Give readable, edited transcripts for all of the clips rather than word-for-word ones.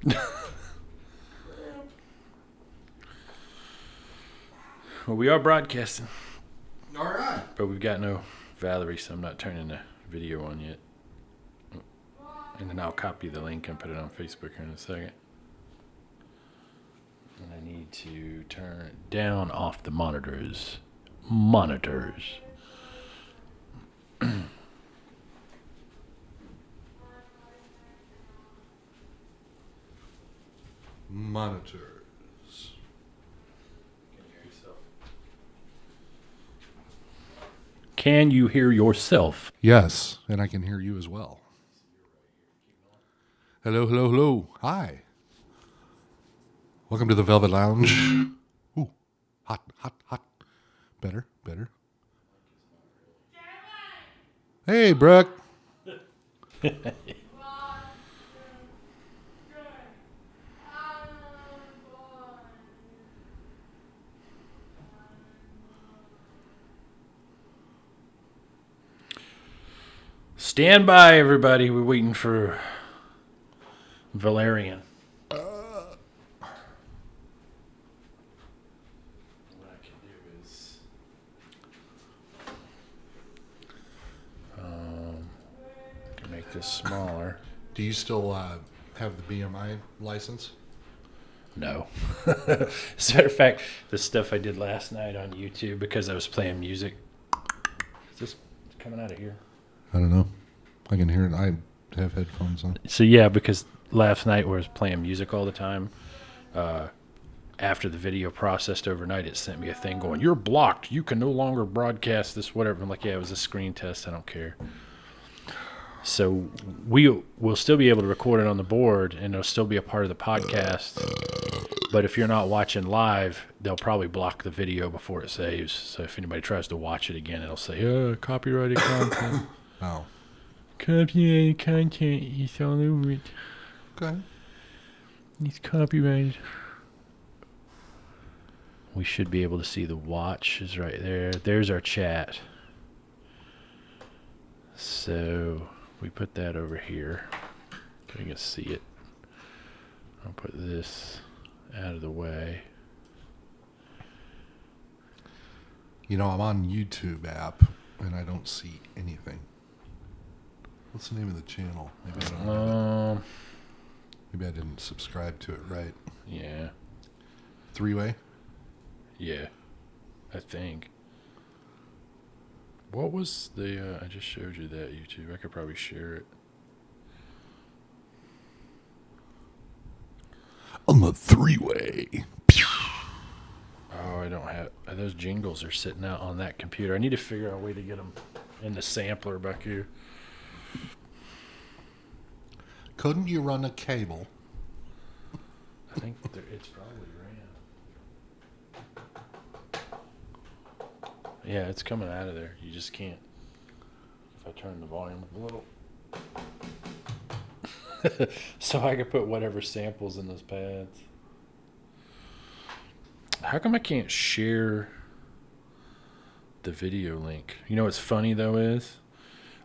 Well, we are broadcasting. All right. But we've got no Valerie, so I'm not turning the video on yet. And then I'll copy the link and put it on Facebook here in a second. And I need to turn it down off the monitors. Monitors. Monitors. Can you hear yourself? Yes, and I can hear you as well. Hello, hello, hello. Hi. Welcome to the Velvet Lounge. Ooh, hot, hot, hot. Better, better. Hey, Brooke. Stand by, everybody. We're waiting for Valerian. What I can do is can make this smaller. Do you still have the BMI license? No. As a matter of fact, the stuff I did last night on YouTube because I was playing music. Is this coming out of here? I don't know. I can hear it. I have headphones on. So yeah, because last night where I was playing music all the time, after the video processed overnight, it sent me a thing going, "You're blocked. You can no longer broadcast this, whatever." I'm like, yeah, it was a screen test. I don't care. So we'll still be able to record it on the board, and it'll still be a part of the podcast. But if you're not watching live, they'll probably block the video before it saves. So if anybody tries to watch it again, it'll say, copyrighted content. Oh. Copyrighted content is all over it. Okay. It's copyrighted. We should be able to see the watch is right there. There's our chat. So we put that over here. You can see it. I'll put this out of the way. You know, I'm on YouTube app, and I don't see anything. What's the name of the channel? Maybe I don't know. Maybe I didn't subscribe to it right. Yeah. Three-way? Yeah. I think. What was the, I just showed you that YouTube. I could probably share it. On the three-way. Oh, I don't have, those jingles are sitting out on that computer. I need to figure out a way to get them in the sampler back here. Couldn't you run a cable? I think it's probably ran. Yeah, it's coming out of there. You just can't. If I turn the volume up a little. So I could put whatever samples in those pads. How come I can't share the video link? You know what's funny though is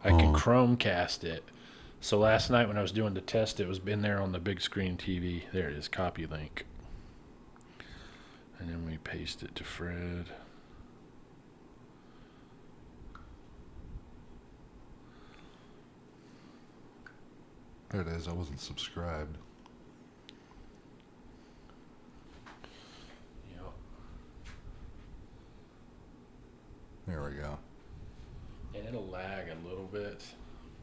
I can Chromecast it. So last night when I was doing the test, it was in there on the big screen TV. There it is, copy link. And then we paste it to Fred. There it is. I wasn't subscribed. Yep. There we go. And it'll lag a little bit.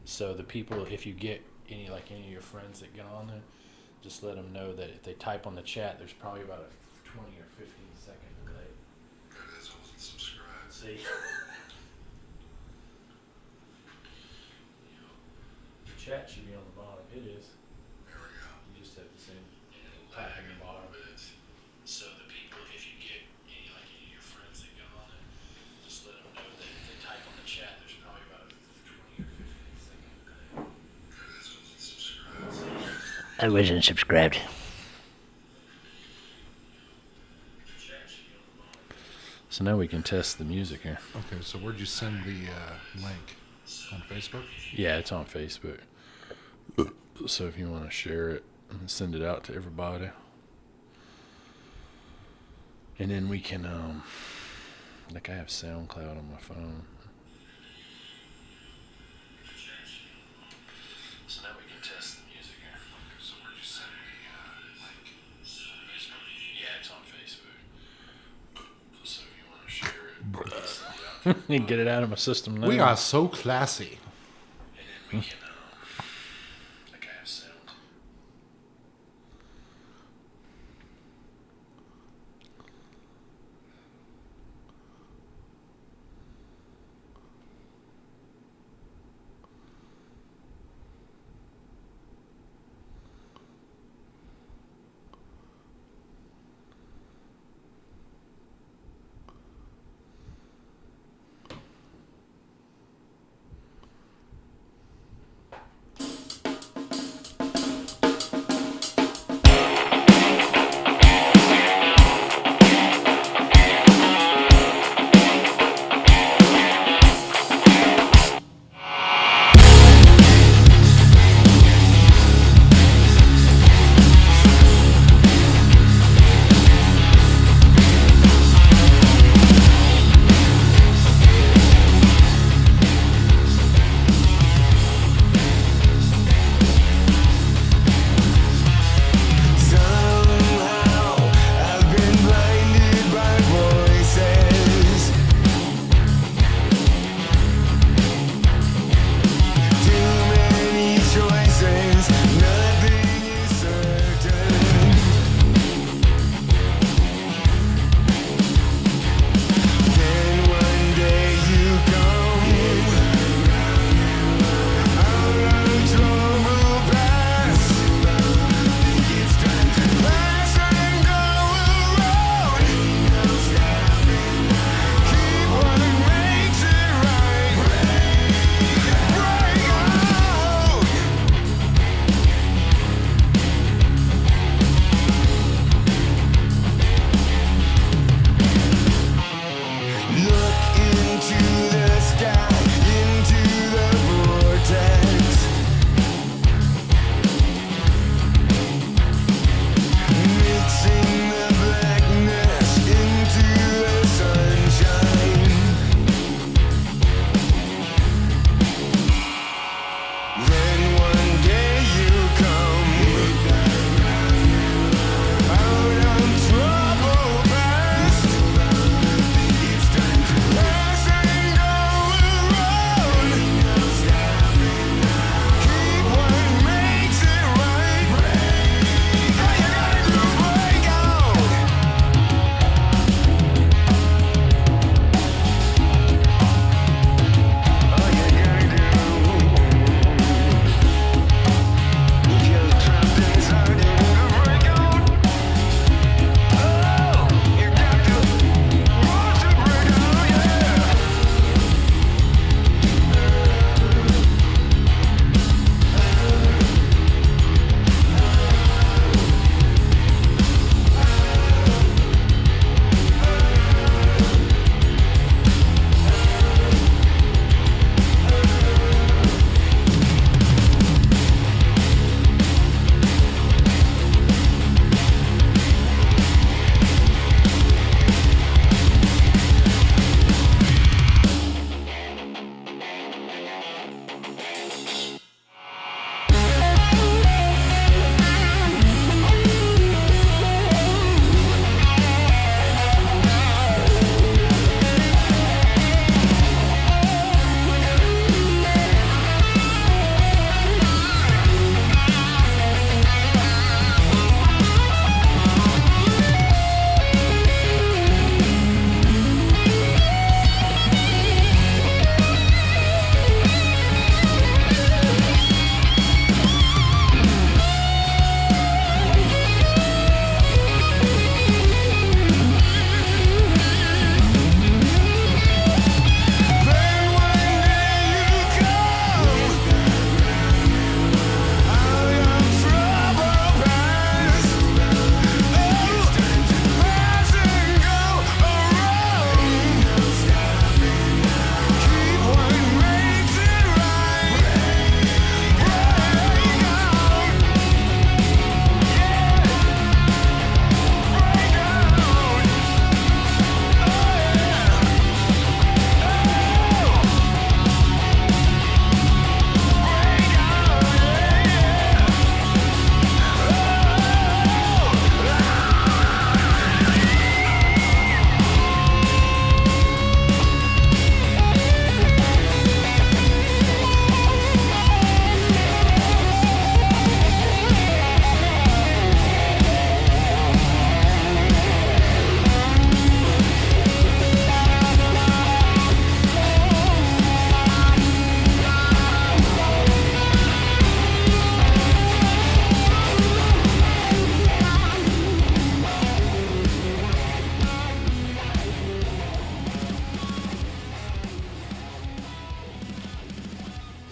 So the people, if you get any of your friends that get on there, just let them know that if they type on the chat, there's probably about a 20 or 15-second delay. There it is. I wasn't subscribed. See? The chat should be on the bottom. It is. There we go. You just have to say type in the bottom. So the people, if you get any of your friends that get on it, just let them know that if they type on the chat, there's probably about a 20 or 15-second delay. There it is. I wasn't subscribed. I wasn't subscribed. So now we can test the music here. Okay, so where'd you send the link? On Facebook? Yeah, it's on Facebook. So if you want to share it, and send it out to everybody. And then we can, like I have SoundCloud on my phone. So now we can test the music here. So where'd you send me, link? Yeah, it's on Facebook. So if you want to share it, you get it out of my system now. We are so classy. And then we can, like I have sound.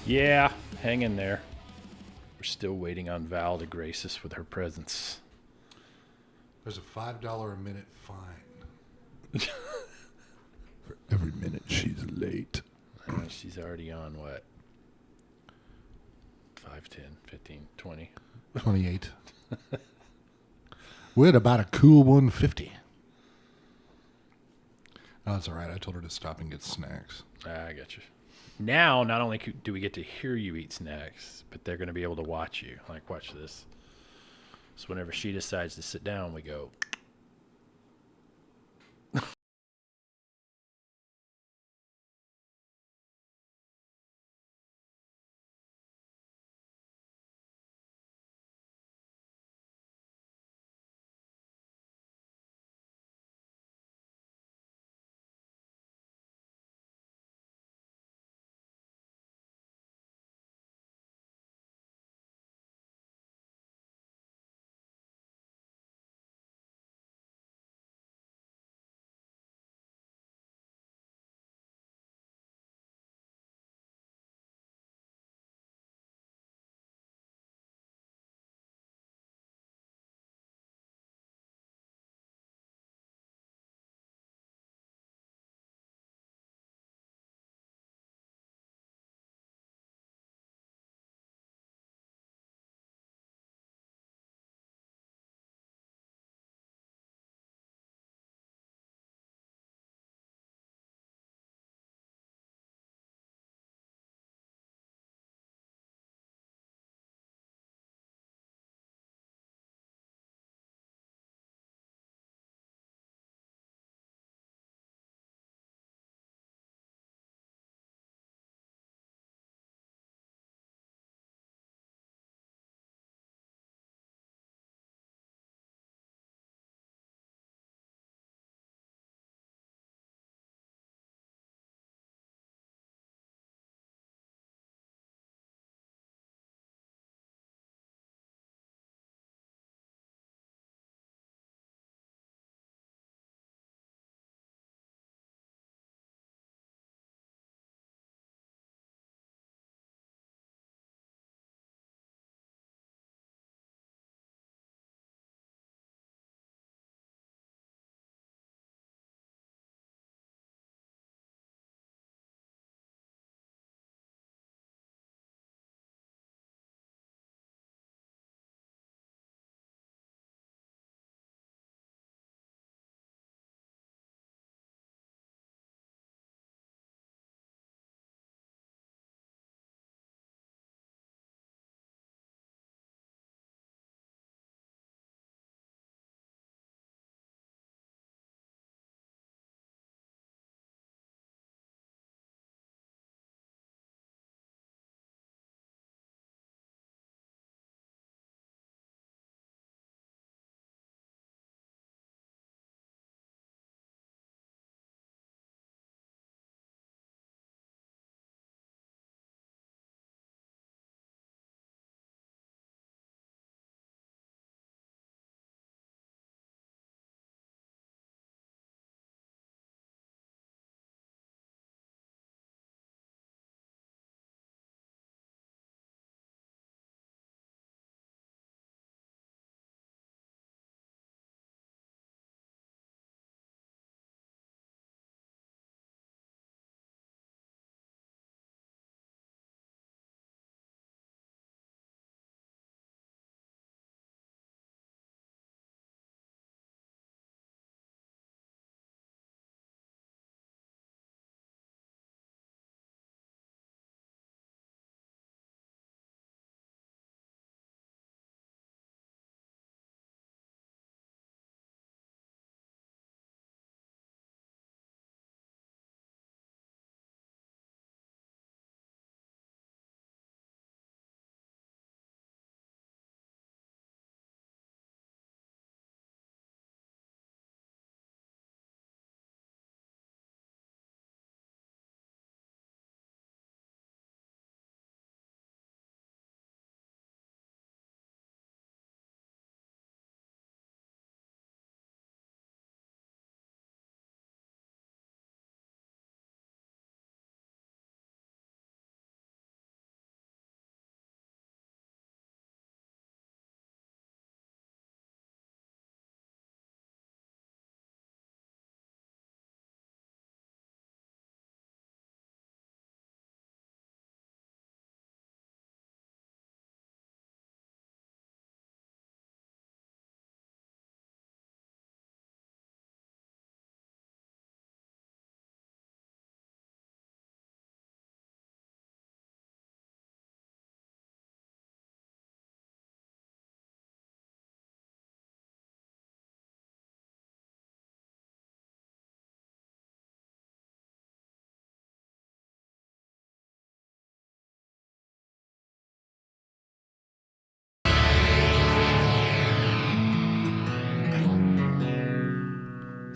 Yeah, hang in there. We're still waiting on Val to grace us with her presence. There's a $5 a minute fine for every minute she's late. She's already on what? 5, 10, 15, 20. 28. We had about a cool 150. Oh, that's all right. I told her to stop and get snacks. I got you. Now, not only do we get to hear you eat snacks, but they're going to be able to watch you. Like, watch this. So whenever she decides to sit down, we go,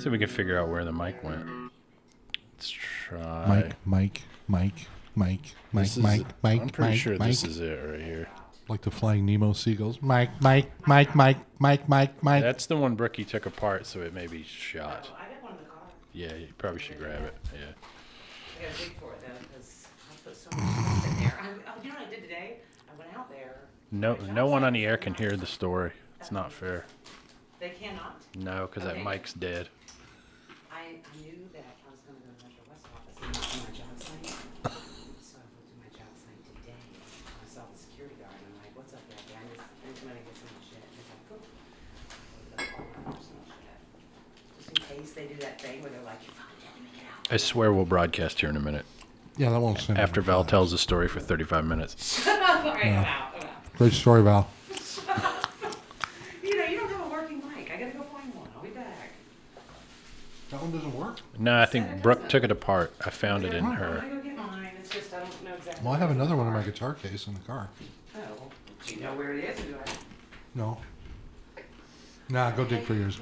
See if we can figure out where the mic went. Let's try. Mike. This is- Mike. I'm pretty sure this is it right here. Like the flying Nemo seagulls. Mike. That's the one Brookie took apart, so it may be shot. I got one in the car. Yeah, you probably should grab it. Yeah. I gotta dig for it though, because I put so much stuff in there. You know what I did today? I went out there. No one on the air can hear the story. It's not fair. They cannot. No, because that Okay. mic's dead. I knew that I was gonna go to Metro West office and look through my job site. So I went to my job site today. I saw the security guard and I'm like, what's up there, guy? I'm just gonna get some shit. And he's like, cool. I looked up all my personal shit. Just in case they do that thing where they're like, you found it, make it out. I swear we'll broadcast here in a minute. Yeah, that won't send After me Val files. tells the story for 35 minutes. All right, I'm out. Great story, Val. You know, you don't have a working mic. I gotta go find one. I'll be back. That one doesn't work? No, I think Brooke took it apart. I found it in I'm her. gonna go get mine. It's just I don't know exactly. Well, I have where another they one in my are. guitar case in the car. Oh, well, do you know where it is? Or do I? No. Nah, go dig for yours.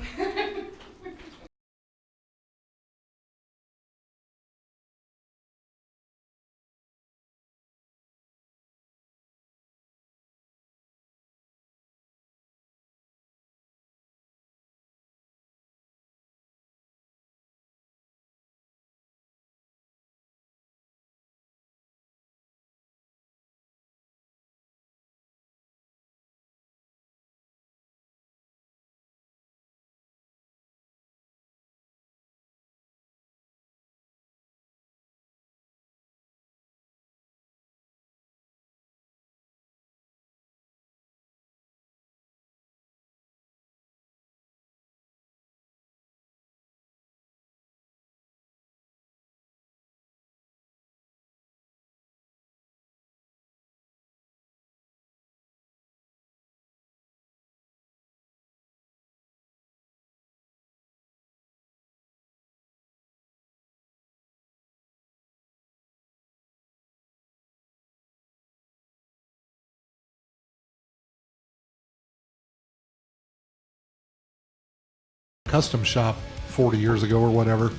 Custom shop 40 years ago or whatever.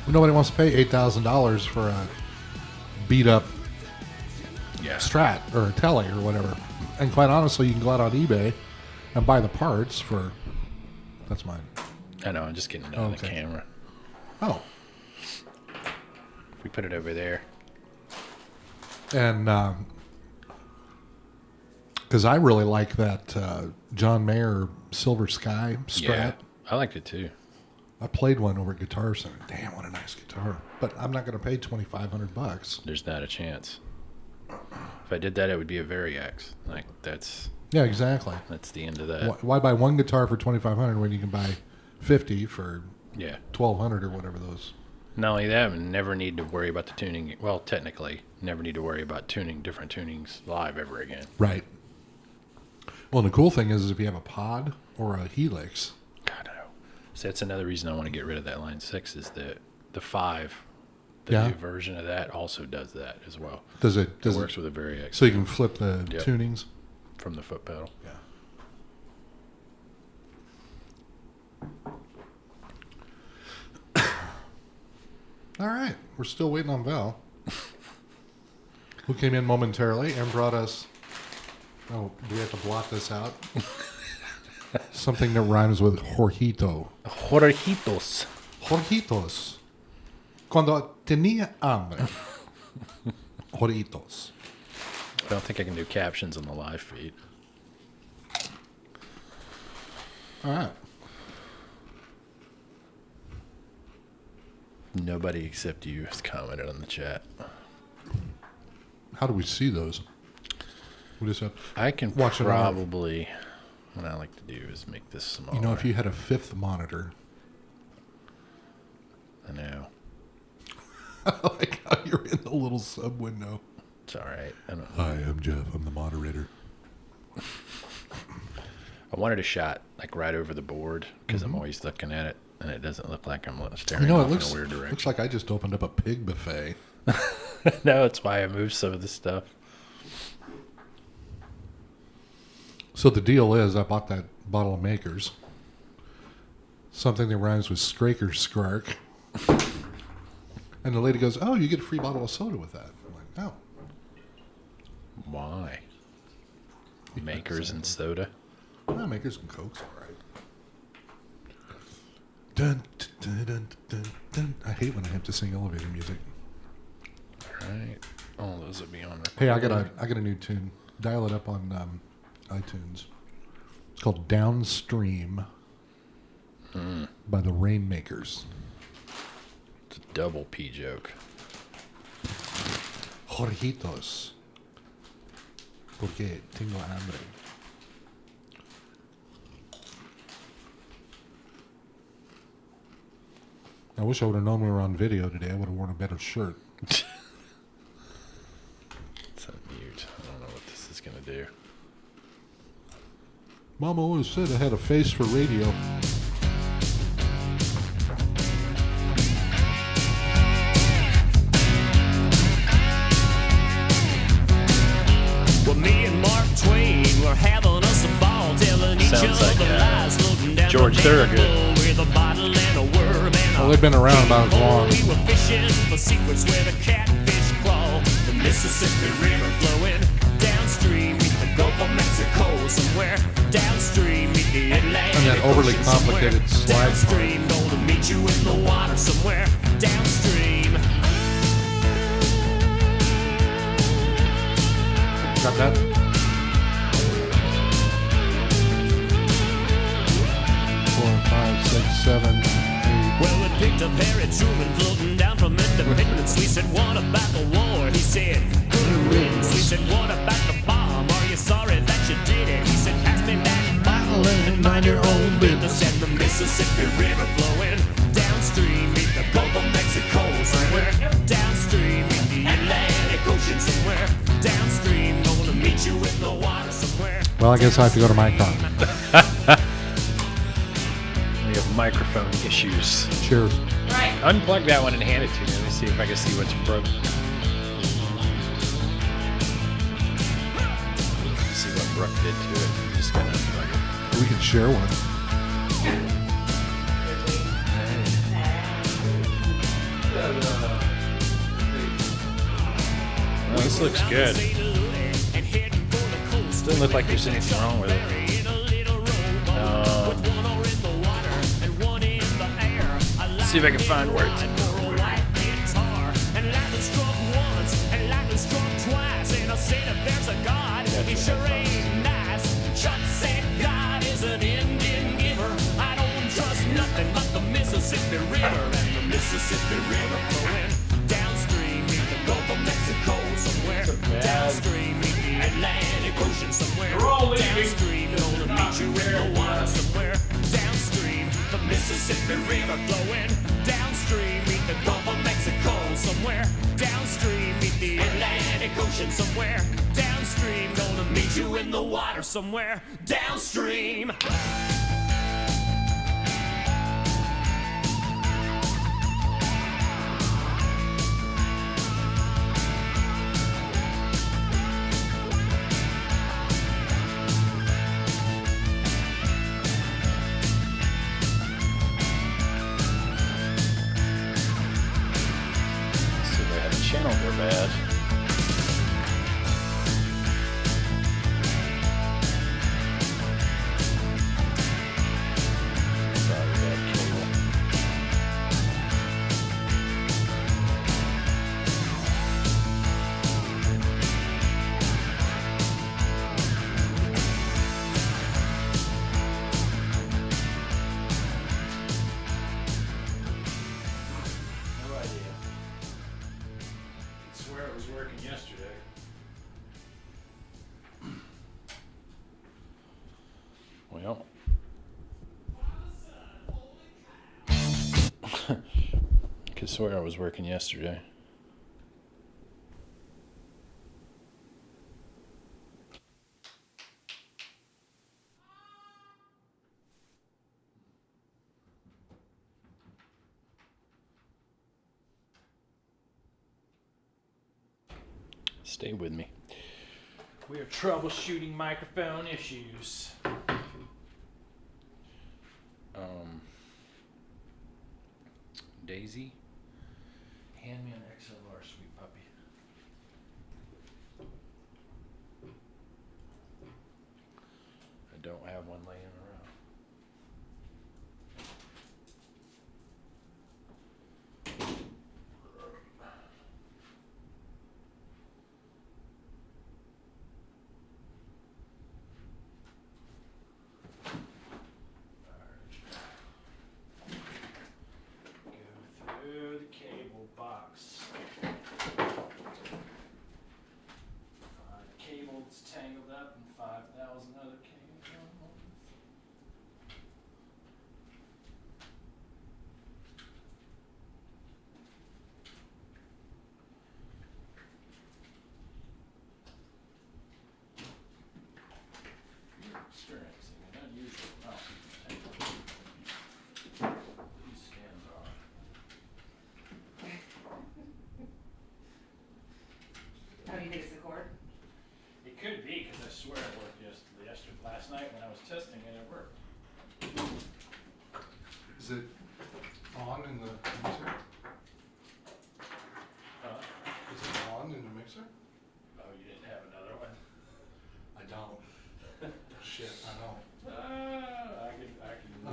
Nobody wants to pay $8,000 for a beat up Yeah. Strat or a Tele or whatever. And quite honestly, you can go out on eBay and buy the parts for. That's mine. I know, I'm just getting it on the Okay. camera. Oh, If we put it over there. and because I really like that John Mayer Silver Sky Strat. Yeah. I liked it too. I played one over at Guitar Center. Damn, what a nice guitar! But I'm not going to pay $2,500. There's not a chance. If I did that, it would be a Variax. Like, that's Yeah, exactly. the end of that. Why buy one guitar for $2,500 when you can buy 50 for Yeah. $1,200 or whatever those? Not only that, we never need to worry about the tuning. Well, technically, never need to worry about tuning different tunings live ever again. Right. Well, and the cool thing is if you have a pod or a Helix. God, I know. So that's another reason I want to get rid of that Line 6 is the 5. The Yeah. new version of that also does that as well. Does It it works with a Variax so you can flip the Yep. tunings? from the foot pedal. Yeah. All right, we're still waiting on Val, who came in momentarily and brought us. Oh, do we have to blot this out? Something that rhymes with Jorgito. Jorgitos. Jorgitos. Cuando tenía hambre. Jorgitos. I don't think I can do captions on the live feed. All right. Nobody except you has commented on the chat. How do we see those? We just have, I can Watch it on our- probably. What I like to do is make this smaller. you know, if you had a fifth monitor. I know. I like how you're in the little sub window. It's all right. I don't. Hi, I'm Jeff. I'm the moderator. I wanted a shot like right over the board because I'm always looking at it, and it doesn't look like I'm staring You know, off it looks in a weird direction. looks like I just opened up a pig buffet. No, it's why I moved some of this stuff. So the deal is, I bought that bottle of Makers. something that rhymes with Scraker Skrark. And the lady goes, "Oh, you get a free bottle of soda with that." I'm like, "Oh." Why? Makers and soda. Well, Makers and Coke's all right. Dun, dun, dun, dun, dun. I hate when I have to sing elevator music. All right. All those will be on recording. Hey, I got a new tune. Dial it up on iTunes. It's called Downstream by the Rainmakers. It's a double P joke. Jorgitos. Porque tengo hambre. I wish I would have known we were on video today. I would have worn a better shirt. It's on mute. I don't know what this is going to do. Mama always said I had a face for radio. Well, me and Mark Twain were having us a ball, telling each Sounds other like, lies, looking down George the Thorogood. barrel with a bottle and a worm and Well, a they've been around about as long. We were fishing for secrets where the catfish crawl. The Mississippi River flowing downstream, meet the Gulf of Mexico somewhere. Downstream, meet the Atlantic And that overly Ocean complicated somewhere. slide part. Downstream, gonna meet you in the water somewhere. Downstream. Got that? 4, 5, 6, 7, 8. Well, we picked up Harry Truman floating down from Independence. We said, what about the war? He said, good riddance. We said, what about the bomb? Are you sorry that you did it? He said, pass me that bottle and mind your own business. And the Mississippi River flowing downstream, meet the Gulf of Mexico somewhere. Downstream, meet the Atlantic Ocean somewhere. Downstream, gonna meet you in the water somewhere. Well, I guess I have to go to my car. We have microphone issues. Cheers. Unplug that one and hand it to me. Let me see if I can see what's broke. See what Brooke did to it. I'm just gonna unplug it. We can share one. Well, this looks good. Doesn't look like there's anything wrong with it. See if I can find where it's. He sure ain't nice. Chuck said God is an Indian giver. I don't trust nothing but the Mississippi River. And the Mississippi River flowing downstream, meet the Gulf of Mexico somewhere. Downstream, meet the Atlantic Ocean somewhere. Downstream, gonna meet you in the water somewhere. Downstream, the Mississippi River flowing downstream, meet the Gulf of Mexico somewhere. Downstream, meet the Atlantic Ocean somewhere. Downstream, gonna meet you in the water somewhere. Downstream. See if I had a channel go bad. Probably bad cable. No idea. I swear it was working yesterday. Well. Could swear I was working yesterday. Stay with me. We are troubleshooting microphone issues. Daisy. Hand me an XLR, sweet puppy. I don't have one laying around. Go through the cable box. Find a cable that's tangled up in 5,000 other cables. You're experiencing an unusual amount of tangling. These scans are. Oh, you think it's the cord? It could be, because I swear it worked yesterday, last night when I was testing it, it worked. Is it on in the mixer? Huh? Is it on in the mixer? Oh, you didn't have another one? I don't. Shit, I know. I can.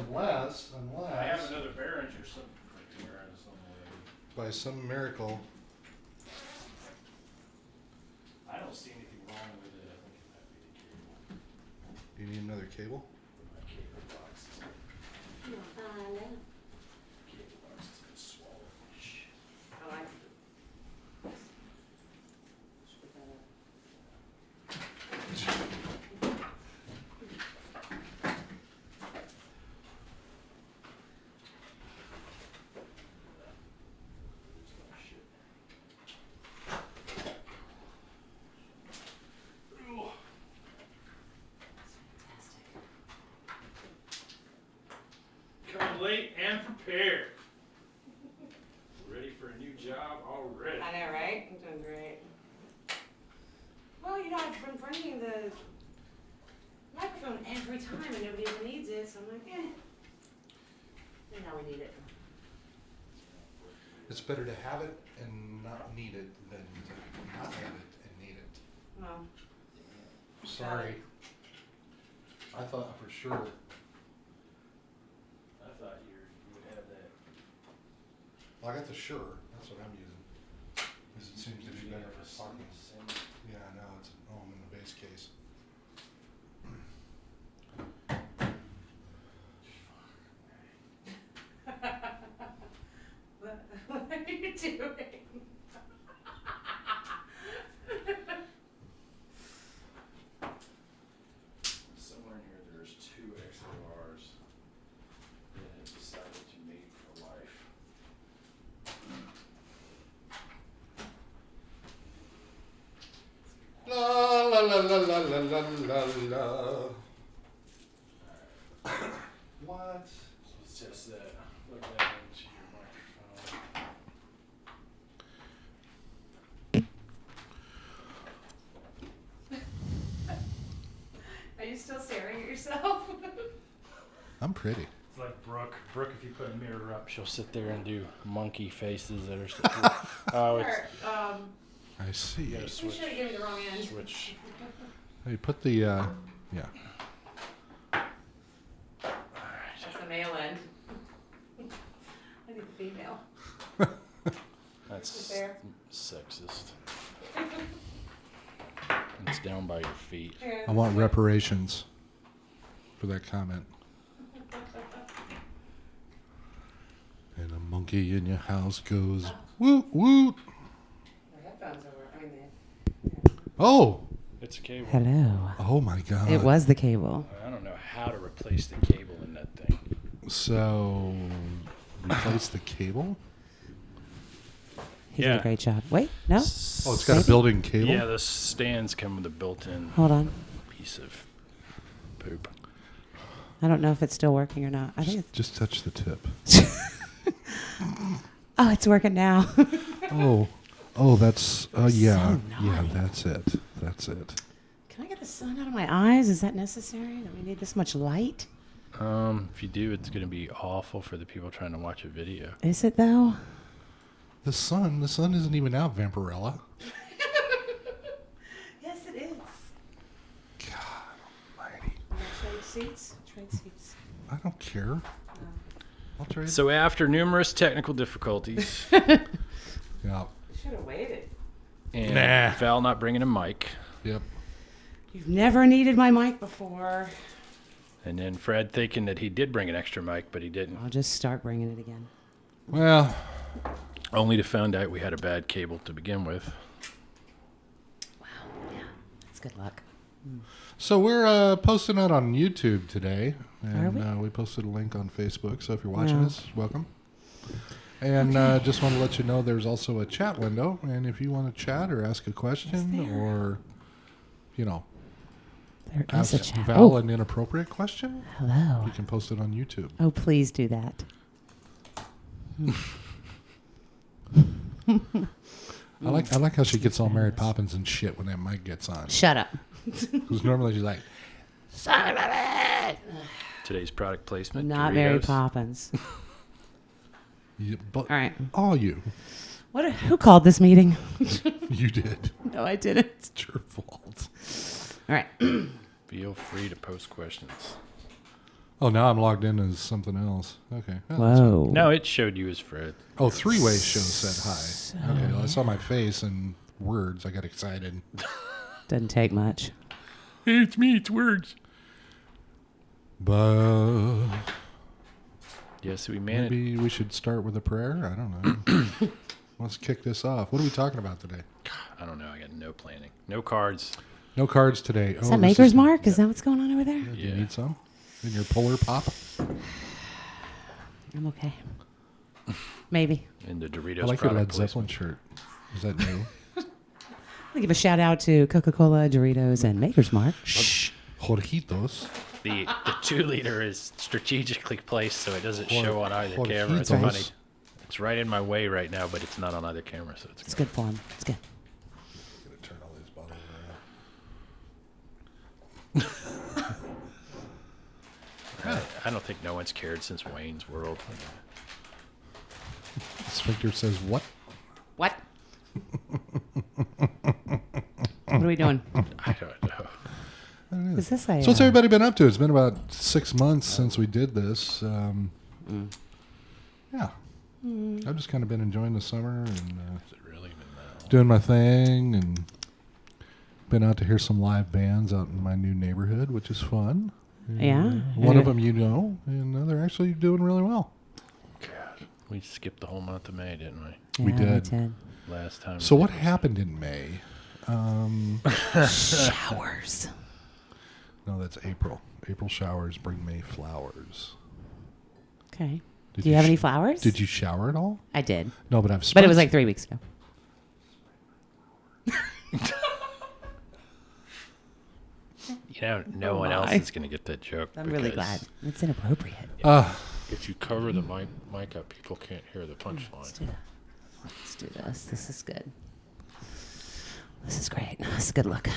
Unless I have another Behringer something here and somewhere. by some miracle, I don't see anything wrong with it. I think it might be the cable. you need another cable? My cable box is cable box has been swallowed. Shit. Oh, I. Just put that up. Shit. Fantastic. Coming late and prepared. Ready for a new job already. I know, right? I'm doing great. Well, you know, I've been bringing the microphone every time and nobody ever needs it, so I'm like, eh. And now we need it. It's better to have it and not need it than to not have it and need it. Well, Sorry. I thought for sure. I thought you would have that. Well, I got the Shure. That's what I'm using. Because it seems to be better for parking. Yeah, I know. It's at home in the base case. what are you doing? Somewhere in here, there's 2 XLRs that have decided to mate for life. La la la la la la la la la. What? So it's just that. Plug that into your microphone. Are you still staring at yourself? I'm pretty. It's like Brooke. Brooke, if you put a mirror up, she'll sit there and do monkey faces that are. Oh, it's. Or, I see. You gotta you switch. should have given me the wrong end. Switch. Hey, put the yeah. That's the male end. I need the female. That's Fair. sexist. It's down by your feet. Here, I want reparations for that comment. And a monkey in your house goes woot woot. My headphones are. I mean, Oh, It's a cable. Hello. oh my God. It was the cable. I don't know how to replace the cable in that thing. So replace the cable. He did Yeah. a great job. Wait, no? Oh, it's got a Maybe. built-in cable. Yeah, the stands come with a built-in Hold on. piece of poop. I don't know if it's still working or not. I think it's. Just touch the tip. Oh, it's working now. Oh, that's yeah, So yeah. naughty. That's it. That's it. Can I get the sun out of my eyes? Is that necessary? Do we need this much light? If you do, it's going to be awful for the people trying to watch a video. Is it though? The sun isn't even out, Vampirella. Yes, it is. Mighty. Trade seats. Trade seats. I don't care. I'll trade. So after numerous technical difficulties Yeah. Should have waited. and Nah. Val not bringing a mic, Yep. You've never needed my mic before. and then Fred thinking that he did bring an extra mic, but he didn't. I'll just start bringing it again. Well, Only to find out we had a bad cable to begin with. Wow. Yeah. That's good luck. so we're posting out on YouTube today, Are we? and we posted a link on Facebook. So if you're watching No. us, welcome. And just want to let you know there's also a chat window, and if you want to chat or ask a question there? or, you know, There is ask a chat. Val Oh, an inappropriate question, hello. you can post it on YouTube. Oh, please do that. I like how she gets all Mary Poppins and shit when that mic gets on. Shut up. Because normally she's like, Today's product placement. Not Mary Doritos. Poppins. but All right. all you. Who called this meeting? You did. No, I didn't. It's your fault. All right. Feel free to post questions. Oh, now I'm logged in as something else. Okay. Oh, that's Whoa. No, it showed you as Fred. Oh, three-way show said hi. Okay, well, I saw my face and words. I got excited. Doesn't take much. Hey, it's me. It's words. But Yes, we managed. maybe we should start with a prayer. I don't know. Let's kick this off. What are we talking about today? I don't know. I got no planning. No cards. No cards today. Is that Maker's Mark? Is that what's going on over there? Do you Yeah. need some in your Polar Pop? I'm okay. Maybe. In the Doritos I like your Led product Zeppelin placement. shirt. Is that new? I'll give a shout out to Coca-Cola, Doritos, and Maker's Mark. Shh. Jorjitos. The 2 liter is strategically placed so it doesn't show on either camera. It's Jorjitos. funny. It's right in my way right now, but it's not on either camera, so it's It's good for him. It's good. Gonna turn all these bottles around. I don't think no one's cared since Wayne's World. Sphincter says what? What? What are we doing? I don't know. Is this a... So what's everybody been up to? It's been about 6 months since we did this. Yeah. I've just kind of been enjoying the summer and Is it really even now? doing my thing and been out to hear some live bands out in my new neighborhood, which is fun. Yeah? One of them you know, and they're actually doing really well. God, we skipped the whole month of May, didn't we? We Yeah, did. Last time. So we what did happened in May? Showers. No, that's April. April showers bring May flowers. Okay. Did Do you have sh- any flowers? Did you shower at all? I did. No, but I've. But it was like 3 weeks ago. You know, no one else my. is going to get that joke. I'm really glad. It's inappropriate. If you cover the mic up, people can't hear the Let's punchline. do that. Let's do this. This is good. This is great. This is a good look.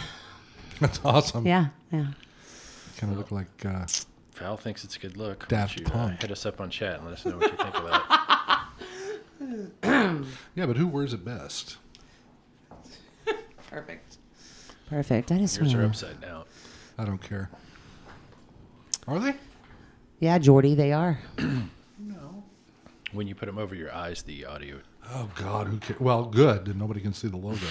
That's awesome. Yeah, yeah. Kind of look like. Val thinks it's a good look. Why Daft don't you, Punk. hit us up on chat and let us know what you think of that. Yeah, but who wears it best? Perfect. Perfect. I just Yours are want upside down. I don't care. Are they? Yeah, Jordy, they are. When you put them over your eyes, the audio. Oh God, who cares? Well, good. And nobody can see the logo.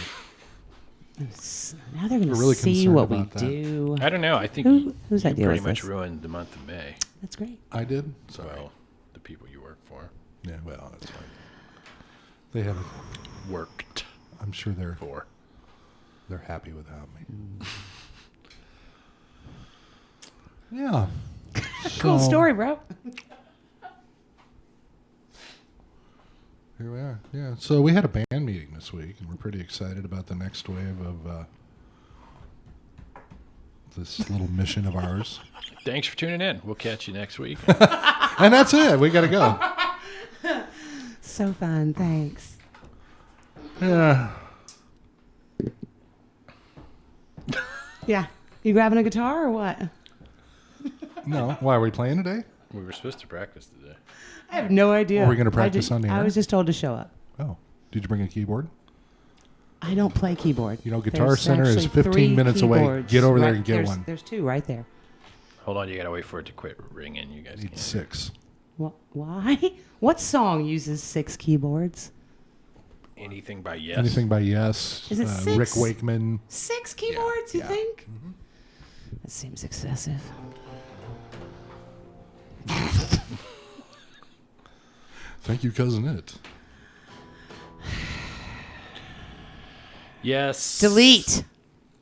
Now they're going We're to really see concerned what we about that. do. I don't know. I think Whose you idea pretty was much this? ruined the month of May. That's great. I did. Sorry. Well, the people you work for Yeah. Well, that's fine. They have. worked I'm sure they're for. happy without me. Yeah. Cool So, story, bro. Here we are. Yeah. So we had a band meeting this week, and we're pretty excited about the next wave of this little mission of ours. Thanks for tuning in. We'll catch you next week. And that's it. We got to go. So fun. Thanks. Yeah. Yeah. You grabbing a guitar or what? No. Why are we playing today? We were supposed to practice today. I have no idea. Are we gonna I practice just- on the I air? was just told to show up. Oh, did you bring a keyboard? I don't play keyboard. You know, Guitar There's Center is actually 15 3 minutes away. keyboards Get over there right- and get there's- one. There's 2 right there. Hold on, you gotta wait for it to quit ringing. You guys Need can't. 6. Why? What song uses 6 keyboards? Anything by Yes. Anything by Yes. Is it Rick 6? Wakeman. 6 keyboards, you yeah. think? That seems excessive. Thank you, Cousin It. Yes. Delete.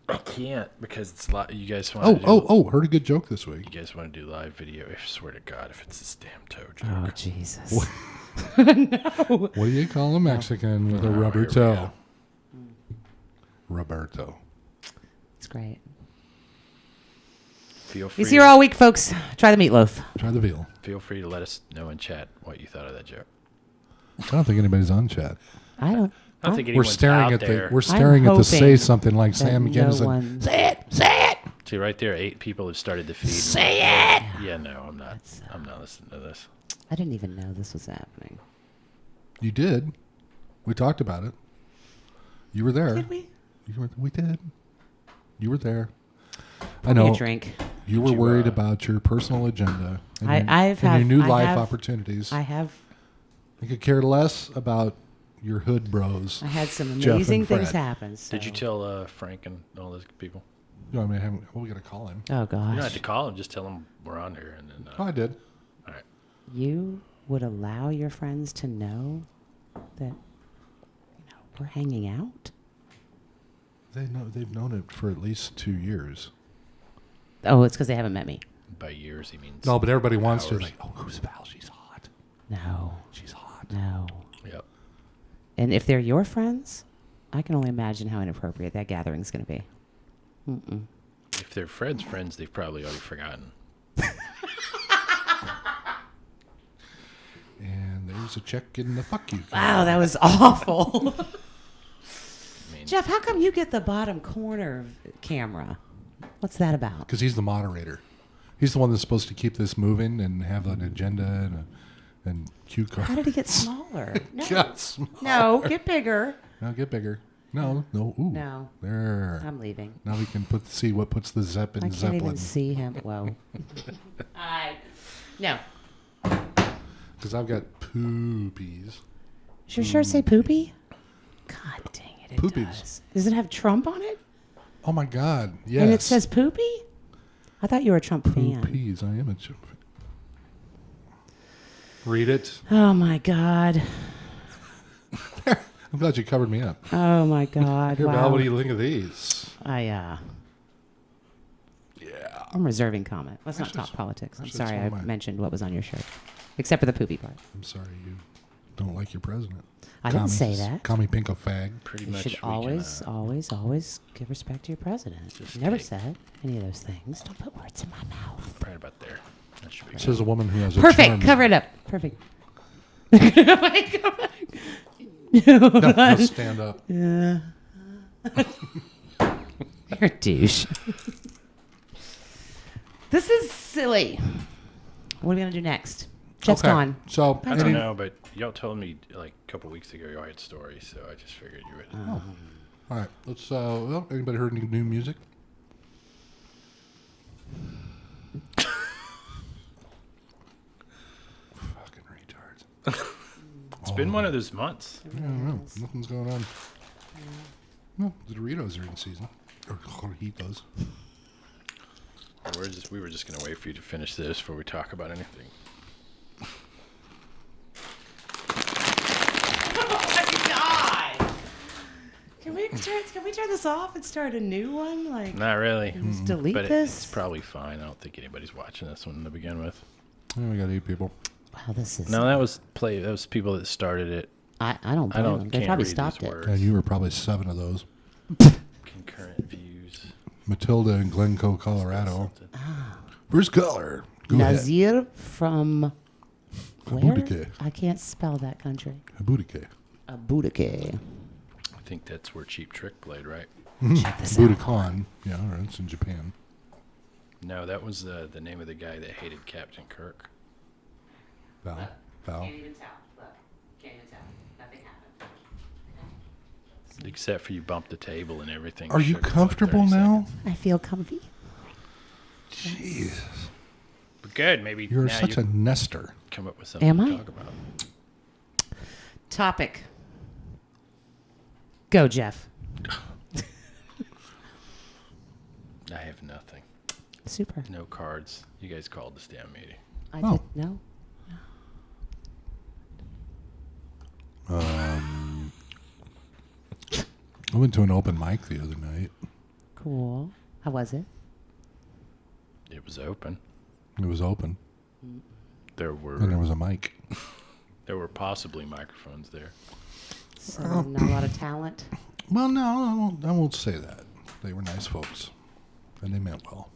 I can't because it's you guys want. Heard a good joke this week. You guys want to do live video? I swear to God, if it's this damn toe Oh, joke. Jesus. What do you call a Mexican with a rubber here we toe? go. Roberto. It's great. Feel free. He's here all week, folks. Try the meatloaf. Try the veal. Feel free to let us know in chat what you thought of that joke. I don't think anybody's on chat. I don't. I don't think We're anyone's staring out at there. the. We're staring at the say hoping something like Sam that McGinnis. no said, one- Say it. Say it. See right there, 8 people have started to feed. Say it. Yeah, no, I'm not. I'm not listening to this. I didn't even know this was happening. You did. We talked about it. You were there. Did we? We did. You were there. I Give me know. a drink. You were you, worried about your personal agenda and, your new life opportunities. I have. I could care less about your hood bros. I had some Jeff and amazing things Fred. happen. So. Did you tell Frank and all those people? No, I mean, we got to call him. Oh You don't have gosh. to call him. Just tell him we're on here, and then. Oh, I did. All right. You would allow your friends to know that we're hanging out? They've known it for at least 2 years. Oh, it's because they haven't met me. By years, he means. No, but everybody wants to. hours. Like, oh, who's Val? She's hot. No. She's hot. No. Yep. And if they're your friends, I can only imagine how inappropriate that gathering's going to be. Mm-mm. If they're Fred's friends, they've probably already forgotten. And there's a check in the fuck you. Wow, that was awful. I mean, Jeff, how come you get the bottom corner camera? What's that about? Because he's the moderator. He's the one that's supposed to keep this moving and have an agenda and cue cards. How did it get smaller? No, Got small. no, get bigger. Now get bigger. No. Ooh. No. There. I'm leaving. Now we can see what puts the Zepp in I can't Zeppelin. even see him. Whoa. No. Because I've got poopies. Does your shirt say poopy? God dang it, it Poopies. does. Does it have Trump on it? Oh my God! Yes. And it says poopy? I thought you were a Trump fan. poopies. I am a Trump fan. Read it. Oh my God. I'm glad you covered me up. Oh my God. Here, Wow. Val, what do you think of these? Yeah. I'm reserving comment. Let's not Actually, talk politics. I'm actually, sorry so I am I. mentioned what was on your shirt. Except for the poopy part. I'm sorry you don't like your president. I didn't say Commies. that. Call me pinko fag. pretty You much. should we can, always give respect to your president. Just Never take- said any of those things. Don't put words in my mouth. right about there. That should be This good. is a woman who has a Perfect. charm. Cover it up. Perfect. No, stand up. You're a douche. This is silly. What are we going to do next? Jeff's Okay, gone. So, I don't know, but y'all told me like a couple weeks ago y'all had stories, so I just figured you would. all right, let's. Well, anybody heard any new music? Fucking retards. It's been one of those months. I don't know. Nothing's going on. No, the Doritos are in season. Or Jorjitos. We were just gonna wait for you to finish this before we talk about anything. Can we turn this off and start a new one? Like, Not really. just delete But this? it's probably fine. I don't think anybody's watching this one to begin with. Yeah, we got 8 people. Wow, this is. No, that was people that started it. I don't I blame don't. them. They Can't probably read stopped these it. words. And you were probably 7 of those. Concurrent views. Matilda in Glencoe, Colorado. First caller. Go ahead. Nazir from where? Abudike. I can't spell that country. Abudike. Abudike. I think that's where Cheap Trick played, right? Check this out. Budokan. Yeah, all right, it's in Japan. No, that was the name of the guy that hated Captain Kirk. Val. Can't even tell. Look, can't even tell. Nothing happened. Except for you bumped the table and everything. Are you shook for like comfortable 30 now? seconds. I feel comfy. Jeez. But good. Maybe You're now such you a nester. come up with something Am to I? talk about. Topic. Go, Jeff. I have nothing. Super. No cards. You guys called this damn meeting. I Oh. did no. I went to an open mic the other night. Cool. How was it? It was open. It was open, There were and there was a mic. possibly microphones there. So not a lot of talent. Well, no, I won't say that. They were nice folks, and they meant well.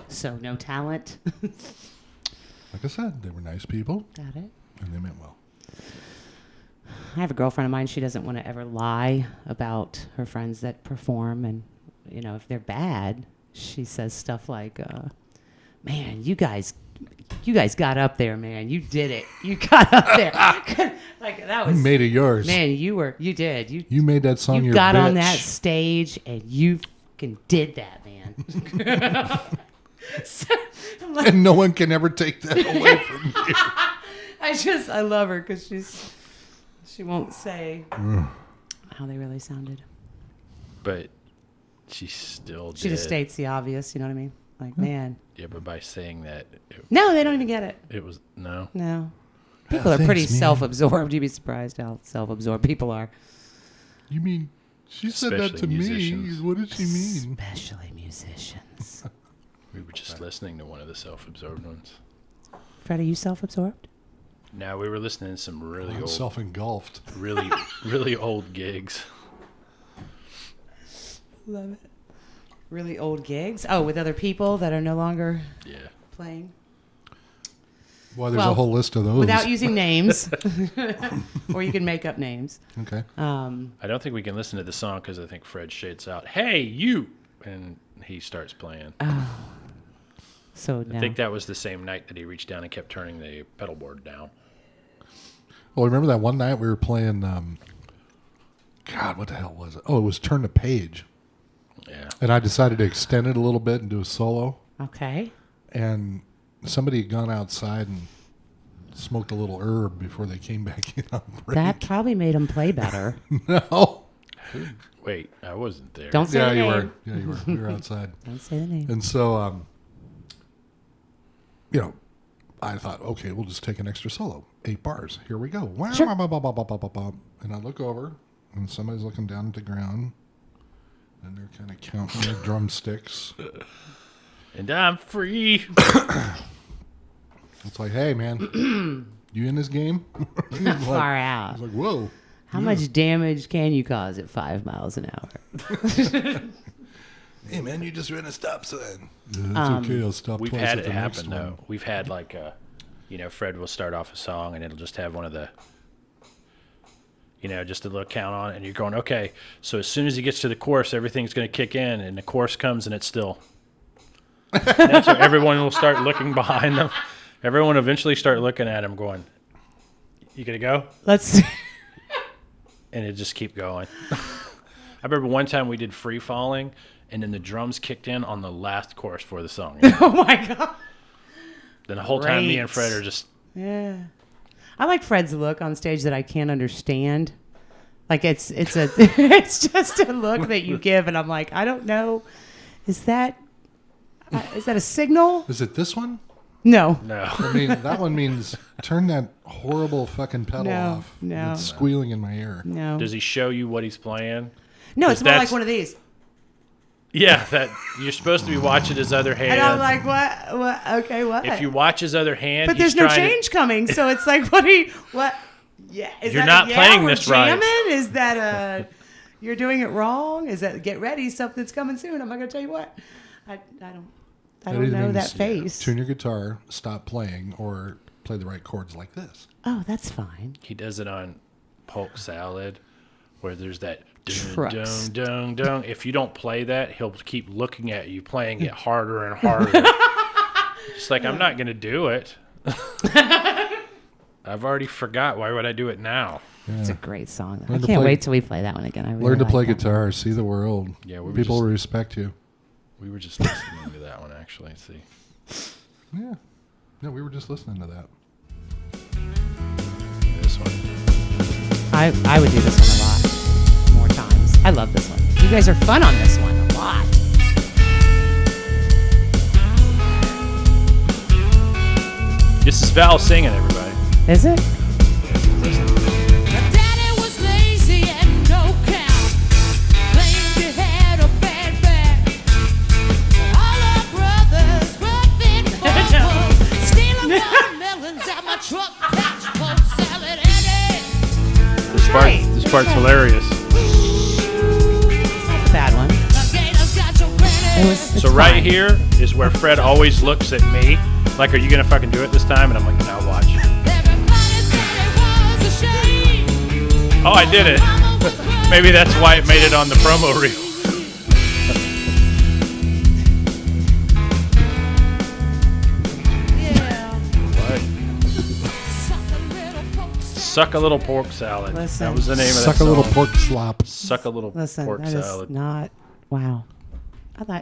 So no talent. Like I said, they were nice people, Got it. and they meant well. I have a girlfriend of mine. She doesn't want to ever lie about her friends that perform, and if they're bad, she says stuff like, "Man, you guys got up there, man. You did it. You got up there." Like that was You made it yours. man. You did. You made that song You your got bitch. on that stage and you fucking did that, man. So, I'm like, and no one can ever take that away from you. I love her because she won't say how they really sounded. But she still did. She just states the obvious. You know what I mean? Like, man, Yeah, but by saying that, no, they don't even get it. it was no. No, people are pretty thanks, man. self-absorbed. You'd be surprised how self-absorbed people are, You mean she said that Especially to musicians. me? What did she mean? especially musicians. We were just listening to one of the self-absorbed ones. Fred, are you self-absorbed? Now we were listening to some really I'm old, self-engulfed. really old gigs. Love it. Really old gigs. Oh, with other people that are no longer Yeah. playing. Well, there's Well, a whole list of those. Without using names, or you can make up names. Okay. I don't think we can listen to the song because I think Fred shades out, "Hey, you!" and he starts playing. So I no. think that was the same night that he reached down and kept turning the pedal board down. Well, remember that one night we were playing, God, what the hell was it? Oh, it was Turn the Page. Yeah. And I decided to extend it a little bit and do a solo. Okay. And somebody had gone outside and smoked a little herb before they came back in on break. That probably made him play better. No. Wait, I wasn't there. Don't say Yeah, the you name. were. Yeah, you were. You were outside. Don't say the name. And so, I thought, okay, we'll just take an extra solo. 8 bars. Here we go. Sure. And I look over, and somebody's looking down at the ground, and they're kind of counting their drumsticks. And I'm free. It's like, hey, man, you in this game? Like, Far I out. was like, whoa. How much damage can you cause at 5 miles an hour? Hey, man, you just ran a stop sign. It's okay. I'll stop We've twice had at it the next happen one. though. We've had like Fred will start off a song and it'll just have one of the, just a little count on it, and you're going, okay. So as soon as he gets to the chorus, everything's going to kick in, and the chorus comes and it's still. That's when everyone will start looking behind them. Everyone eventually start looking at him, going, "You gonna go?" Let's. And it just keep going. I remember one time we did Free Falling, and then the drums kicked in on the last chorus for the song. Oh my god. Then the whole time me and Great. Fred are just, Yeah. I like Fred's look on stage that I can't understand. Like it's it's just a look that you give, and I'm like, I don't know. Is that a signal? Is it this one? No. no. I mean, that one means turn that horrible fucking pedal No, off. no. It's squealing in my ear. No. Does he show you what he's playing? No, it's more that's- like one of these. Yeah, that you're supposed to be watching his other hand. And I'm like, what? What? Okay, what? if you watch his other hand, but he's there's no trying to- change coming, so it's like, what are you? What? Yeah, is You're that not a, playing we're this right. jamming? Is that a? You're doing it wrong? Is that get ready? Something's coming soon. I'm not gonna tell you what. I don't That either know means, that face. Tune your guitar, stop playing, or play the right chords like this. Oh, that's fine. He does it on Polk Salad, where there's that dun, Trucks. dun, dun, dun. If you don't play that, he'll keep looking at you, playing it harder and harder. It's like, I'm not going to do it. I've already forgot. Why would I do it now? It's a great song. I Learn to can't play- wait till we play that one again. I really Learn to like play that one. guitar, see the world. Yeah, we were People just- will respect you. We were just listening to that one, actually. Let's see. Yeah. No, we were just listening to that. This one. I would do this one a lot more times. I love this one. You guys are fun on this one a lot. This is Val singing, everybody. Is it? My daddy was lazy and no count. Claimed he had a bad back. All our brothers were thin bubbles. Stealing watermelons at my truck patch. Post salad and This part's hilarious. Not a bad one. the gators got your granny. It's So right fine. here is where Fred always looks at me like, are you going to fucking do it this time? And I'm like, now watch. Everybody said it was a shame. Oh, I did it. Mama was worried. Maybe that's why it made it on the promo reel. Yeah. What? Suck a little poke. Suck a little pork salad. Listen. That was the name of that Suck a song. little pork slop. Suck a little Listen, pork that is salad. not. Wow.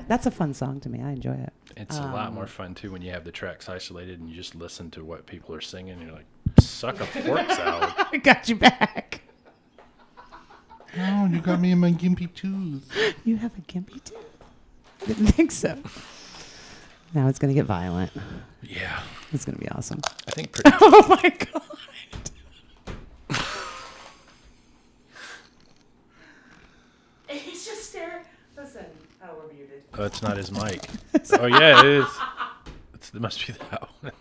That's a fun song to me. I enjoy it. It's a lot more fun too when you have the tracks isolated and you just listen to what people are singing. And you're like, suck a pork salad. I got you back. Oh, you got me in my gimpy tooth. You have a gimpy too? Didn't think so. Now it's gonna get violent. Yeah, It's gonna be awesome. I think. Oh my god. He's just staring. Listen. Oh, we're muted. Oh, it's not his mic. Oh yeah, it is. It must be that one.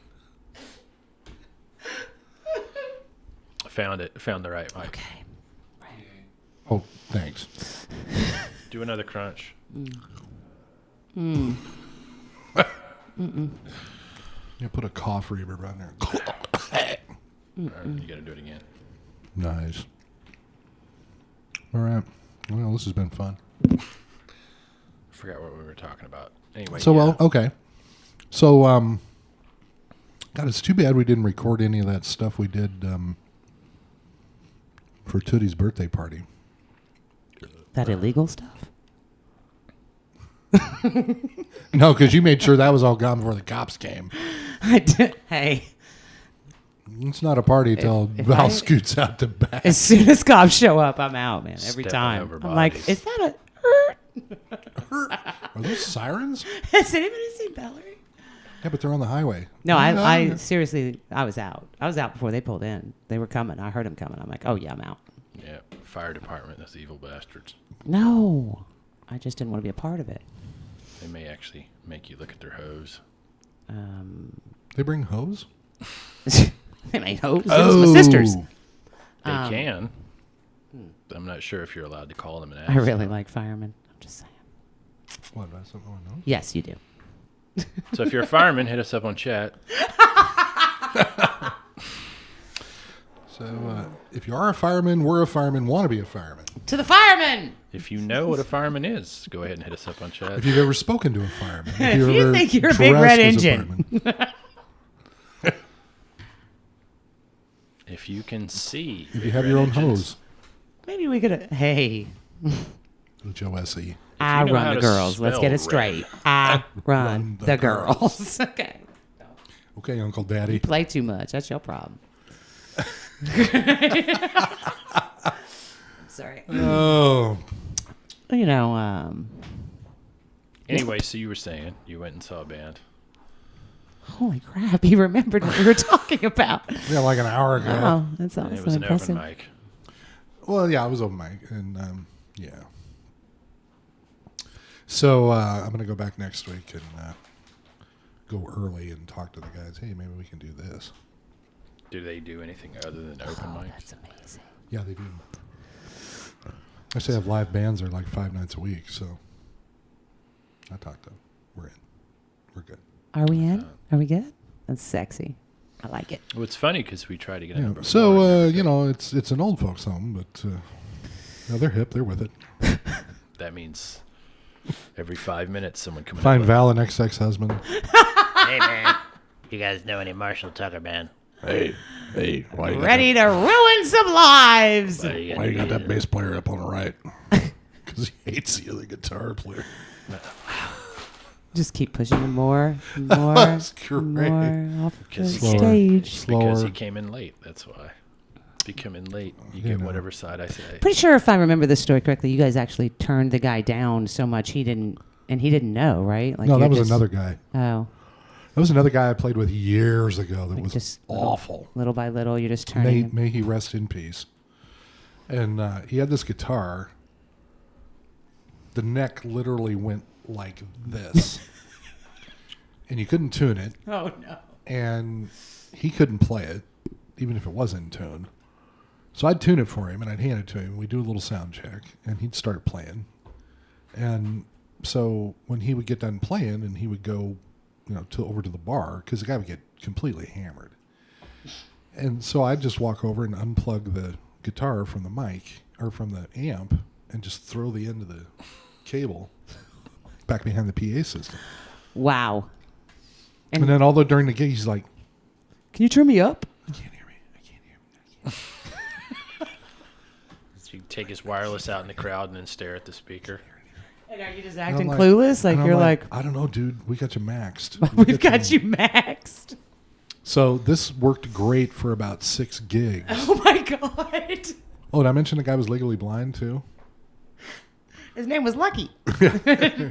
I found it. I found the right mic. Okay. Oh, thanks. Do another crunch. Yeah, put a cough reverb on there. You got to do it again. Nice. All right. Well, this has been fun. I forgot what we were talking about. Anyway. So, yeah. well, okay. So, God, it's too bad we didn't record any of that stuff we did for Tootie's birthday party. That illegal stuff? No, because you made sure that was all gone before the cops came. I did. Hey, It's not a party till if Val I- scoots out the back. as soon as cops show up, I'm out, man. Every Stepping time. over I'm like, bodies. is that Are those sirens? has anybody seen Valerie? Yeah, but they're on the highway. No, I Yeah. seriously, I was out. I was out before they pulled in. They were coming. I heard them coming. I'm like, oh yeah, I'm out. Yeah, fire department. Those evil bastards. No, I just didn't want to be a part of it. They may actually make you look at their hose. They bring hose? They made hose. It was my sisters. They can. I'm not sure if you're allowed to call them an ass. I really like firemen. I'm just saying. What, that's something on nose? Yes, you do. So if you're a fireman, hit us up on chat. So, if you are a fireman, we're a fireman, want to be a fireman. To the firemen. If you know what a fireman is, go ahead and hit us up on chat. If you've ever spoken to a fireman. If you ever think you're a big dressed red as a engine. fireman. If you can see. If you have your own hose. Maybe we could. Hey, Joe S.E. I know how run the to girls. Let's get it spell straight. I run the girls. Okay. Okay, Uncle Daddy. Play too much. That's your problem. Sorry. Oh. You know, Anyway, so you were saying you went and saw a band. holy crap, he remembered what we were talking about. Yeah, like an hour ago. Oh, that's And awesome. it was an Impressive. open mic. Well, yeah, I was open mic, and yeah. So I'm gonna go back next week and go early and talk to the guys. Hey, maybe we can do this. Do they do anything other than open Oh, mic? that's amazing. Yeah, they do. I say have live bands there like 5 nights a week. So I talked to them. We're in. We're good. Are we in? Are we good? That's sexy. I like it. Well, it's funny because we try to get a Yeah. number. So you know, it's an old folks home, but No, they're hip. They're with it. That means every 5 minutes someone coming Find in. Val an ex-husband. Hey, man. You guys know any Marshall Tucker band? Hey, why you Ready to ruin some lives. What are you Why gonna you got do? that bass player up on the right? Because he hates the other guitar player. Just keep pushing him more, and more, That's and great. more off the Because Slower. stage. Because Slower. he came in late. That's why. If you come in late, you You get know. whatever side I say. Pretty sure if I remember this story correctly, you guys actually turned the guy down so much he didn't know, right? Like No, you're that was just- another guy. Oh, That was another guy I played with years ago. That was just awful. little by little, you're just turning him. May he rest in peace. And he had this guitar. The neck literally went like this. And you couldn't tune it. Oh no! And he couldn't play it, even if it was in tune. So I'd tune it for him, and I'd hand it to him. We'd do a little sound check, and he'd start playing. And so when he would get done playing, and he would go, over to the bar, because the guy would get completely hammered. And so I'd just walk over and unplug the guitar from the mic, or from the amp, and just throw the end of the cable back behind the PA system. Wow! And then although during the gig, he's like, Can you turn me up? I can't hear me. I can't hear me. So you take his wireless out in the crowd and then stare at the speaker. And are you just And I'm acting like- clueless? Like and I'm you're like, I don't know, dude. We got you maxed. we've got you maxed. So this worked great for about 6 gigs. Oh my god! Oh, did I mention the guy was legally blind too? His name was Lucky.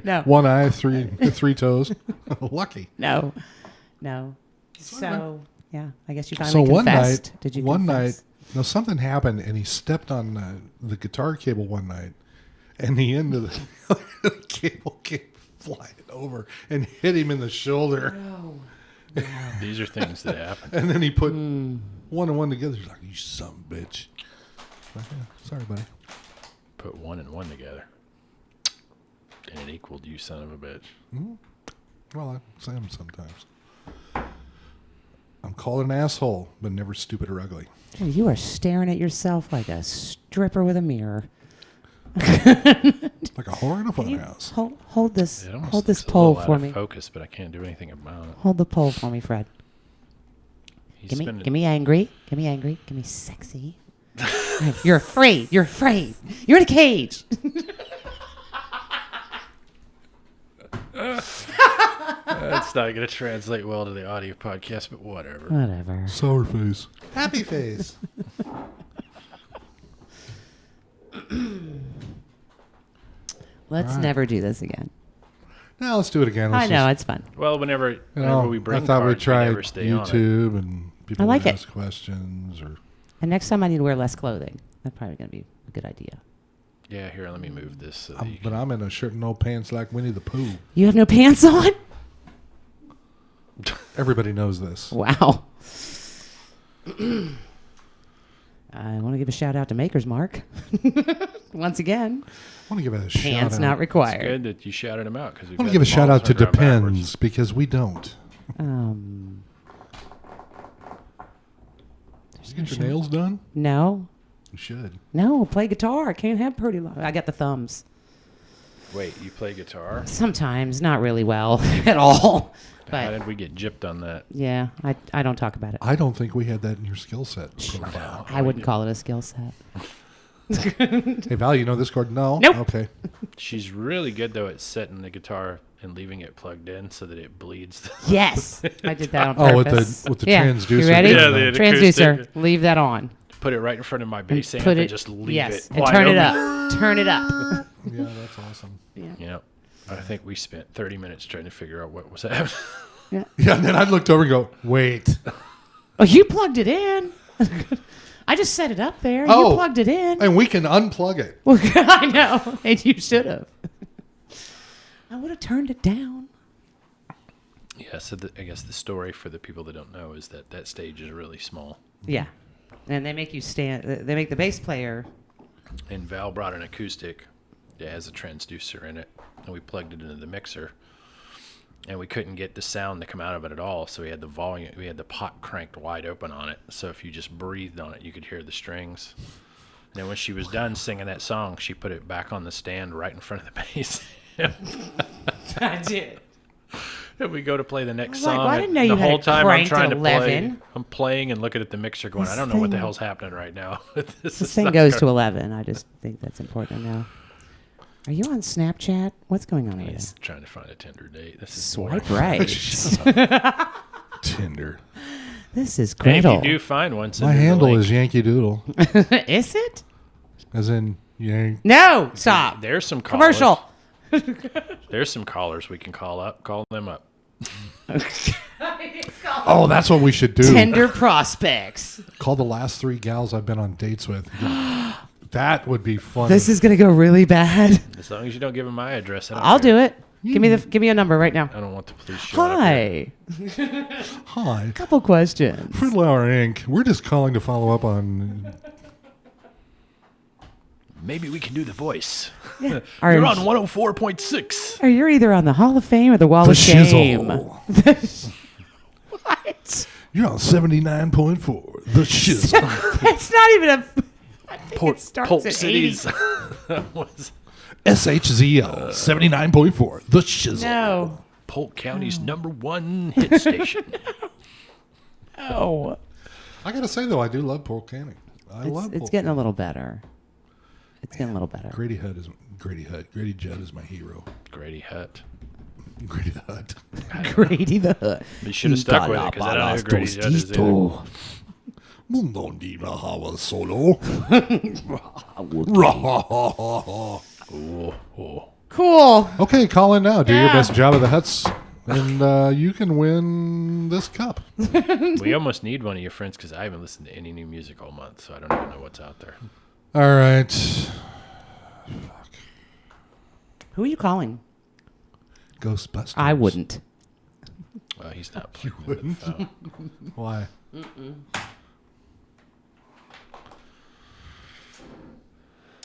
No, 1 eye, 3 toes. Lucky. no. So yeah, I guess you So finally one confessed. night, Did you? one confess? night, no, something happened, and he stepped on the guitar cable one night, and the end of the cable came flying over and hit him in the shoulder. These are things that happen. And then he put one and one together. He's like, "You son of a bitch." Like, yeah, sorry, buddy. Put 1 and 1 together. And it equaled you son of a bitch. Well, I say them sometimes. I'm called an asshole, but never stupid or ugly. Dude, you are staring at yourself like a stripper with a mirror. Like a whore in a Can you funhouse. hold this It almost hold this looks a pole little out for of me. focus, but I can't do anything about it. Hold the pole for me, Fred. He's Give me spending- give me angry. Give me angry. Give me sexy. You're afraid. You're afraid. You're in a cage. That's not going to translate well to the audio podcast, but whatever. Whatever. Sour face. Happy face. Let's Alright. never do this again. Now let's do it again. I Let's know just- it's fun. Well, whenever you know, we bring I thought cards, we'd try we never stay on it. YouTube and people I like would it. ask questions or And next time I need to wear less clothing. That's probably going to be a good idea. Yeah, here, let me move this. So that you but can, I'm in a shirt and no pants like Winnie the Pooh. You have no pants on? Everybody knows this. Wow. I want to give a shout out to Maker's Mark. Once again, I want to give a shout pants out. not it's required. good that you shouted him out. Because I want to give a shout out to Depends because we don't. Um, Did you get your nails done? no, You should. no, play guitar. I can't have pretty long. I got the thumbs. Wait, you play guitar? Sometimes, not really well at all. How But did we get gypped on that? yeah, I don't talk about it. I don't think we had that in your skill set profile. I wouldn't call it a skill set. Hey, Val, you know this chord? No? Nope. Okay. She's really good, though, at setting the guitar and leaving it plugged in so that it bleeds. Yes, I did that on Oh, with purpose. the yeah. transducer. You ready? Yeah, the Transducer. acoustic. Leave that on. Put it right in front of my bass amp Put and it. just leave yes, it and wide turn it open. up. Turn it up. Yeah, that's awesome. You know, I think we spent 30 minutes trying to figure out what was happening. Yeah, and then I looked over and go, wait. Oh, you plugged it in. I just set it up there. Oh. You plugged it in. And we can unplug it. Well, I know, and you should have. I would have turned it down. Yeah, so I guess the story for the people that don't know is that that stage is really small. Yeah, and they make you stand. They make the bass player. And Val brought an acoustic that has a transducer in it, and we plugged it into the mixer. And we couldn't get the sound to come out of it at all, so we had the pot cranked wide open on it. So if you just breathed on it, you could hear the strings. then when she was done singing that song, she put it back on the stand right in front of the bass. I did. And we go to play the next was like, song. well, I and didn't know you the had whole it time I'm cranked trying at to play. 11. I'm playing and looking at the mixer going, I This don't know what the thing- hell's happening right now. This thing goes to 11. I just think that's important to know. Are you on Snapchat? What's going on over there? He's trying to find a Tinder date. This is Swipe boring. right. Tinder. This is Hey, if Gretel. you do find one, send My her the handle link. is Yankee Doodle, Is it? as in Yank. No, stop. There's some callers. Commercial. There's some callers we can call up. Call them up. Oh, that's what we should do. Tender prospects. Call the last 3 gals I've been on dates with. That would be fun. This is gonna go really bad. As long as you don't give them my address. I'll do it. Give me a number right now. I don't want the police showing up here. Hi. Hi. Couple questions. Fruit Hour Inc. We're just calling to follow up on. Maybe we can do the voice. Are, You're on 104.6. or you're either on the Hall of Fame or the Wall The of Shame. Shizzle. What? You're on 79.4. The Shizzle. That's not even a. I think it starts Polk at City's 80. was SHZL 79.4. The Shizzle. No. Polk County's #1 hit station. Oh. I gotta say though, I do love Polk County. It's getting a little better. It's getting a little better. Grady Judd is my hero. Grady Hutt. Grady the Hut. Grady the Hood. You should have stuck with it because I don't know who Grady Judd is either. Mundo di la Hava Solo. Cool. Okay, call in now. Do your Yeah. best job of the Huts, and you can win this cup. We almost need one of your friends because I haven't listened to any new music all month, so I don't even know what's out there. All right. Who are you calling? Ghostbusters. I wouldn't. Well, he's not plugged into the phone. Why?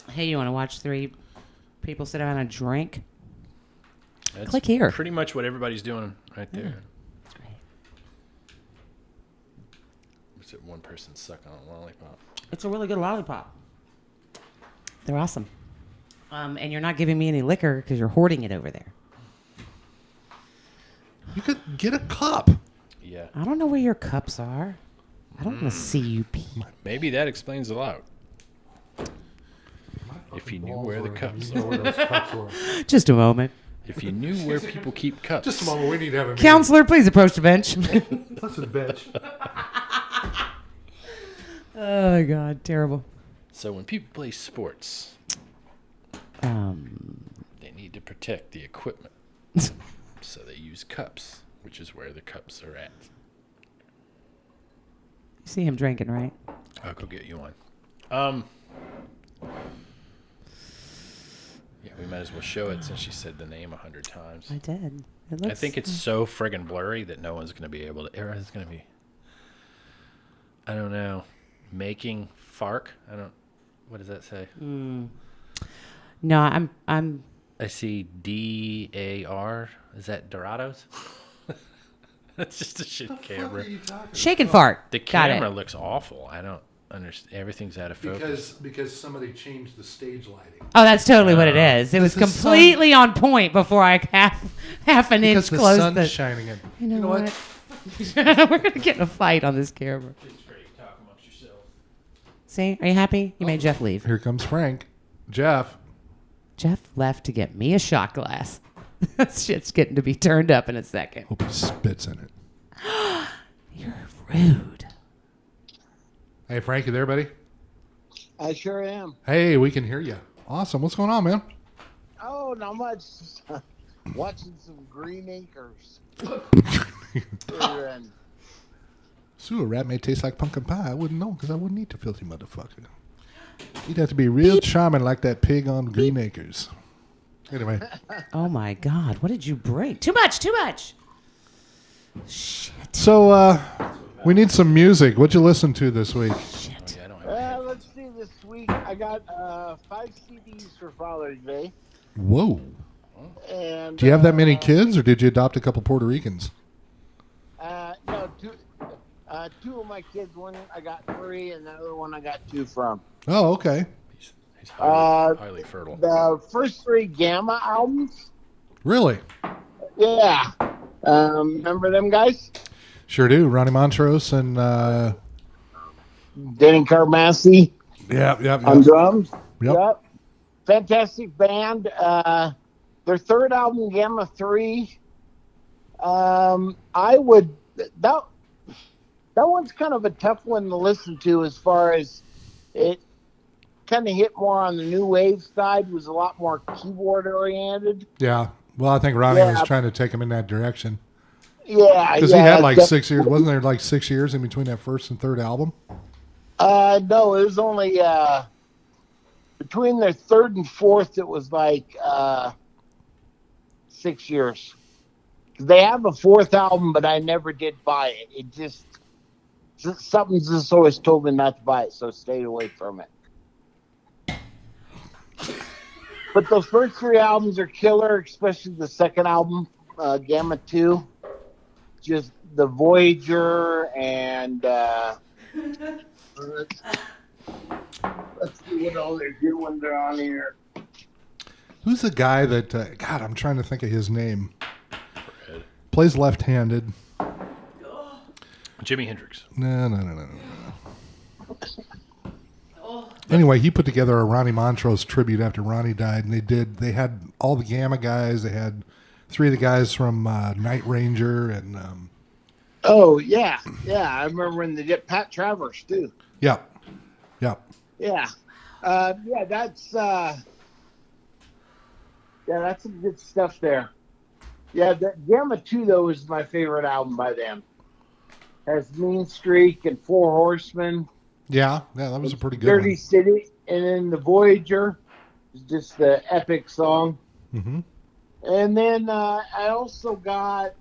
Hey, you want to watch 3 people sit down and drink? That's Click here. Pretty much what everybody's doing right there. That's great. What's it? One person sucking on a lollipop. It's a really good lollipop. They're awesome. And you're not giving me any liquor because you're hoarding it over there. You could get a cup. Yeah. I don't know where your cups are. I don't want to see you pee. Maybe that explains a lot. If you knew where the cups are. Just a moment. If you knew where people keep cups. Just a moment. We need to have a Counselor, please approach the bench. Listen, bitch. Oh, my God. Terrible. So when people play sports, they need to protect the equipment. So they use cups, which is where the cups are at. You see him drinking, right? I'll go get you one. Yeah, we might as well show it since she said the name 100 times. I did. It I looks, think it's so friggin' blurry that no one's going to be able to. Everyone's going to be. I don't know. Making Fark? I don't. What does that say? No, I'm. I see DAR. Is that Dorados? That's just a shit camera. Shake and fart. The Got camera it. looks awful. I don't understand. Everything's out of focus. Because somebody changed the stage lighting. Oh, that's totally what it is. It was This is completely on point before I half an Because inch the closed sun's the. shining in. You know what? We're gonna get in a fight on this camera. Talk amongst yourselves. See, are you happy? You made Jeff leave. Here comes Frank. Jeff. Jeff left to get me a shot glass. That shit's getting to be turned up in a second. Hope he spits in it. You're rude. Hey, Frank, you there, buddy? I sure am. Hey, we can hear you. Awesome. What's going on, man? Oh, not much. Watching some Green Acres. And Sewer rat may taste like pumpkin pie. I wouldn't know because I wouldn't eat the filthy motherfucker. You'd have to be real charming like that pig on Green Acres. Anyway, Oh my God! What did you bring? Too much. Too much. Shit. so we need some music. What'd you listen to this week? Shit. Yeah, I don't have let's see. This week I got 5 CDs for Father's Day. Whoa. And Do you have that many kids, or did you adopt a couple Puerto Ricans? No, two of my kids. One I got 3, and the other one I got 2 from. Oh, okay. He's Uh, highly fertile. The first 3 Gamma albums. Really? Yeah. Remember them guys? Sure do. Ronnie Montrose and Denny Carmassi yep. on drums. Yep. Fantastic band. Their third album, Gamma 3. I would that one's kind of a tough one to listen to, as far as it kind of hit more on the new wave side, was a lot more keyboard oriented. Yeah. Well, I think Ronnie was trying to take him in that direction. Yeah, Because he had like 6 years. Wasn't there like 6 years in between that first and third album? No, it was only between their third and fourth. It was like 6 years. They have a fourth album, but I never did buy it. It just something's just always told me not to buy it, so I stayed away from it. But those first 3 albums are killer, especially the second album, Gamma 2. Just the Voyager and let's see what all they're doing. They're on here. Who's the guy that? God, I'm trying to think of his name. Fred. Plays left-handed. Jimi Hendrix. No. Anyway, he put together a Ronnie Montrose tribute after Ronnie died, and they had all the Gamma guys. They had 3 of the guys from Night Ranger, and Oh yeah. I remember when they did Pat Travers too. yeah. Yeah, that's some good stuff there. Yeah, the Gamma 2 though is my favorite album by them. Has Mean Streak and 4 Horsemen. Yeah, that was a pretty good Dirty one. City, and then the Voyager is just the epic song. Mm-hmm. And then I also got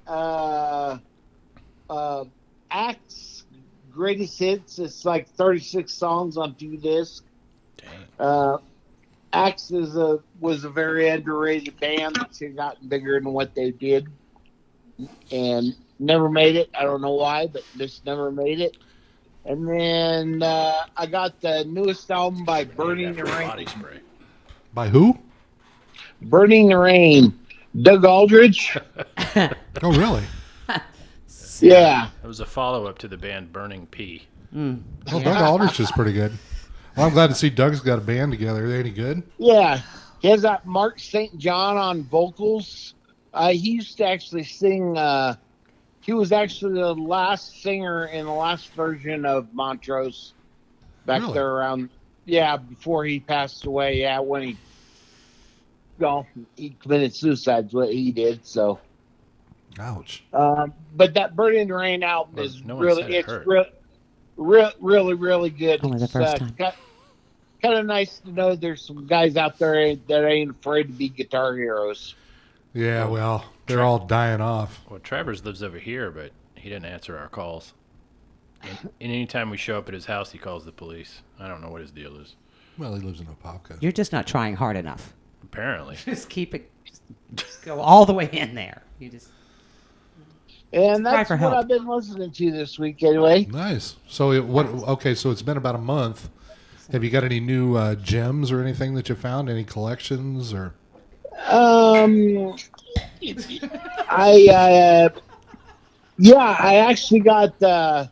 Axe Greatest Hits. It's like 36 songs on 2 discs. Dang. Axe was a very underrated band that's gotten bigger than what they did, and never made it. I don't know why, but just never made it. And then I got the newest album by Burning the Rain. Body spray. By who? Burning the Rain. Doug Aldrich. Oh, really? Yeah. It was a follow-up to the band Burning P. Well, Doug Aldrich is pretty good. Well, I'm glad to see Doug's got a band together. Are they any good? Yeah. He has that Mark St. John on vocals. He used to actually sing. He was actually the last singer in the last version of Montrose back Really? there around. Yeah, before he passed away. Yeah, when he committed suicide is what he did. So, Ouch. but that Burning the Rain album Well, is no one said it hurt. really good. Only the It's, first time. Kind of nice to know there's some guys out there that ain't afraid to be guitar heroes. Yeah, well, they're all dying off. Well, Travers lives over here, but he didn't answer our calls. And anytime we show up at his house, he calls the police. I don't know what his deal is. Well, he lives in Apopka. You're just not trying hard enough. Apparently. Just keep it. Just go all the way in there. You just. And Cry that's for what help. I've been listening to this week, anyway. Nice. So, okay, so it's been about a month. Have you got any new gems or anything that you found? Any collections or? I actually got.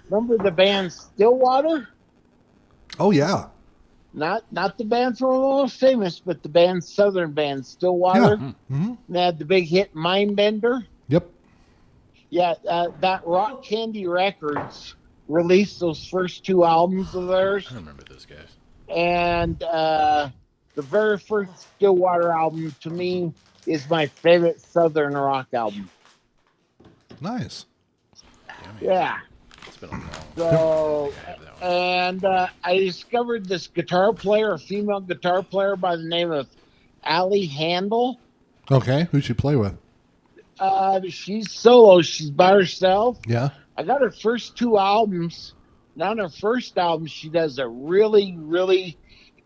Remember the band Stillwater? Oh yeah. Not the band from the most famous, but the band Southern band Stillwater. Yeah. Mm-hmm. They had the big hit Mindbender. Yep. Yeah, that Rock Candy Records released those first 2 albums of theirs. I remember those guys. And the very first Stillwater album, to me, is my favorite Southern rock album. Nice. Yeah. It's been a long So, time to have that one. and I discovered this guitar player, a female guitar player by the name of Allie Handel. Okay. Who'd you play with? She's solo. She's by herself. Yeah. I got her first 2 albums. And on her first album, she does a really, really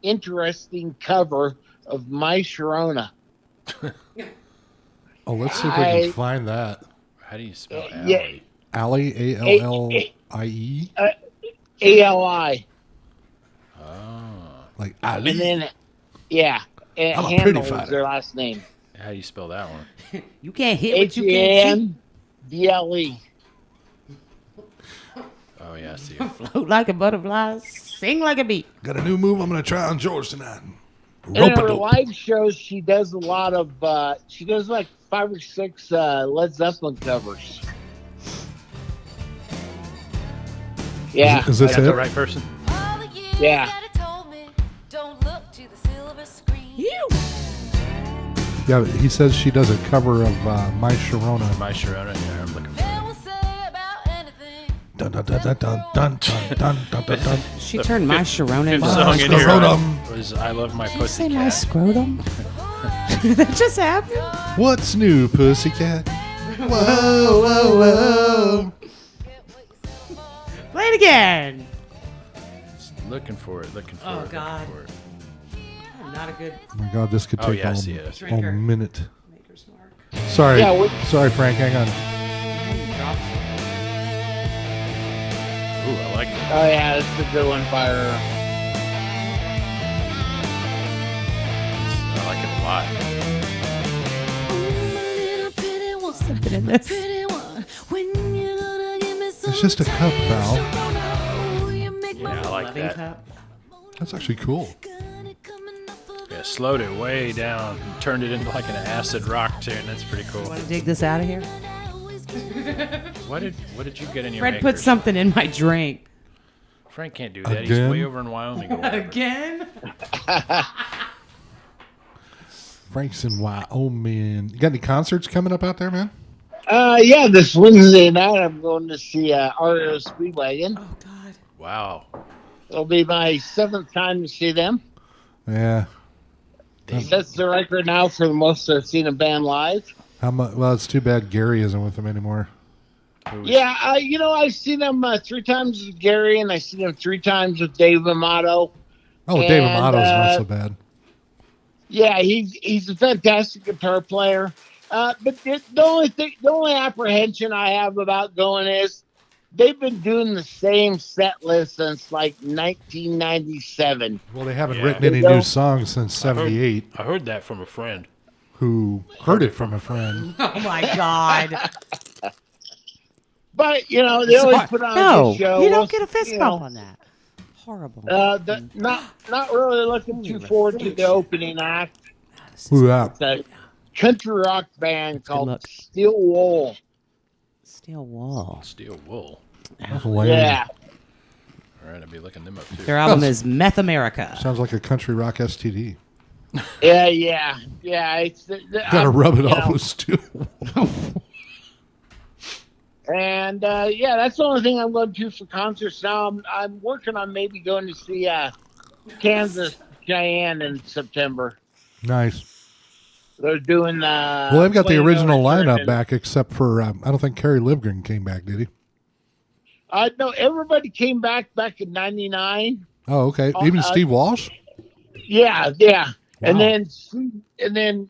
interesting cover of My Sharona. Oh, let's see if we can find that. How do you spell yeah. Allie? Allie, A-L-L-I-E. ALI. Oh. Like Ali. and then yeah, and I'm a pretty Handel is fighter. their last name. How do you spell that one? You can't hit what you can't HANDLE. Oh yeah, I see it. see. Float like a butterfly, sing like a bee. Got a new move I'm going to try on George tonight. In her Rope-a-dope. live shows, she does a lot of. She does like 5 or 6 Led Zeppelin covers. Yeah, Is this Got it? the right person? Yeah. Yeah, he says she does a cover of My Sharona. My Sharona. Yeah, I'm looking for it. Dun, dun, dun, dun, dun, dun, dun, dun, dun, dun. She turned my Sharona Fifth into song in here Scrotum. was "I Love My Did you say Pussy my Cat." scrotum? That just happened? What's new, pussycat? Whoa, whoa, whoa. Play it again. Looking for it. Looking for Oh, it. looking God. for it. I'm not a good Oh my God, this could Oh, take yeah, I all, see it. all Drinker. minute. maker's mark. Sorry. Yeah, Sorry, Frank. Hang on. Ooh, I like it. Oh yeah, that's a good one, Fire. I like it a lot. Something in this. It's just a cup, Val. Yeah, I like Loving that. cup. That's actually cool. Yeah, slowed it way down and turned it into like an acid rock tune. That's pretty cool. Want to dig this out of here? What did you get in your Fred put makers? something in my drink. Frank can't do that. He's Again? way over in Wyoming or whatever. Again? Frank's in Wyoming. You got any concerts coming up out there, man? Yeah, this Wednesday night I'm going to see REO Speedwagon. Oh, God. Wow. It'll be my 7th time to see them. Yeah. That's the record now for the most I've seen a band live. How much? Well, it's too bad Gary isn't with them anymore. Yeah, I've seen them 3 times with Gary, and I've seen them 3 times with Dave Amato. Oh, Dave And, Amato's not so bad. Yeah, he's a fantastic guitar player. But the only apprehension I have about going is they've been doing the same set list since like 1997. Well, they haven't Yeah. written any They new don't- songs since '78. I heard that from a friend. Who heard it from a friend? Oh, my God. But they always put on a No, good show. you Well, don't get a fist you bump know, on that. Horrible. not really looking too forward to the opening act. Who that? It's a country rock band good called luck. Steel Wool. Steel wall. Steel Wool. That's lame. Yeah. All right, I'll be looking them up too. Their album is Meth America. Sounds like a country rock STD. Yeah. It's Gotta rub it you off know. with steel. And that's the only thing I'm going to for concerts now. I'm working on maybe going to see Kansas Cheyenne in September. Nice. They're doing. Well, they've got the Playing original No Return, lineup and- back, except for I don't think Kerry Livgren came back, did he? No, everybody came back in '99. Oh, okay. Oh, Even Steve Walsh. Yeah. And Wow. then,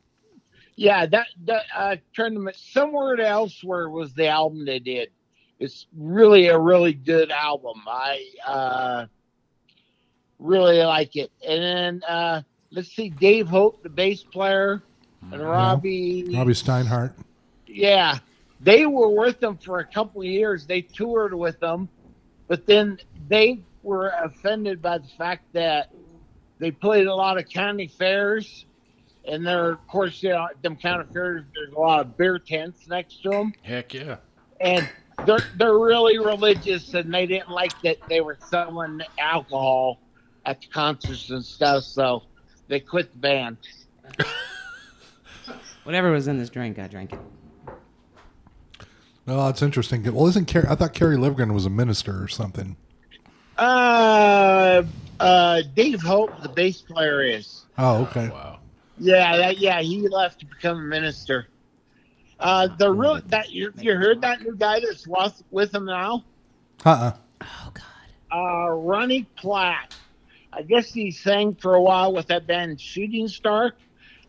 that tournament somewhere elsewhere was the album they did. It's really a really good album. I really like it. And then let's see, Dave Hope, the bass player, and Robbie. Robbie Steinhardt. Yeah, they were with them for a couple of years. They toured with them, but then they were offended by the fact that they played a lot of county fairs, and there, of course, them county fairs. There's a lot of beer tents next to them, Heck yeah. and they're really religious, and they didn't like that they were selling alcohol at the concerts and stuff, so they quit the band. Whatever was in this drink, I drank it. Oh, that's interesting. Well, isn't Kerry? I thought Kerry Livgren was a minister or something. Dave Hope, the bass player, is. Oh, okay. Wow. Yeah, he left to become a minister. You heard that new guy that's with him now? Oh, God. Ronnie Platt. I guess he sang for a while with that band Shooting Star.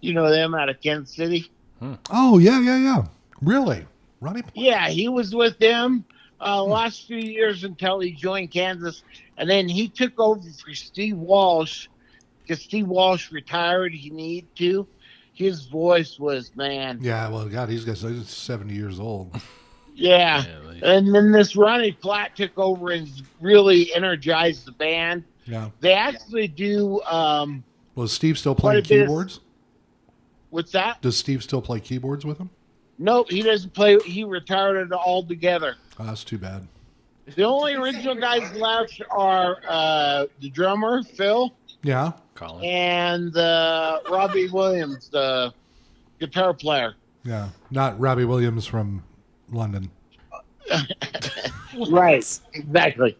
You know them out of Kansas City. Oh, yeah. Really? Ronnie? Yeah, he was with them last few years until he joined Kansas, and then he took over for Steve Walsh because Steve Walsh retired, he needed to. His voice was, man. Yeah, well, God, he's 70 years old. Yeah. And then this Ronnie Platt took over and really energized the band. Yeah. They actually do. Well, is Steve still quite playing a bit of- keyboards? What's that? Does Steve still play keyboards with him? Nope, he doesn't play. He retired it altogether. Oh, that's too bad. The only original guys left are the drummer, Phil, Yeah. Colin. and Robbie Williams, the guitar player. Yeah. Not Robbie Williams from London. Right, exactly.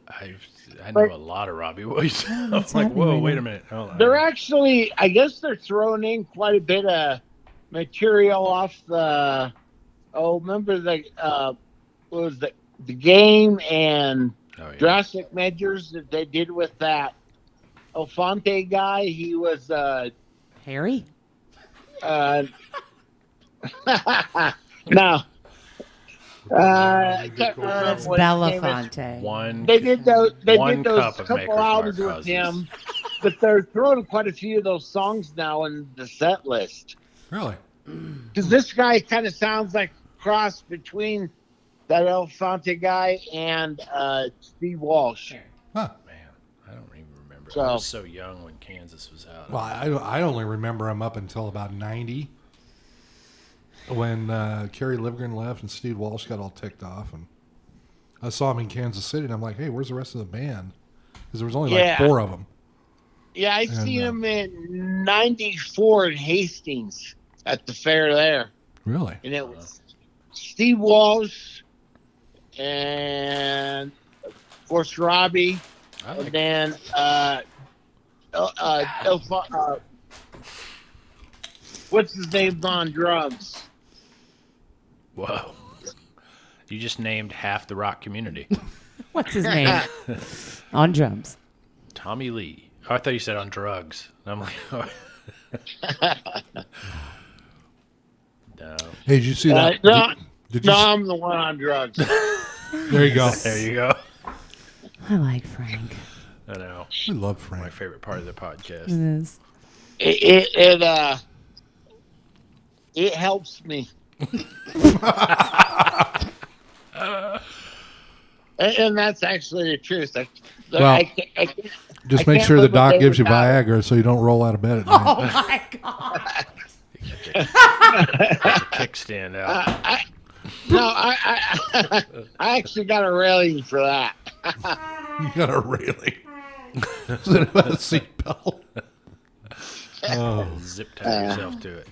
I know a lot of Robbie Williams. I was like, happening whoa, right wait now? a minute. Hold on. They're actually, I guess they're throwing in quite a bit of material off the, remember what was the game and Oh, yeah. drastic measures that they did with that Elefante guy? He was, Harry? no. I can't remember That's what his name is. Belafonte. One. They did those. They One did those cup of couple Maker's albums Mark with houses. him, but they're throwing quite a few of those songs now in the set list. Really? Because this guy kind of sounds like a cross between that Elefante guy and Steve Walsh. Huh. Man, I don't even remember. So- I was so young when Kansas was out. Well, I only remember him up until about 90 when Kerry Livgren left and Steve Walsh got all ticked off. And I saw him in Kansas City, and I'm like, hey, where's the rest of the band? Because there was only Yeah. like 4 of them. Yeah, I seen him in '94 in Hastings at the fair there, Really? and it was Steve Walsh and of course Robbie, I and like then what's his name on drums? Whoa. You just named half the rock community. What's his name? On drums. Tommy Lee. Oh, I thought you said on drugs. And I'm like, oh. No. Hey, did you see that? No, Did you no, s- I'm the one on drugs. there you go. There you go. I like Frank. I know. We love My Frank. favorite part of the podcast. It is. It helps me. And that's actually the truth. Well, I can't, Just I make can't sure the live a doc day gives you without it. Viagra so you don't roll out of bed at Oh night. my God. Kickstand out. I actually got a railing for that. You got a railing. Is it about a seatbelt? Oh, Zip tie yourself to it.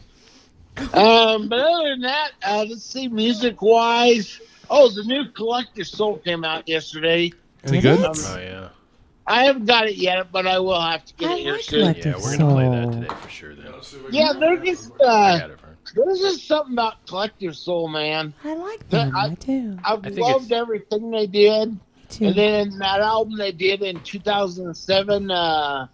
But other than that, let's see, music wise. Oh, the new Collective Soul came out yesterday. any Did good? it? Oh, yeah. I haven't got it yet, but I will have to get I it here like soon. Collective Yeah, we're going to play that Soul. today for sure then. Yeah, they're just I got it, friend. there's just something about Collective Soul, man. I like them. I do. I've I think loved it's- everything they did. Me too. And then that album they did in 2007, God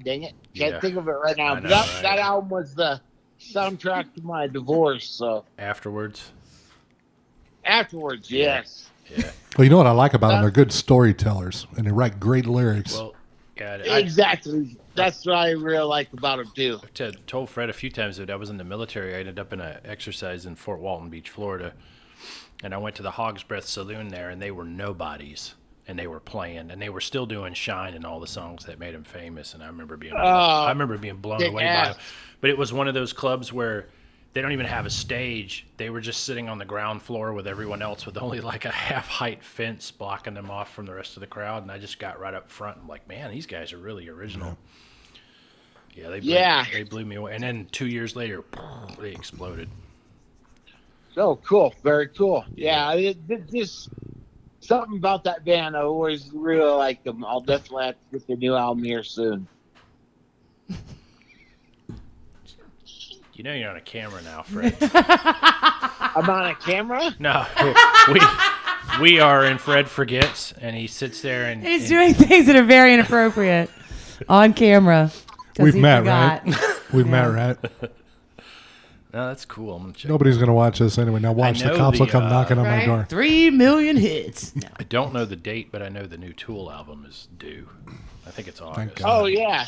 dang it. Can't Yeah. think of it right now. I know, But right? that album was the soundtrack to my divorce. So Afterwards. afterwards, Yeah. yes. Yeah. Well, you know what I like about them? They're good storytellers, and they write great lyrics. Well, God, Exactly. That's what I really like about them, too. I've told Fred a few times that I was in the military. I ended up in an exercise in Fort Walton Beach, Florida. And I went to the Hog's Breath Saloon there, and they were nobodies. And they were playing, and they were still doing Shine and all the songs that made them famous. And I remember being blown kick away by ass. it. But it was one of those clubs where they don't even have a stage. They were just sitting on the ground floor with everyone else with only like a half-height fence blocking them off from the rest of the crowd. And I just got right up front. I'm like, man, these guys are really original. Yeah, they blew me away. And then 2 years later, they exploded. Oh, cool. Very cool. Yeah, it just something about that band. I always really like them. I'll definitely have to get the new album here soon. You know you're on a camera now, Fred. I'm on a camera? No, we are, and Fred forgets, and he sits there and He's doing things that are very inappropriate on camera. 'cause We've he met, forgot. right? We've met, right? No, that's cool. I'm gonna check. Nobody's going to watch this anyway. Now watch, the know cops will the, come knocking on my door. 3 million hits. No. I don't know the date, but I know the new Tool album is due. I think it's August. God. Oh yeah,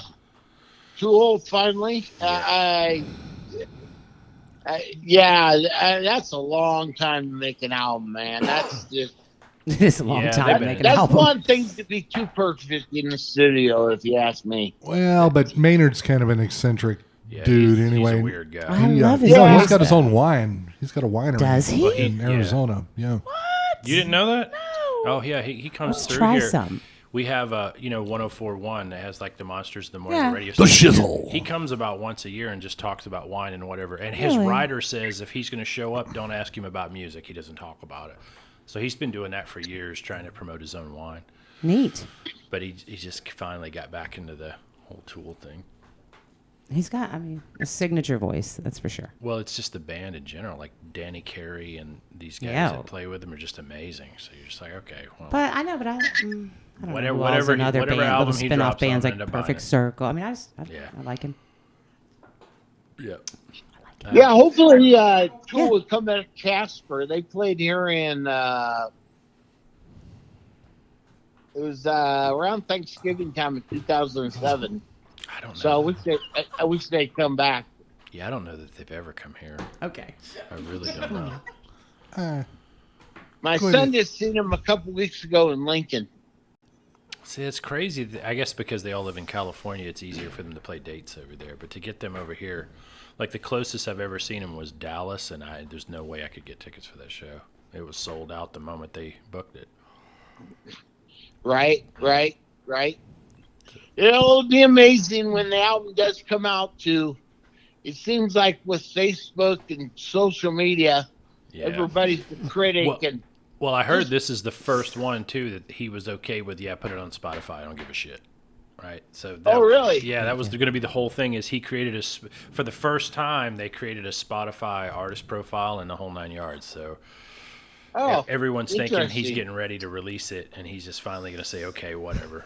Tool finally. That's a long time to make an album, man. That's just It's a long Yeah, time they've to been- make an that's album. one thing to be too perfect in the studio, if you ask me. Well, but Maynard's kind of an eccentric Yeah, dude he's anyway. a weird guy. I love his he's voice, got his though. own wine. He's got a winery. Does he? In Yeah. Arizona. Yeah. You didn't know that? Oh yeah, he comes Let's through try here. some. We have 1041 that has like the Monsters of the Morning Yeah. radio The station. shizzle. He comes about once a year and just talks about wine and whatever. And his Really? writer says if he's going to show up, don't ask him about music. He doesn't talk about it. So he's been doing that for years, trying to promote his own wine. Neat. But he just finally got back into the whole Tool thing. He's got, a signature voice, that's for sure. Well, it's just the band in general, like Danny Carey and these guys Yeah. that play with him are just amazing. So you're just like, okay, well, But I know, but I don't Whatever- know. whatever he- Another whatever band, album little he spin-off drops, I'm bands gonna like end up buying Perfect it. Circle. I Yeah. like him. yeah. Yeah, hopefully Tool Yeah. will come at Casper. They played here in it was around Thanksgiving time in 2007. I don't know. So I wish they'd come back. Yeah, I don't know that they've ever come here. Okay. I really don't know. My Good. son just seen him a couple weeks ago in Lincoln. See, it's crazy. I guess because they all live in California, it's easier for them to play dates over there. But to get them over here, like the closest I've ever seen them was Dallas, and there's no way I could get tickets for that show. It was sold out the moment they booked it. Right. It'll be amazing when the album does come out too. It seems like with Facebook and social media, Yeah. everybody's the critic Well- and Well, I heard this is the first one too that he was okay with. Yeah, put it on Spotify. I don't give a shit. Right. So. That, Oh, really? Yeah, that was going to be the whole thing. Is he created for the first time they created a Spotify artist profile and the whole 9 yards. So. Everyone's thinking he's interesting. getting ready to release it, and he's just finally going to say, "Okay, whatever."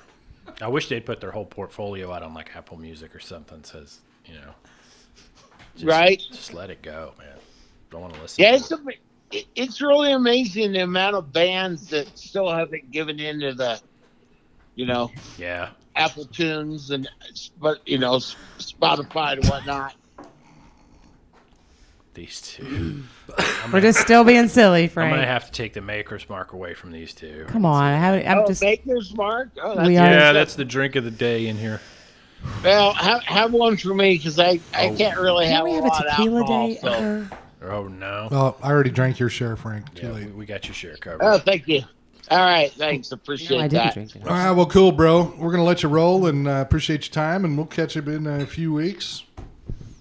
I wish they'd put their whole portfolio out on like Apple Music or something. Says, just, Right. Just let it go, man. Don't want to listen. Yeah, to it. it's really amazing the amount of bands that still haven't given into the, Yeah. Apple Tunes and Spotify and whatnot. These two. We're just still being silly, I'm Frank. gonna have to take the Maker's Mark away from these two. Come on. I'm just. Maker's Mark. Oh, that's We are- Yeah, that's the drink of the day in here. well. Have one for me because I can't really Can have we a have a lot of tequila alcohol. day So. ever? Oh no. Well, I already drank your share, Frank. Too Yeah, late. we got your share covered. Oh, thank you. All right, thanks. No, Appreciate I didn't that. drink it. All right, well, cool, bro. We're gonna let you roll and appreciate your time, and we'll catch up in a few weeks.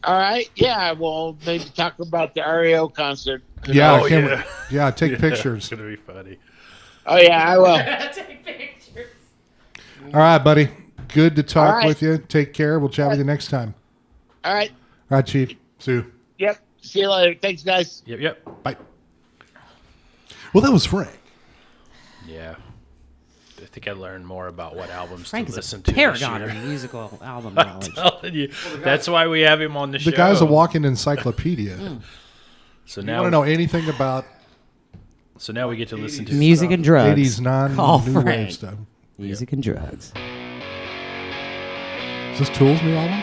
All right, yeah. We'll maybe talk about the REO concert. Yeah, Oh, I can't yeah. wait. Yeah, take It's pictures. gonna be funny. Oh yeah, I will. All right, buddy. Good to talk All right. with you. Take care. We'll chat with you next time. All right. All right, Chief. Sue. Yep. See you later. Thanks, guys. Yep. Bye. Well, that was Frank. Yeah. I think I learned more about what albums Frank to is listen a to paragon this of year. musical album knowledge. Telling you. That's why we have him on the show. The guy's a walking encyclopedia. So You now, want to know anything about so now we get to listen to Music and drugs. 80s Call non-new wave Frank. stuff? Music and drugs. Is this Tool's new album?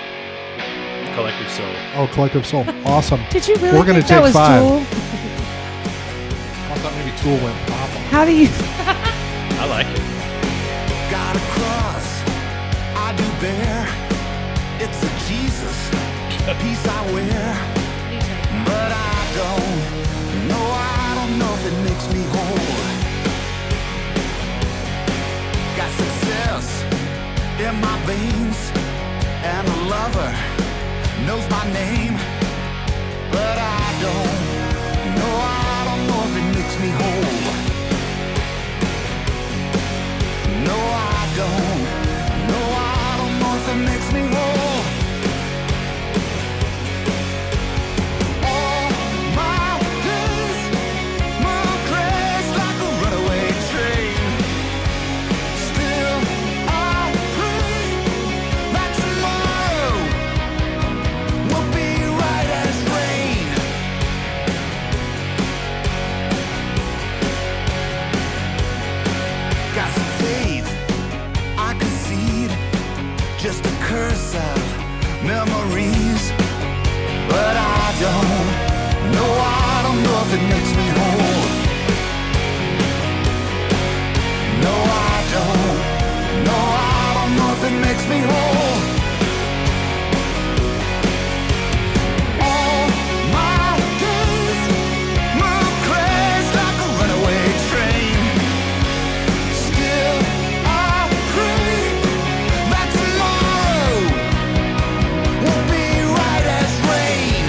Collective Soul. Oh, Collective Soul. Awesome. Did you really We're gonna think that take was 5. Tool? I thought maybe Tool went pop. How do you... I like it. Got a cross, I do bear. It's a Jesus piece I wear. But I don't know if it makes me whole. Got success in my veins, and a lover knows my name. But I don't know if it makes me whole. No, I don't know if it makes me whole. All my days move crazy like a runaway train. Still, I pray that tomorrow will be right as rain. surface of memories, but I don't know if it makes me whole. No, I don't know if it makes me whole. All my days move crazy like a runaway train. Still I pray that tomorrow will be right as rain.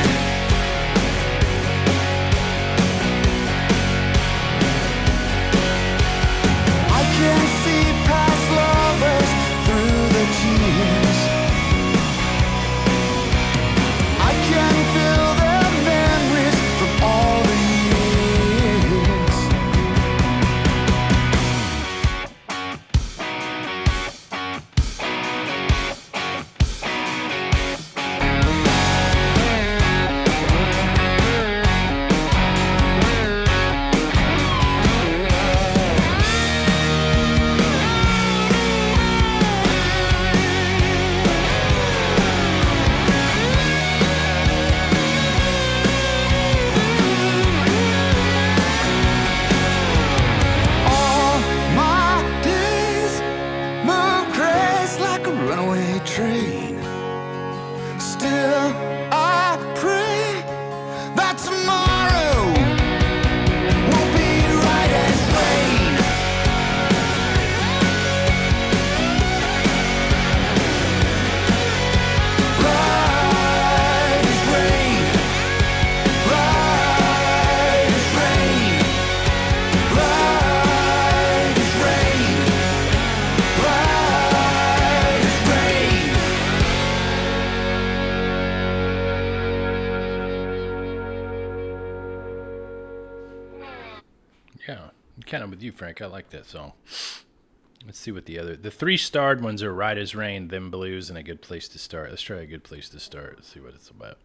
I can see past lovers through the tears. I can feel their memories from all the years. All my days move crazy like a runaway train. Still I pray that tomorrow will be right as rain. Right as rain. Right as rain. Right as rain. Right as rain. Yeah, I'm kind of with you, Frank. I like that song. Let's see what the 3-starred ones are: Right as Rain, Them Blues, and A Good Place to Start. Let's try A Good Place to Start. Let's see what it's about.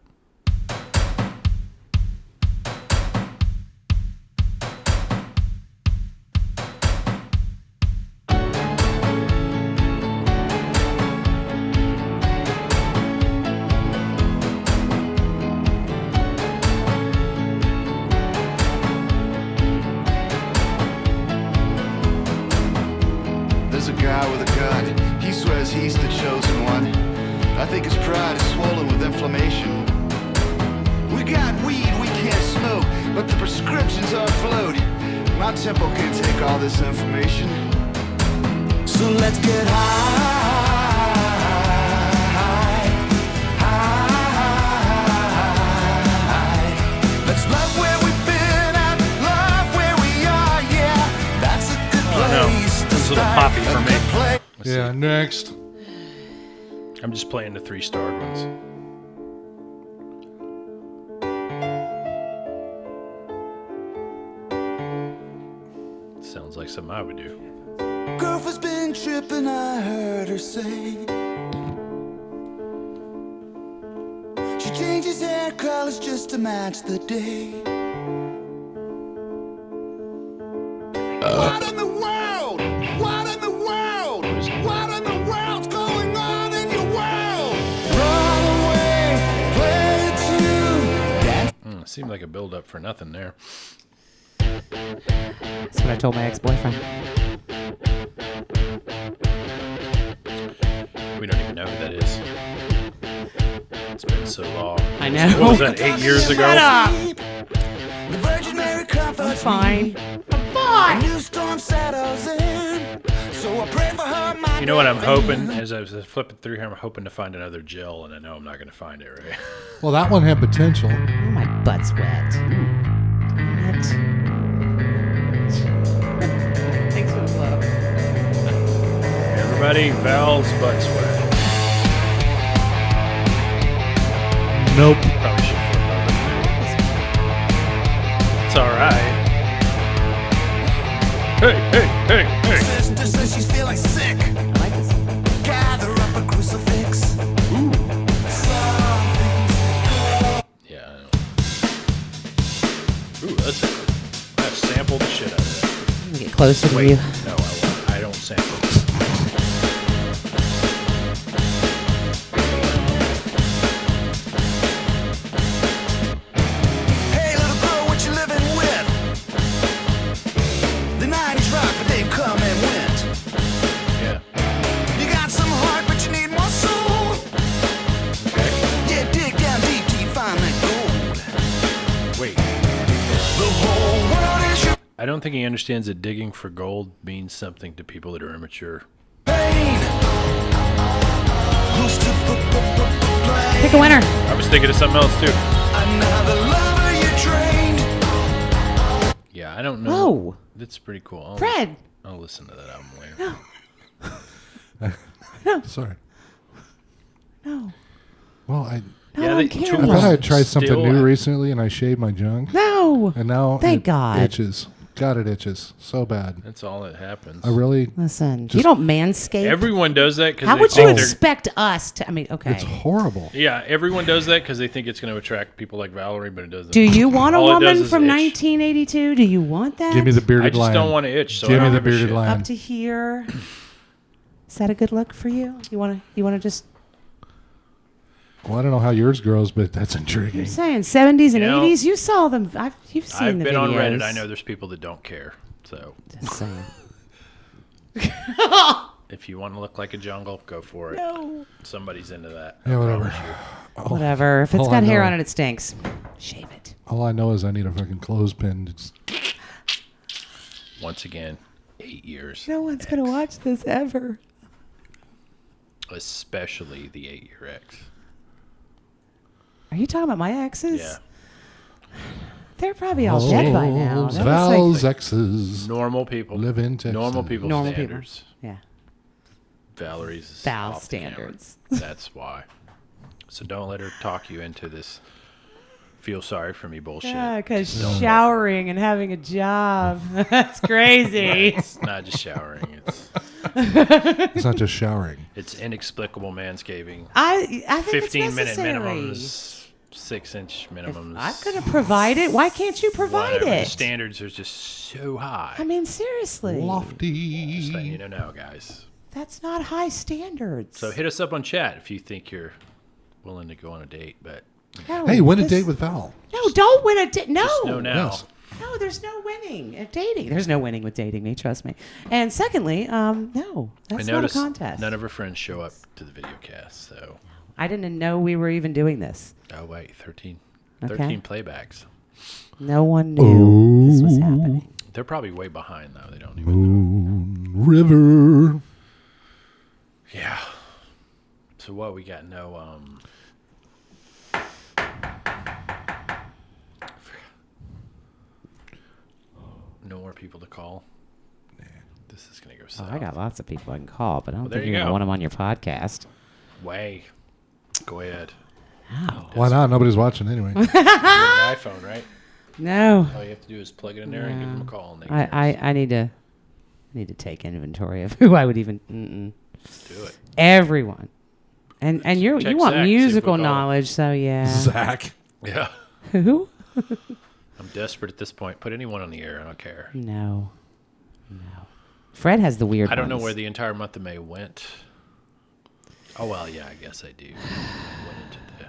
There's a guy with a gun. He swears he's the chosen one. I think his pride is swollen with inflammation. We got weed we can't smoke, but the prescriptions are afloat. My tempo can't take all this information. So let's get high. Let's love where we've been and love where we are. Yeah, that's a good place. Oh, no. This is a little poppy for me. Let's Yeah, see. next. I'm just playing the 3-starred ones. Sounds like something I would do. Girlfriend's been tripping, I heard her say. She changes hair colors just to match the day. What in the world? What in the world? What in the world's going on in your world? Run away, play the tune. Seemed like a build-up for nothing there. That's what I told my ex-boyfriend. We don't even know who that is. It's been so long. I know. What was that, 8 years ago? Shut up. The Virgin Mary comforts I'm fine. me. I'm fine. A new storm settles in, so I pray for her. My You know what I'm hoping? As I was flipping through here, I'm hoping to find another Jill, and I know I'm not going to find it, right? Well, that one had potential. Oh, my butt's wet. Damn it. Thanks for the love. Everybody, Val's butt sweat. Nope. Probably should flip over. It's all right. Hey. sister says she's feeling sick. I like this. Gather up a crucifix. Yeah, I know. Ooh, I sampled the shit out of that. I'm gonna get closer to Wait, you. no, I won't. I don't sample. I don't think he understands that digging for gold means something to people that are immature. Pick a winner. I was thinking of something else too. Yeah, I don't know. Oh. That's pretty cool. Fred. I'll listen to that album later. Sorry. No. Well, I Not Yeah, on they- camera. I thought I had tried something Still, new recently, and I shaved my junk, No. and now Thank it God. itches. God, it itches so bad. That's all that happens. I really. Listen, you Just- don't manscape. Everyone does that because How they would you think they're. expect us to? I mean, okay. It's horrible. Yeah, everyone does that because they think it's going to attract people like Valerie, but it doesn't. Do you want a All it does woman is from itch. 1982? Do you want that? Give me the bearded I just lion. don't want to itch. So Give I me don't the give a bearded shit. lion. Up to here. Is that a good look for you? You want to just? Well, I don't know how yours grows, but that's intriguing. I'm saying 70s and You know, 80s. You saw them. You've seen I've the been videos. on Reddit. I know there's people that don't care. So Just saying. if you want to look like a jungle, go for it. No. Somebody's into that. Yeah, I whatever. promise you. Whatever. If it's all I got hair know- on it, it stinks. Shave it. All I know is I need a fucking clothespin. It's, Once again, 8 years. No one's gonna watch this ever. Especially the 8-year ex. Are you talking about my exes? Yeah. They're probably all dead by now. That was like- Val's exes Normal people. live in Texas. Normal people Normal people. standards. Yeah. Valerie's is Val off the camera. standards. That's why. So don't let her talk you into this feel sorry for me bullshit. Yeah, because showering and having a job. That's crazy. It's not just showering. It's not just showering. It's inexplicable manscaping. I think 15-minute it's necessary. minimums, 6-inch minimums. I'm going to provide it. Why can't you provide whatever. The it? standards are just so high. I mean, seriously. Just letting Lofty. you know, guys. That's not high standards. So hit us up on chat if you think you're willing to go on a date. But No, Hey, win a this- date with Val. No, don't win a date. No. just know now. Yes. No, there's no winning at dating. There's no winning with dating me, trust me. And secondly, no, I that's not a noticed contest. none of her friends show up to the video cast. So, I didn't know we were even doing this. oh wait, 13 Okay. playbacks. No one knew this was happening. They're probably way behind though. They don't even know. Moon River. Yeah. So what we got? No no more people to call. This is gonna go Oh, south. I got lots of people I can call, but I don't there think you you're going to go. want them on your podcast. Way. Go ahead. Oh. Why not? Nobody's watching anyway. You have an iPhone, right? No. All you have to do is plug it in there and give them a call. And they I need to take inventory of who I would even do it. everyone. And you Check want Zach, see if we'll musical call him. knowledge, so yeah. Zach. Yeah. Who? I'm desperate at this point. Put anyone on the air. I don't care. No. Fred has the weird I don't know ones. where the entire month of May went. Oh, well, yeah, I guess I do. Went into the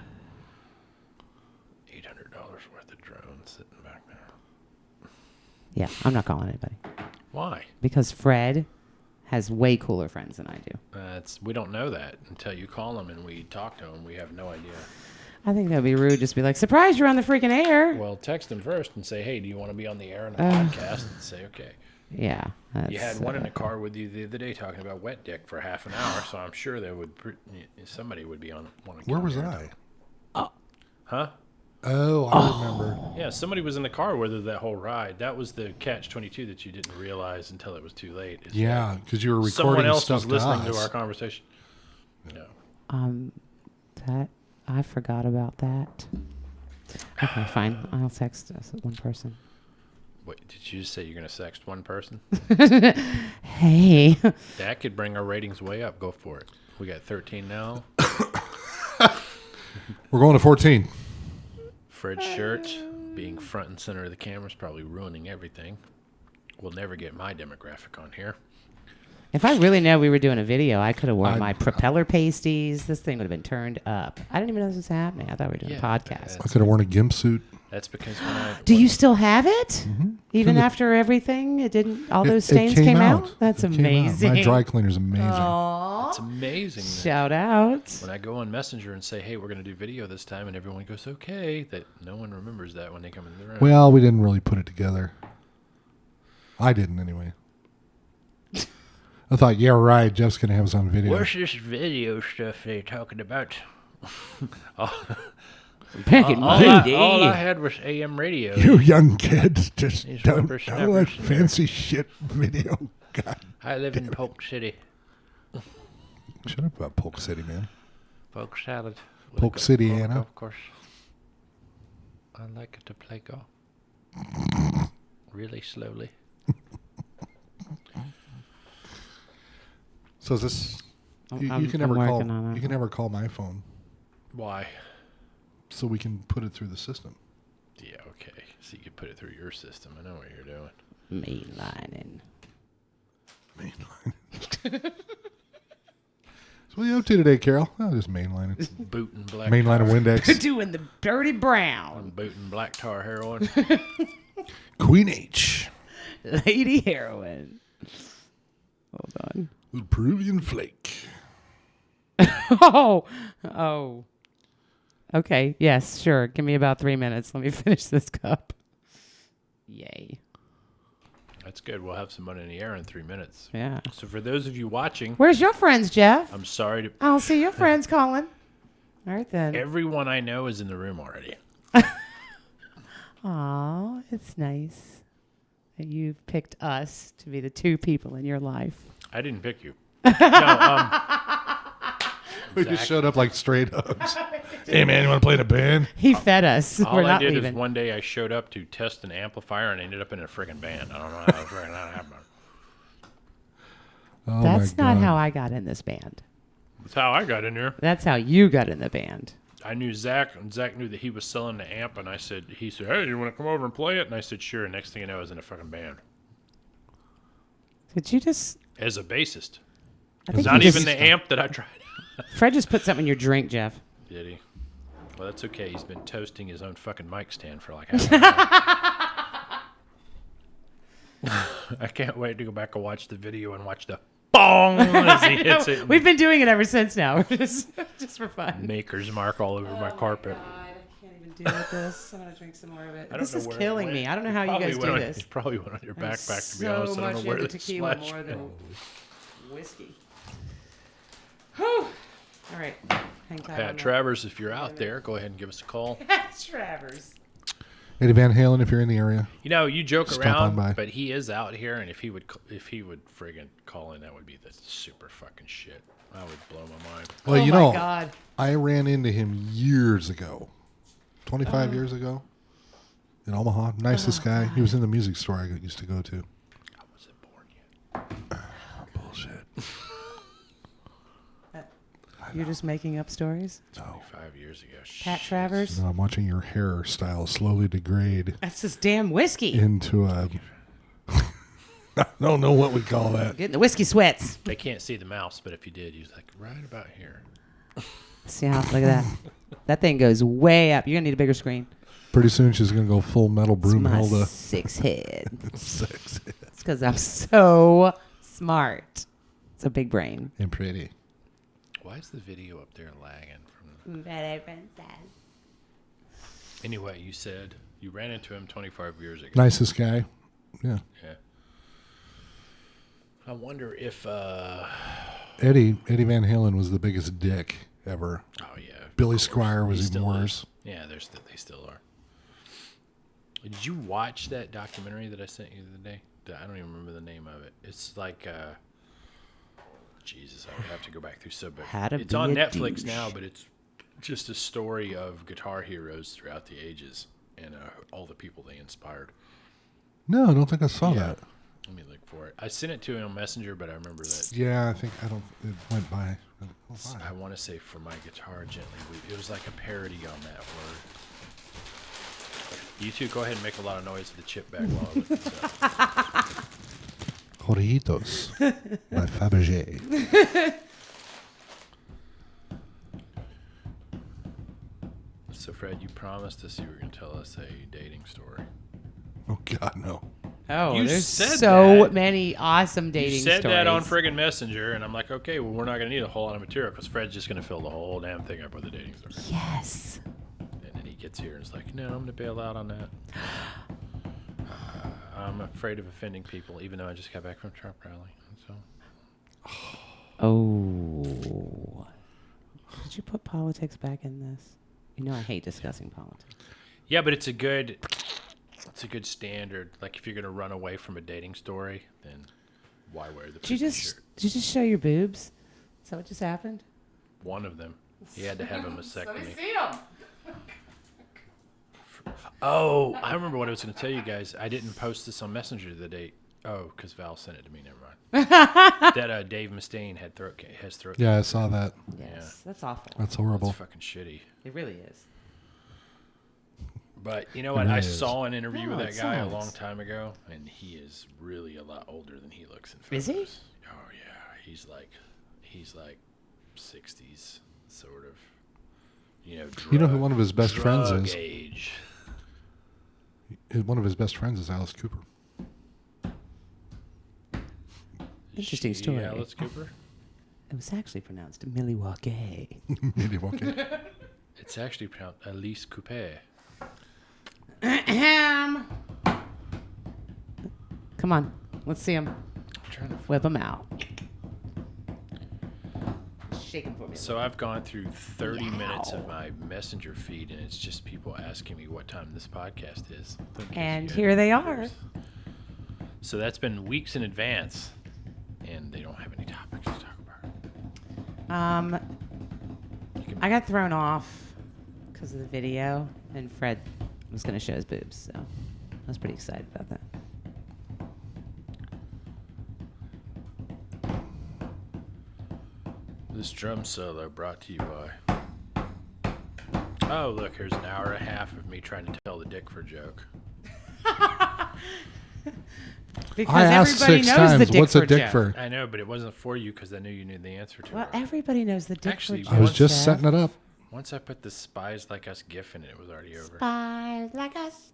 $800 worth of drones sitting back there. Yeah, I'm not calling anybody. Why? Because Fred has way cooler friends than I do. We don't know that until you call them and we talk to them. We have no idea. I think that would be rude. Just be like, surprise, you're on the freaking air. Well, text them first and say, hey, do you want to be on the air on the podcast? And say, okay. Yeah. That's, You had one in the car with you the other day talking about wet dick for half an hour, so I'm sure there would somebody would be on. Where was I? Huh? Oh, I remember. Yeah, somebody was in the car with her that whole ride. That was the catch-22 that you didn't realize until it was too late. is Yeah, because you were that recording someone else stuff was listening to us. our conversation. No. That I forgot about that. Okay, fine. I'll text us one person. Wait, did you just say you're going to sext one person? Hey. That could bring our ratings way up. Go for it. We got 13 now. We're going to 14. Fred's shirt being front and center of the camera is probably ruining everything. We'll never get my demographic on here. If I really know we were doing a video, I could have worn I'd- my propeller pasties. This thing would have been turned up. I didn't even know this was happening. I thought we were doing a podcast. I could have worn a gimp suit. That's because when I... Do you still have it? Even after everything? It didn't. All those stains came out? That's It came out. amazing. My dry cleaner's amazing. Aw. It's amazing. that Shout out. when I go on Messenger and say, hey, we're going to do video this time, and everyone goes, okay, that no one remembers that when they come in the room. Well, we didn't really put it together. I didn't anyway. I thought, yeah, right. Jeff's gonna have us on video. What's this video stuff they're talking about? Back in my day. all I had was AM radio. You young kids just These don't whippersnappers know that in fancy shit video. God, I live in Polk City. shut up about Polk City, man. Polk salad. Polk City, golf, Anna. Golf course. I like to play golf. Really slowly. So is this? You I'm can never call. working on it. You can never call my phone, Why? so we can put it through the system. Yeah, okay. So you can put it through your system. I know what you're doing. Mainlining. Mainline. So what are you up to today, Carol? Oh, just mainlining. Booting black Mainline of tar. Windex. Doing the dirty brown. Booting black tar heroin. Queen H. Lady heroin. Hold on. Peruvian flake. Oh. Okay. Yes, sure. Give me about 3 minutes. Let me finish this cup. Yay. That's good. We'll have some money in the air in 3 minutes. Yeah. So for those of you watching, Where's your friends, Jeff? I'm sorry to... I'll see your friends, Colin. All right, then. Everyone I know is in the room already. Aw, it's nice that you've picked us to be the two people in your life. I didn't pick you. No, We just showed up like straight ups. Hey man, you want to play in a band? He fed us. all We're I not did leaving. is one day I showed up to test an amplifier and ended up in a friggin' band. I don't know how that happened. Oh That's my not God. how I got in this band. That's how I got in there. That's how you got in the band. I knew Zach, and Zach knew that he was selling the amp, and he said, hey, you want to come over and play it? And I said, sure. And next thing you know, I was in a fucking band Did you just... as a bassist. I think Not you even just- the amp that I tried. Fred just put something in your drink, Jeff. Did he? Well, that's okay. He's been toasting his own fucking mic stand for like half an hour. I can't wait to go back and watch the video and watch the bong as he hits it. We've been doing it ever since now. We're just for fun. Maker's mark all over my carpet. I can't even deal with this. I'm going to drink some more of it. I don't This know is where it killing went. me. I don't know how you Probably guys went do on- this. It probably went on your I'm backpack, to be so honest. I much don't know where into the tequila splash more went. than whiskey. Whew. All right. Hang tight on Pat that. Travers, if you're out there, go ahead and give us a call. Travers. Eddie Van Halen, if you're in the area. You know, you joke Stop on by. around, but he is out here, and if he would friggin' call in, that would be the super fucking shit. That would blow my mind. Well, oh you my know, God. I ran into him years ago, 25 years ago, in Omaha. Nicest guy. He was in the music store I used to go to. I wasn't born yet. Bullshit. You're just making up stories? No. 5 years ago. Pat Shit. Travers? No, I'm watching your hairstyle slowly degrade That's this damn whiskey. into a. I don't know what we call that. Getting the whiskey sweats. They can't see the mouse, but if you did, he's like right about here. See how? Look at that. That thing goes way up. You're going to need a bigger screen. Pretty soon she's going to go full metal It's my Broomhilda. 6 head. Six. It's because I'm so smart. It's a big brain. And pretty. Why is the video up there lagging? Anyway, you said you ran into him 25 years ago. Nicest guy. Yeah. Yeah. I wonder if. Eddie Van Halen was the biggest dick ever. Oh yeah. Billy of course. Squier was He even still is. worse. Yeah, they still are. Did you watch that documentary that I sent you the other day? I don't even remember the name of it. It's like, Jesus, I would have to go back through How to It's be on a Netflix douche. now, but it's just a story of guitar heroes throughout the ages and all the people they inspired. No, I don't think I saw that. Let me look for it. I sent it to you on Messenger, but I remember that. Yeah, it went by. Oh, why? I want to say For My Guitar Gently Weep. It was like a parody on that word. You two go ahead and make a lot of noise with the chip bag while I look this up. Jorritos by Fabergé. So, Fred, you promised us you were going to tell us a dating story. Oh, God, no. Oh, You there's said so that. many awesome dating You said stories. that on friggin' Messenger, and I'm like, okay, well, we're not going to need a whole lot of material because Fred's just going to fill the whole damn thing up with a dating story. Yes. And then he gets here and is like, no, I'm going to bail out on that. I'm afraid of offending people, even though I just got back from Trump rally. So Oh. Did you put politics back in this? You know I hate discussing politics. yeah, but it's a good standard. Like if you're gonna run away from a dating story, then why wear the Did you poopy just shirt? show your boobs? Is that what just happened? One of them. He had to have a mastectomy. see them. Oh, I remember what I was going to tell you guys. I didn't post this on Messenger the day. Oh, because Val sent it to me. Never mind. That Dave Mustaine has throat. Yeah, I saw that. Yes, that's awful. That's horrible. It's fucking shitty. It really is. But you know what? really I is. saw an interview No, with it that guy a sucks. long time ago, and he is really a lot older than he looks in Is photos. he? Oh yeah, he's like 60s, sort of. You know. You know who one of his best friends drug is? Age. One of his best friends is Alice Cooper. Interesting She story. Alice Cooper. It was actually pronounced Milwaukee. Maybe okay. It's actually pronounced Alice Cooper. Come on, let's see him. I'm trying to. Whip him out. Shake him for me. So I've gone through 30 minutes of my Messenger feed, and it's just people asking me what time this podcast is. And here they are. Years. So that's been weeks in advance, and they don't have any topics to talk about. I got thrown off because of the video, and Fred was going to show his boobs, so I was pretty excited about that. This drum solo brought to you by. Oh, look, here's an hour and a half of me trying to tell the Dickford joke. Because I asked everybody 6 knows times, the what's a Dickford joke. Dickford? I know, but it wasn't for you because I knew you knew the answer to Well, it. everybody knows the Dickford Actually, joke. I was Once just Jeff. setting it up. Once I put the Spies Like Us gif in it, it was already over. Spies like us.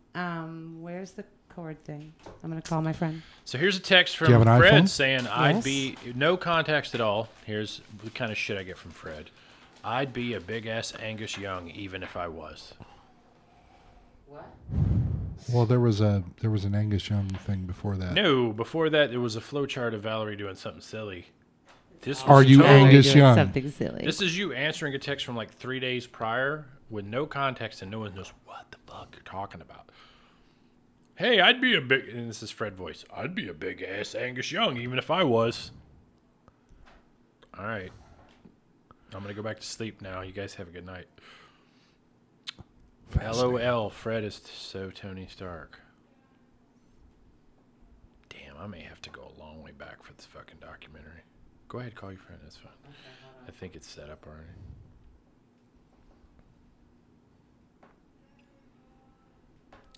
Where's the chord thing? I'm going to call my friend. So here's a text Do you from have an Fred iPhone? saying, I'd Yes. be, no context at all. Here's the kind of shit I get from Fred. I'd be a big-ass Angus Young even if I was. What? Well, there was an Angus Young thing before that. No, before that, there was a flowchart of Valerie doing something silly. This Are was you totally- Angus Young? Something silly. This is you answering a text from like 3 days prior with no context and no one knows what the fuck you're talking about. Hey, I'd be a big, and this is Fred voice. I'd be a big ass Angus Young even if I was. All right. I'm going to go back to sleep now. You guys have a good night. LOL, Fred is so Tony Stark. Damn, I may have to go a long way back for this fucking documentary. Go ahead, call your friend. That's fine. I think it's set up already.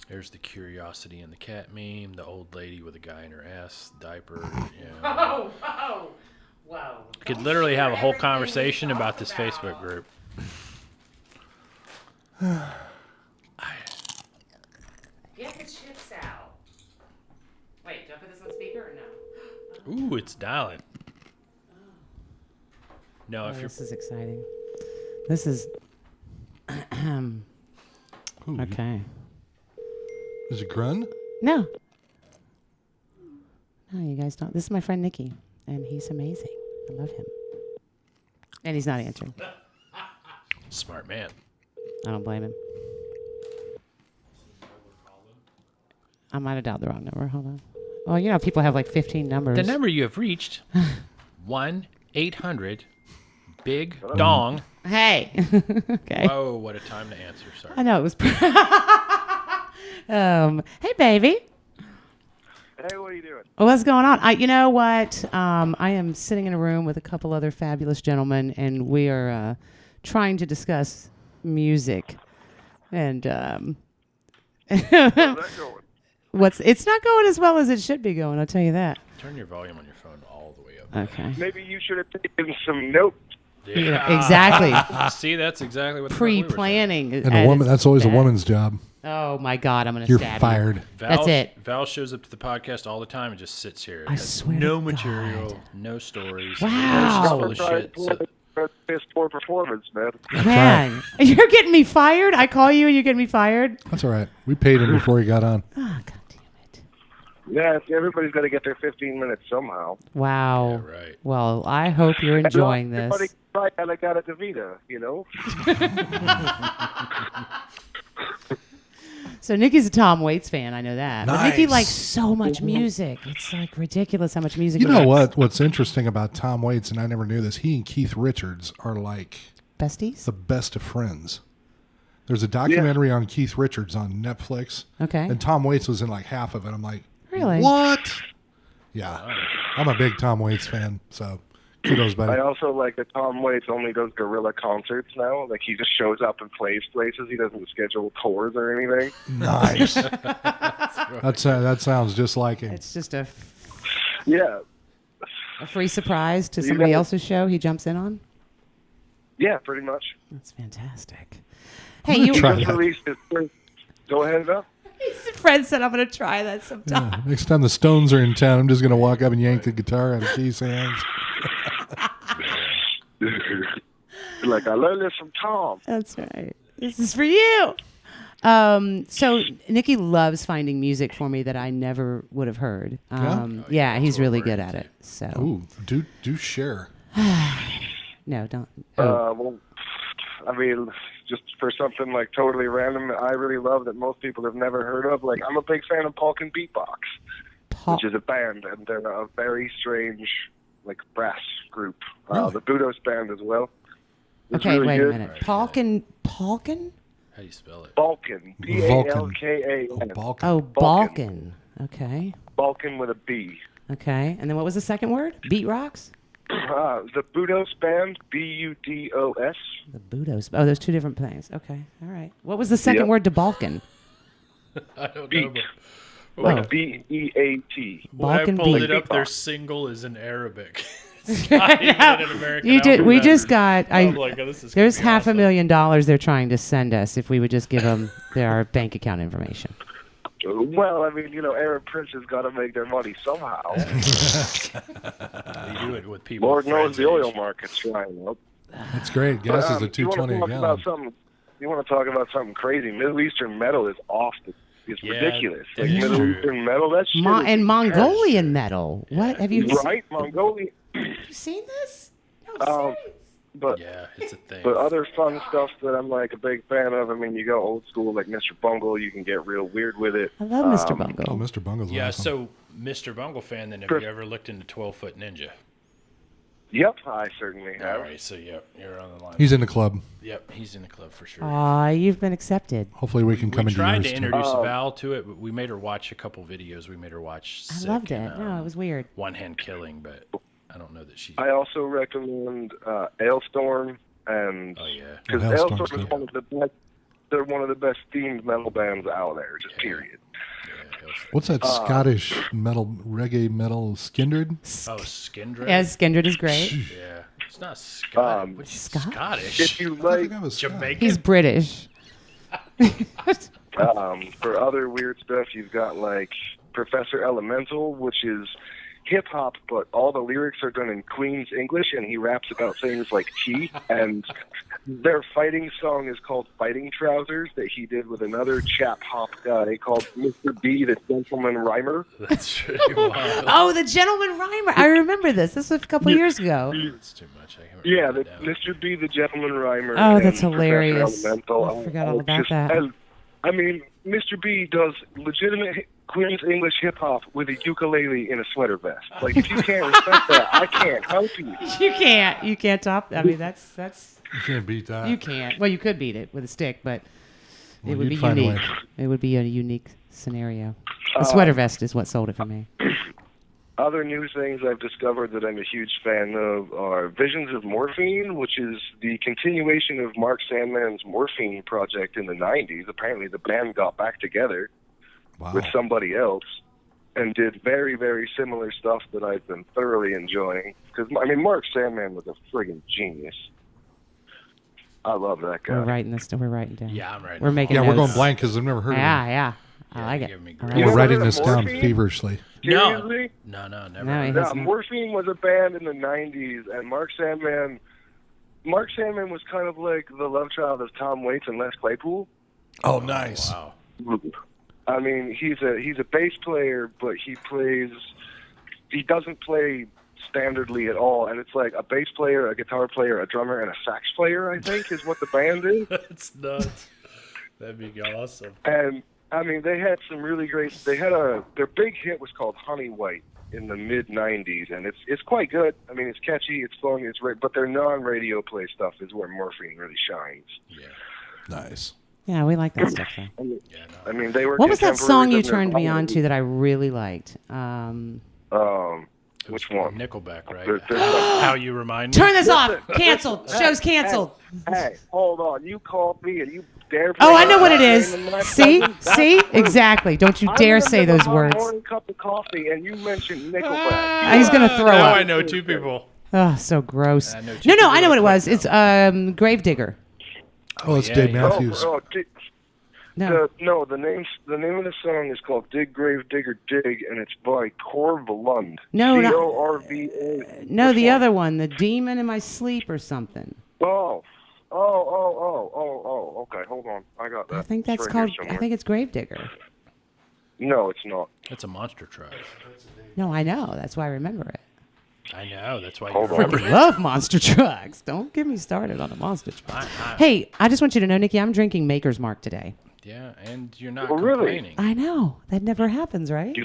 There's the curiosity in the cat meme, the old lady with a guy in her ass diaper. Yeah. Whoa. We could literally have a whole conversation about this Facebook group. Get the chips out. Wait, do I put this on speaker or no? Ooh, it's dialing. No, Oh, if you're this is exciting. This is Ooh, okay. Is it Grun? No. No, you guys don't. This is my friend Nikki, and he's amazing. I love him. And he's not answering. smart man. I don't blame him. I might have dialed the wrong number. Hold on. Well, you know, people have like 15 numbers. The number you have reached 1-800-BIG-DONG. Hey. Okay. Whoa, what a time to answer. Sorry. I know it was. Hey, baby. Hey, what are you doing? What's going on? You know what? I am sitting in a room with a couple other fabulous gentlemen, and we are trying to discuss music. And How's that going? it's not going as well as it should be going. I'll tell you that. Turn your volume on your phone all the way up. Okay. Maybe you should have taken some notes. Yeah, exactly. See, that's exactly what the fuck we were saying. Pre-planning. And a woman, that's always a woman's job. Oh my God! I'm gonna You're stab fired. you. Val, That's it. Val shows up to the podcast all the time and just sits here. I Has swear no to material, God. no stories. Wow. She's full of shit. So, Piss poor performance, man. Man, you're getting me fired. I call you and you're getting me fired. That's all right. We paid him before he got on. Oh God damn it! Yeah, everybody's got to get their 15 minutes somehow. Wow. Yeah, right. Well, I hope you're enjoying Everybody this. try Allegata Davida, you know? So Nikki's a Tom Waits fan. I know that. But Nikki Nice. likes so much music. It's like ridiculous how much music. You he know likes. what? What's interesting about Tom Waits, and I never knew this, he and Keith Richards are like Besties? the best of friends. There's a documentary on Keith Richards on Netflix. Okay. And Tom Waits was in like half of it. I'm like, Really? what? Yeah. I'm a big Tom Waits fan, so kudos, buddy. I also like that Tom Waits only does guerrilla concerts now. Like, he just shows up and plays places. He doesn't schedule tours or anything. Nice. That sounds just like him. It's just a Yeah. free surprise to You somebody know- else's show he jumps in on. Yeah, pretty much. That's fantastic. Hey, you. Try Just that. released his first... Go ahead, though. Fred said I'm going to try that sometime. Yeah. Next time the Stones are in town, I'm just going to walk up and yank the guitar out of Keith's hands. Like, I learned this from Tom. That's right. This is for you. So Nikki loves finding music for me that I never would have heard. Yeah, he's really good at it. So Ooh, do share. no, don't. Well, I mean, just for something like totally random that I really love that most people have never heard of, like, I'm a big fan of Polk and Beatbox, which is a band, and they're a very strange, like, brass group. The Budos band as well. It's Okay, really wait good. a minute. Palkin? How do you spell it? Balkan. B-A-L-K-A-N. Balkan. Oh, Balkan. Okay. Balkan with a B. Okay. And then what was the second word? Beat Rocks? The Budos band, B-U-D-O-S. The Budos. Oh, there's two different things. Okay. All right. What was the second Yep. word to Balkan? I don't know. Beat. But Like Oh. B-E-A-T. when I Balkan pulled beat. it up, their Beatbox. single is in Arabic. It's not even an American You did. We alphabet. just got. I'm like, oh, this is There's gonna be awesome. $500,000 they're trying to send us if we would just give them their bank account information. Well, I mean, you know, Arab princes got to make their money somehow. You do it with people. Lord knows friends the oil age. market's drying up. That's great. Gas is a you wanna $2.20 a talk gallon. about something? You want to talk about something crazy? Middle Eastern metal is off. It's Yeah, ridiculous. that Like is Middle true. Eastern metal, that shit. And is Mongolian metal. What have you right? Mongolia. you seen this? No, Um, serious. But Yeah, it's a thing. but other fun stuff that I'm like a big fan of. I mean, you go old school like Mr. Bungle. You can get real weird with it. I love Mr. Bungle. Oh, Mr. Bungle's Yeah, awesome. so Mr. Bungle fan, then have Chris- you ever looked into 12-Foot Ninja? Yep, I certainly have. All right, so yep, you're on the line. He's in the club. Yep, he's in the club for sure. Aw, you've been accepted. Hopefully we can come We into tried yours to too. introduce Val to it, but we made her watch a couple videos. We made her watch I Sick loved it. and, No, it was weird. One Hand Killing, but I don't know that she's. I also recommend Ailstorm, and Oh yeah. because Hailstorm's Ailstorm is good. one of the best. They're one of the best themed metal bands out there. Just period. What's that Scottish metal, reggae metal, Skindred? Oh, Skindred. Yeah, Skindred is great. Yeah, it's not Scottish. What's Scottish? If you I like, think I was Scottish. Jamaican. He's British. for other weird stuff, you've got like Professor Elemental, which is hip hop, but all the lyrics are done in Queen's English, and he raps about things like tea. And their fighting song is called "Fighting Trousers" that he did with another chap hop guy called Mr. B, the Gentleman Rhymer. That's really wild. Oh, the Gentleman Rhymer. I remember this. This was a couple years ago. It's too much. I haven't Yeah, written the, it down. Mr. B, the Gentleman Rhymer. Oh, and that's Professor hilarious. Elemental. I forgot all about that. And, I mean, Mr. B does legitimate Queen's English hip hop with a ukulele in a sweater vest. Like, if you can't respect that, I can't help you. You can't. You can't top. I mean, that's. You can't beat that. You can't. Well, you could beat it with a stick, but Well, it would you'd be find a unique. way. It would be a unique scenario. The sweater vest is what sold it for me. Other new things I've discovered that I'm a huge fan of are Visions of Morphine, which is the continuation of Mark Sandman's Morphine project in the 90s. Apparently the band got back together Wow. with somebody else and did very, very similar stuff that I've been thoroughly enjoying. Because, I mean, Mark Sandman was a friggin' genius. I love that guy. We're writing this. We're writing down. Yeah, I'm right. We're making Yeah, we're notes. going blank because I've never heard Yeah, of yeah. I Yeah, like you it. give me I grief. like him. You We're never writing heard of this down Morphine? feverishly. No, Seriously? no, never. No, he heard has of Yeah, not. Morphine was a band in the 90s, and Mark Sandman was kind of like the love child of Tom Waits and Les Claypool. Oh, nice. Wow. I mean, he's a bass player, but he doesn't play standardly at all, and it's like a bass player, a guitar player, a drummer, and a sax player, I think, is what the band is. That's nuts. That'd be awesome. And I mean, they had some really great. Their big hit was called Honey White in the mid '90s, and it's quite good. I mean, it's catchy, it's fun, but their non-radio play stuff is where Morphine really shines. Yeah. Nice. Yeah, we like that stuff though. Yeah, no. I mean, they were. What was that song you contemporaries of turned me Nirvana. on to that I really liked? Which one? Nickelback, right? There's like- How You Remind Me. Turn this off. Canceled. Show's canceled. Hey, hold on. You called me and you dare. Oh, I know what it is. name in my See? presence? See? Exactly. Don't you I dare remember say those my words. morning cup of coffee and you mentioned Nickelback. He's gonna throw Now up. I know two people. Oh, so gross. I know two No, I people know what it that was. clicked It's now. Gravedigger. Oh, it's yeah, Dave yeah. Matthews. No. The name of the song is called Dig Grave Digger Dig, and it's by Corv Lund. No, not- Corva. No, the other one, The Demon in My Sleep or something. Oh, okay, hold on. I got that. I think that's It's right here called. I somewhere. think it's Gravedigger. No, it's not. That's a monster truck. No, I know. That's why I remember it. I know. That's why you Hold on. remember Freaking it. love monster trucks. Don't get me started on a monster truck. Hey, I just want you to know, Nikki, I'm drinking Maker's Mark today. Yeah, and you're not Oh, really? complaining. I know. That never happens, right?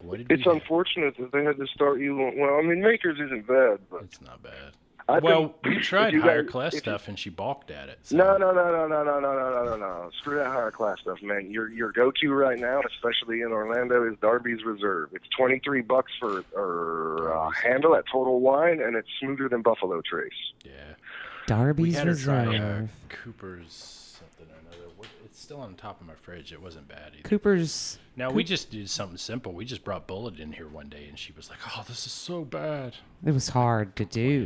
What did It's we unfortunate that they had to start you. Well, I mean, Makers isn't bad, but It's not bad. I Well, think we tried if you higher guys- class if you- stuff, and she balked at it. So. No. Screw that higher class stuff, man. Your go-to right now, especially in Orlando, is Darby's Reserve. It's $23 for a handle at Total Wine, and it's smoother than Buffalo Trace. Yeah. We Darby's had her try Reserve. Cooper's something or another. It's still on top of my fridge. It wasn't bad either. Cooper's. Now, we just did something simple. We just brought Bullet in here one day, and she was like, oh, this is so bad. It was hard to do.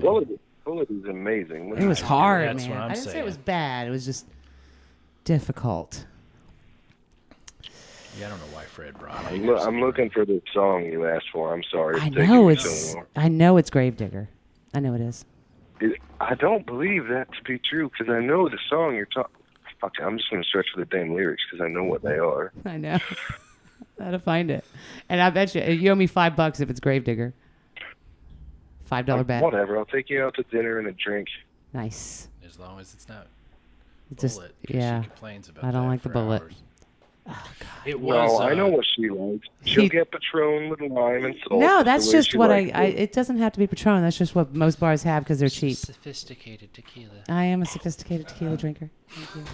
Bullet is amazing. It was hard, That's man. what I'm I didn't say it was saying. bad. It was just difficult. Yeah, I don't know why Fred brought it. I'm looking for the song you asked for. I'm sorry. I It's taking know me it's. so long. I know it's Gravedigger. I know it is. I don't believe that to be true because I know the song you're talking. Fuck, I'm just going to search for the damn lyrics because I know what they are. I know. How to find it? And I bet you owe me $5 if it's Gravedigger. $5 bet. Whatever. I'll take you out to dinner and a drink. Nice. As long as it's not Just Bullet. 'cause yeah. She complains about I don't that like the for Bullet. hours. It was. No, I know what she likes. She'll get Patron with lime and salt. No, the that's way just she what likes I. it. It doesn't have to be Patron. That's just what most bars have because they're cheap. Sophisticated tequila. I am a sophisticated tequila drinker. Thank you.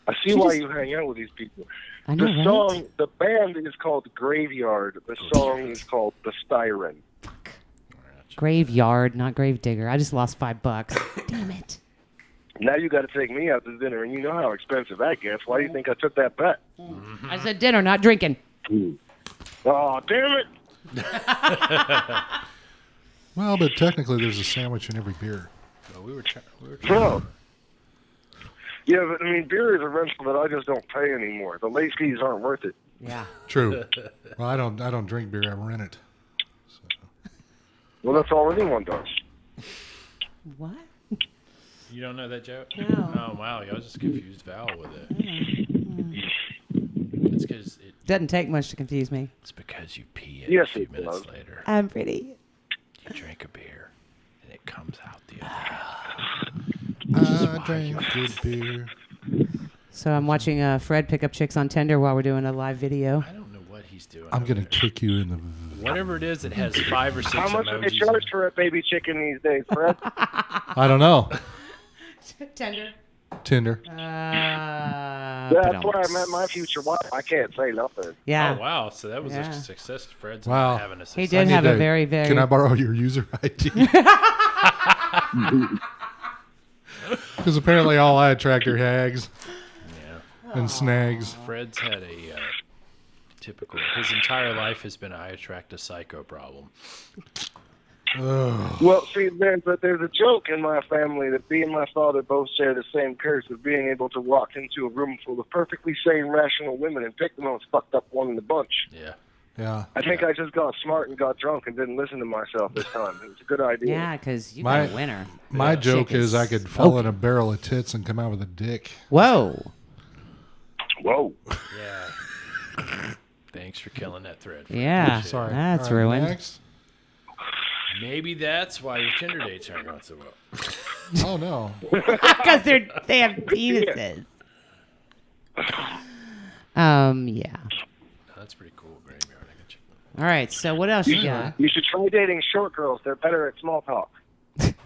I see She why just- you hang out with these people. I know, The right? song, the band is called Graveyard. The song is called The Styron. Graveyard, not Gravedigger. I just lost $5. Damn it. Now you got to take me out to dinner, and you know how expensive that gets. Why do you think I took that bet? I said dinner, not drinking. Oh, damn it! Well, but technically, there's a sandwich in every beer. Well, we were trying. No. Yeah, but I mean, beer is a rental that I just don't pay anymore. The late fees aren't worth it. Yeah. True. Well, I don't drink beer. I rent it. Well, that's all anyone does. What? You don't know that joke? No. Oh wow, I was just confused Val with it. It's because Doesn't take much to confuse me. it's because you pee it Yes, a few it minutes does. later. I'm pretty. You drink a beer, and it comes out the other I drink good beer. So I'm watching Fred pick up chicks on Tinder while we're doing a live video. I don't know what he's doing. I'm gonna kick you in the. Whatever it is, it has 5 or 6 How much do they emojis. charge for a baby chicken these days, Fred? I don't know. Tinder. Tinder. That's where I met my future wife. I can't say nothing. Yeah. Oh wow, so that was Yeah. a success. Fred's Wow. not having a success. He did have a very, very. Can I borrow your user ID? Because apparently all I attract are hags Yeah. and snags. Fred's had a typical. His entire life has been I attract a psycho problem. Ugh. Well, see, there's a joke in my family that me and my father both share the same curse of being able to walk into a room full of perfectly sane, rational women and pick the most fucked up one in the bunch. Yeah. Yeah. I think I just got smart and got drunk and didn't listen to myself this time. It was a good idea. Yeah, because you My- got a winner. My joke Chick is I could fall in a barrel of tits and come out with a dick. Whoa. Whoa. Yeah. Thanks for killing that thread. Fred. Yeah. Appreciate it. Sorry. That's All right, ruined. Next. Maybe that's why your Tinder dates aren't going so well. Oh no. Because they have penises. Yeah. That's pretty cool. Graveyard. I can check that. All right. So what else you got? You should try dating short girls. They're better at small talk.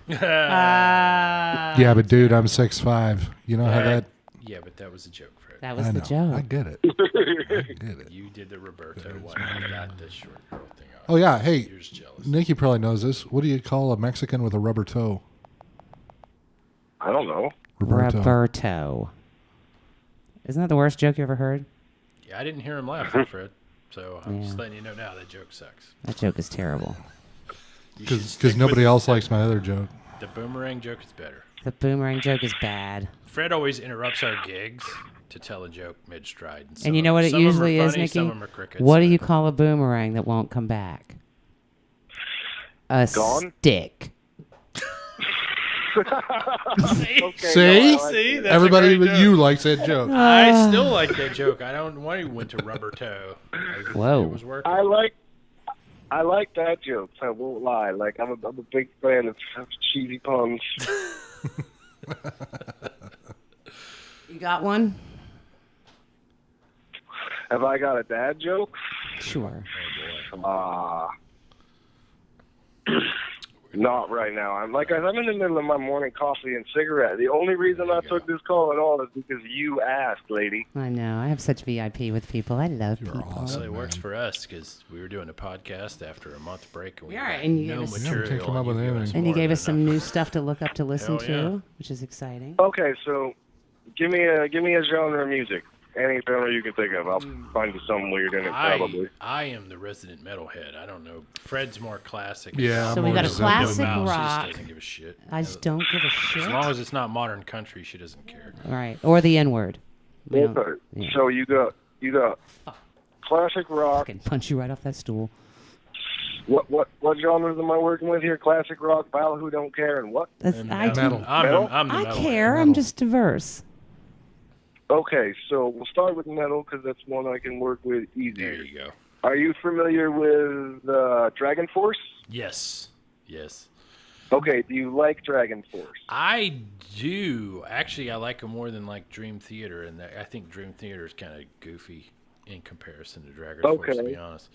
Yeah, but dude, I'm 6'5". You know how that? Yeah, but that was a joke, Fred. That was I the know. I joke. get it. I get it. You did the Roberto one. I got the short girl thing off. Oh yeah. Hey, You're just jealous. Nikki probably knows this. What do you call a Mexican with a rubber toe? I don't know. Roberto. Isn't that the worst joke you ever heard? Yeah, I didn't hear him laugh, Fred. So I'm just letting you know now that joke sucks. That joke is terrible. You should Because stick nobody with else likes my other joke. The boomerang joke is better. The boomerang joke is bad. Fred always interrupts our gigs to tell a joke mid-stride. And you know what it usually is, funny, Nikki? Some of them are crickets. What do you call a boomerang that won't come back? A Gone? stick. Okay, See? no, I like See? it. That's Everybody a great but joke. you likes that joke. I still like that joke. I don't want to went to rubber toe. Whoa. It was working. I like that joke. I won't lie. Like I'm a big fan of cheesy puns. You got one? Have I got a dad joke? Sure. Not right now. I'm in the middle of my morning coffee and cigarette. The only reason I took this call at all is because you asked, lady. I know. I have such VIP with people. I love You're people. awesome. Well, it works for us because we were doing a podcast after a month break and we Yeah, got and you no gave us- Yeah, we material. can't come up with you gave anything. us And you more gave than us some enough. new stuff to look up to listen Hell to, yeah. which is exciting. Okay, so give me a genre of music. Any genre you can think of. I'll find you something weird in it, probably. I am the resident metalhead. I don't know. Fred's more classic. Yeah, So I'm we got a more classic No mouse. She rock. just doesn't give a shit. I just don't give a shit. As long as it's not modern country, she doesn't care. Right. Or the N word. We don't- Okay. yeah. So you got classic rock. Fucking punch you right off that stool. What genres am I working with here? Classic rock, Battle Who Don't Care, and what? That's, And I, metal. I'm the I metalhead. care. I'm just diverse. Okay, so we'll start with metal because that's one I can work with There easier. you go. Are you familiar with Dragon Force? Yes. Yes. Okay, do you like Dragon Force? I do. Actually, I like them more than like Dream Theater, and I think Dream Theater is kind of goofy in comparison to Dragon Force, to Okay. be honest.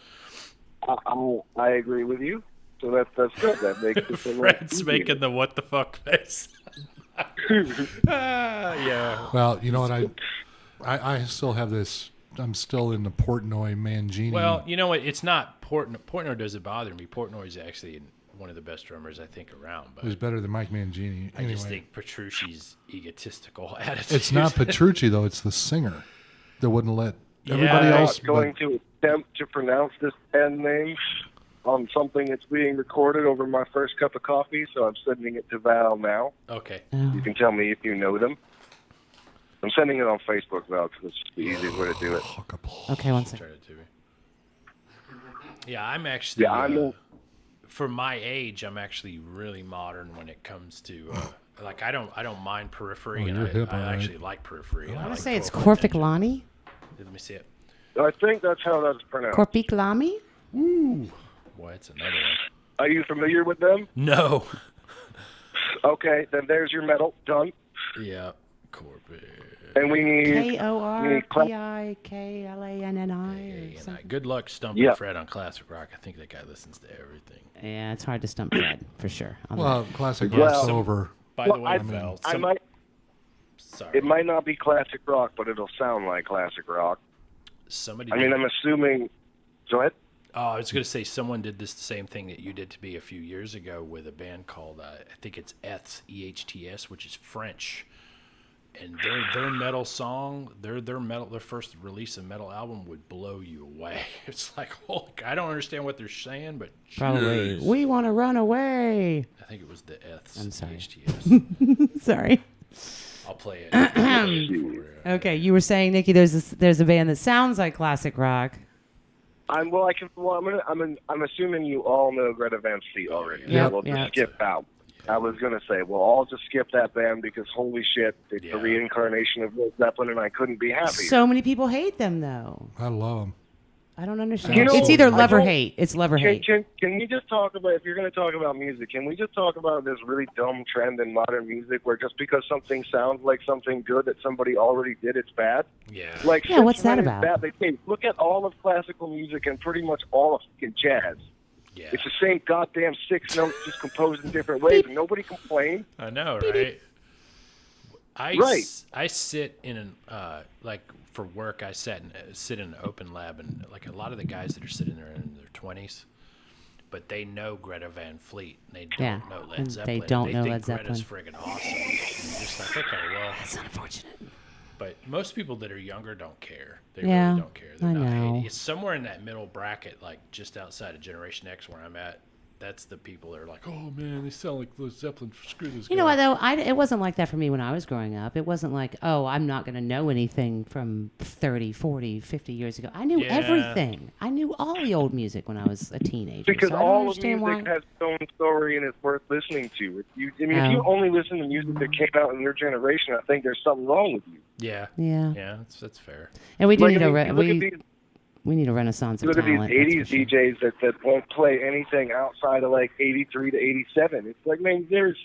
I agree with you. So that's good. That makes it a lot Fred's easier. making the what the fuck face. Yeah. Well, you know what? I still have this. I'm still in the Portnoy Mangini. Well, you know what? It's not Portnoy doesn't bother me. Portnoy is actually one of the best drummers I think around. But who's better than Mike Mangini? I just Anyway, think Petrucci's egotistical attitude. it's not Petrucci though. It's the singer that wouldn't let everybody Yeah, I'm else. not going But to attempt to pronounce this band name on something that's being recorded over my first cup of coffee, so I'm sending it to Val now. Okay. You can tell me if you know them. I'm sending it on Facebook, Val, because it's the easiest way to do it. Okay, one second. Turn it to me. Yeah, I'm actually. Yeah, I know. For my age, I'm actually really modern when it comes to. Like I don't mind Periphery, Oh, and you're hip, I all right. actually like Periphery. I want like to say it's 12 Point Corpiclani. Let me see it. I think that's how that's pronounced. Corpiclami? Boy, it's another one. Are you familiar with them? No. Okay, then there's your medal. Done. Yeah, Corpy. And we need... Korpiklanni or something. Good luck stumping Yeah. Fred on classic rock. I think that guy listens to everything. Yeah, it's hard to stump Fred for sure. on well, classic Yeah, rock's some- over. By Well, the way, I- Val, I might... sorry. It might not be classic rock, but it'll sound like classic rock. Somebody. I mean, I'm assuming... Go ahead. Oh, I was going to say someone did the same thing that you did to me a few years ago with a band called I think it's EHTS, EHTS, which is French, and their metal song, their first release of metal album would blow you away. It's like, holy, I don't understand what they're saying, but Probably. We want to run away. I think it was the EHTS. I'm sorry. EHTS. Sorry. I'll play it. Okay, you were saying, Nikki, there's a band that sounds like classic rock. I'm assuming you all know Greta Van Fleet already. Yep, so we'll yeah. just skip out. I was gonna say, well, I'll just skip that band because holy shit, it's Yeah. the reincarnation of Led Zeppelin, and I couldn't be happier. So many people hate them, though. I love them. I don't understand. You know, It's either I love or don't- hate. It's love or hate. Can we just talk about, if you're going to talk about music, can we just talk about this really dumb trend in modern music where just because something sounds like something good that somebody already did, it's bad? Yeah. Like, Yeah, what's that since when is about? That the case? Look at all of classical music and pretty much all of fucking jazz. Yeah. It's the same goddamn 6 notes just composed in different ways, and nobody complains. I know, right? Right. I sit in an like for work. I sit in an open lab, and like a lot of the guys that are sitting there in their 20s, but they know Greta Van Fleet. And they don't Yeah, know and Led they Zeppelin. don't know think Led Greta's friggin' awesome. And you're just like, okay, well. That's unfortunate. But most people that are younger don't care. They Yeah, really don't care. They're I not know. hating. It's somewhere in that middle bracket, like just outside of Generation X, where I'm at. That's the people that are like, oh man, they sound like Led Zeppelin. Screw this. You know what, though? It wasn't like that for me when I was growing up. It wasn't like, oh, I'm not going to know anything from 30, 40, 50 years ago. I knew Yeah. everything. I knew all the old music when I was a teenager. Because so I don't all of understand music why. has its own story and it's worth listening to. If you Oh. only listen to music that came out in your generation, I think there's something wrong with you. Yeah. Yeah. Yeah, that's fair. And we do Like, need I a mean, re- you look at we, these- we need a renaissance You of look at these talent. that's 80s for sure. DJs that won't play anything outside of like 83 to 87. It's like, man, there's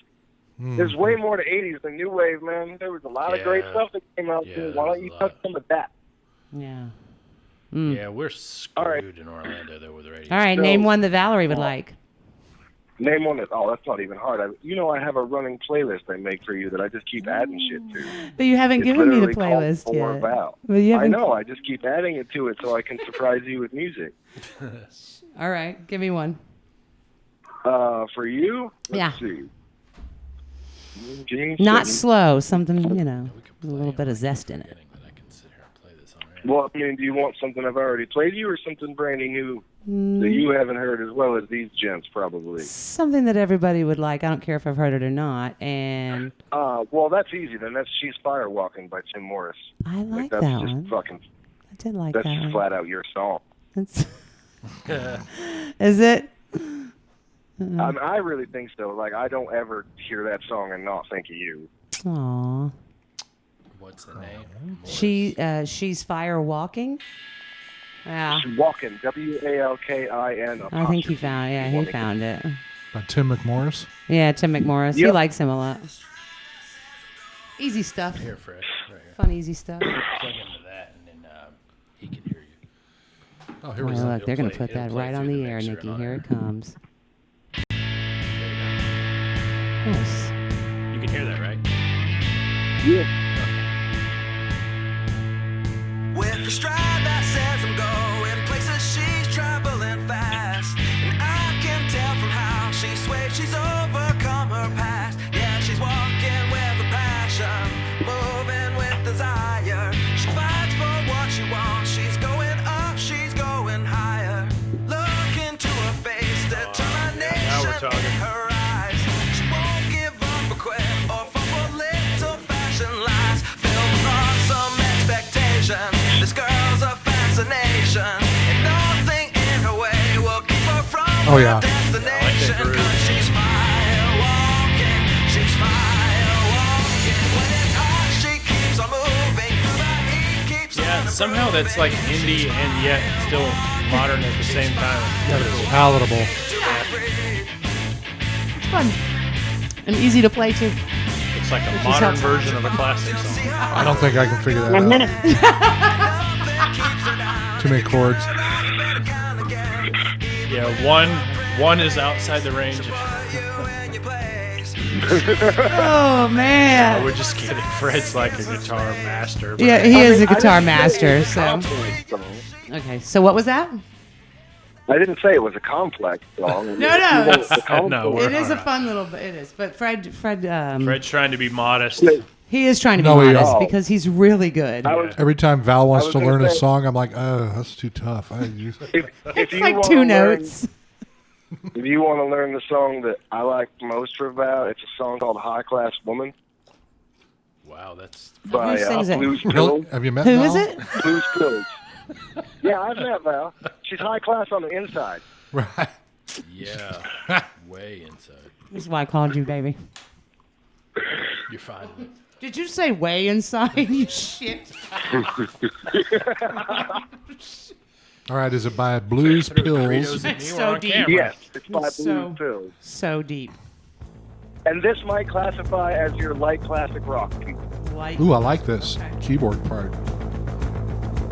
way more to 80s than new wave, man. There was a lot of great Yeah. stuff that came out. Yeah, too. Why there's don't you a touch lot. some of that? Yeah. Yeah, we're screwed right. in Orlando though with radio. All right, So- name one that Valerie would like. Name one that. Oh, that's not even hard. I have a running playlist I make for you that I just keep adding shit to. But you haven't It's given me the literally called playlist Pour yet. Val. But you I haven't. know. I just keep adding it to it so I can surprise you with music. All right, give me one. For you, Yeah. let's see. James Not City. slow, something, a We could little play bit of zest in it. beginning that I can sit here and play this on radio. Well, I mean, do you want something I've already played you or something brand new that you haven't heard as well as these gents probably? Something that everybody would like. I don't care if I've heard it or not. And Well, that's easy then. That's She's Firewalking by Tim Morris. I like that's that just one. fucking, I did like that's that just one. flat out your song. It's Is it? I really think so. Like, I don't ever hear that song and not think of you. Aw. What's the name? She's fire walking. Yeah. She's Walking, W-A-L-K-I-N. I think he found. Yeah, he found it. By Tim McMorris. Yeah, Tim McMorris. He Yep. likes him a lot. Easy stuff. Here, Fred. Right here. Fun, easy stuff. Plug into that, and then he can hear you. Oh, here Oh, we go. look, they're going to play- put that it'll play right on through the the air, mixer Nikki. on Here there. it comes. There you go. Nice. You can hear that, right? With a stride that says I'm going places, she's traveling fast. And I can tell from how she sways, she's overcome her past. Yeah, she's walking with a passion, moving with desire. She fights for what she wants, she's going up, she's going higher. Look into her face, determination now we're talking. in her eyes. She won't give up or quit or fall for little fashion lies. Filled with awesome expectation. This girl's a fascination, and nothing in her way will keep her from Oh, yeah. her destination. groove. 'Cause she's firewalking, she's firewalking. When it's hot, she keeps on moving. Through the heat, keeps Yeah, on somehow that's like improving. indie and yet still modern at the same time. Yeah, but it's palatable. It's fun. And easy to play, too. It's like a is modern helpful. version of a classic song. I don't think I can figure that out. Too many chords. Yeah, one is outside the range. Oh, man. We're just kidding. Fred's like a guitar master. but- Yeah, he is a guitar I didn't say it master, was a so. complex song. Okay, so what was that? I didn't say it was a complex song. No, no. No, we're- It is a fun little bit. It is. But Fred's trying to be modest. he is trying to be No, he modest is. because he's really good. I was, Every time Val wants was to gonna learn a say- song, I'm like, oh, that's too tough. if It's you like wanna 2 learn- notes. If you want to learn the song that I like most for Val, it's a song called High Class Woman Wow, that's by sings it? Blues Really? Pills. Have you met Who Val? is it? Blues Pills. Yeah, I've met Val. She's high class on the inside. Right. yeah, way inside. This is why I called you, baby. You're fine. Did you say way inside? You shit. All right, is it by Blues Doritos Pills? at me, It's we're so on deep. camera. Yes, it's by So- Blues Pills. So deep. And this might classify as your light classic rock. Like, Ooh, I like this keyboard part.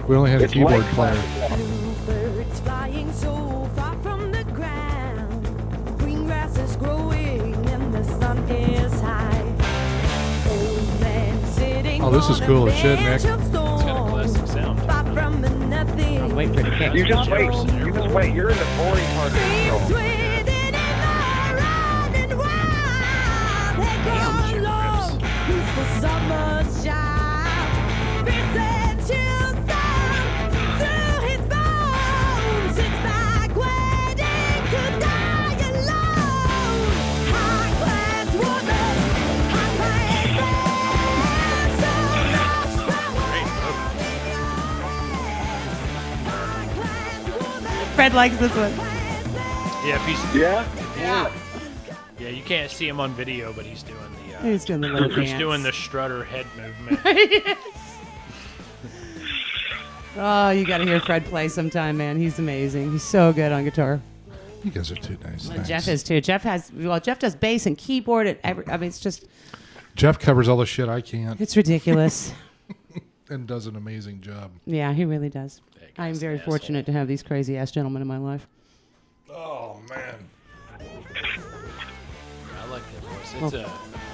We only had a It's keyboard light player. classic rock. Bluebirds flying so far from the ground. Green grass is growing and the sun is high. Old man sitting Oh, this is on a cool as shit, bench Nick. of It's got a stone. classic sound. Far from the nothing. I'm waiting for it to catch. You just wait. You just wait. You're in the boring part of the Dreams show. within and around and wild. They go long, peaceful summer shine. Fierce and chills down through his bones. Sits back waiting to die alone. High class woman, high class man, so much power. High class woman. Fred likes this one. Yeah, if he's, Yeah? yeah, you can't see him on video, but he's doing the He's doing the little he's dance. doing the strutter head movement. Oh, you got to hear Fred play sometime, man. He's amazing. He's so good on guitar. You guys are too nice. And Thanks. Jeff is too. Jeff does bass and keyboard and I mean, it's just, Jeff covers all the shit I can't it's ridiculous. and does an amazing job. Yeah, he really does. That I'm guy's very an asshole. fortunate to have these crazy ass gentlemen in my life. Oh man. I like that voice. It's a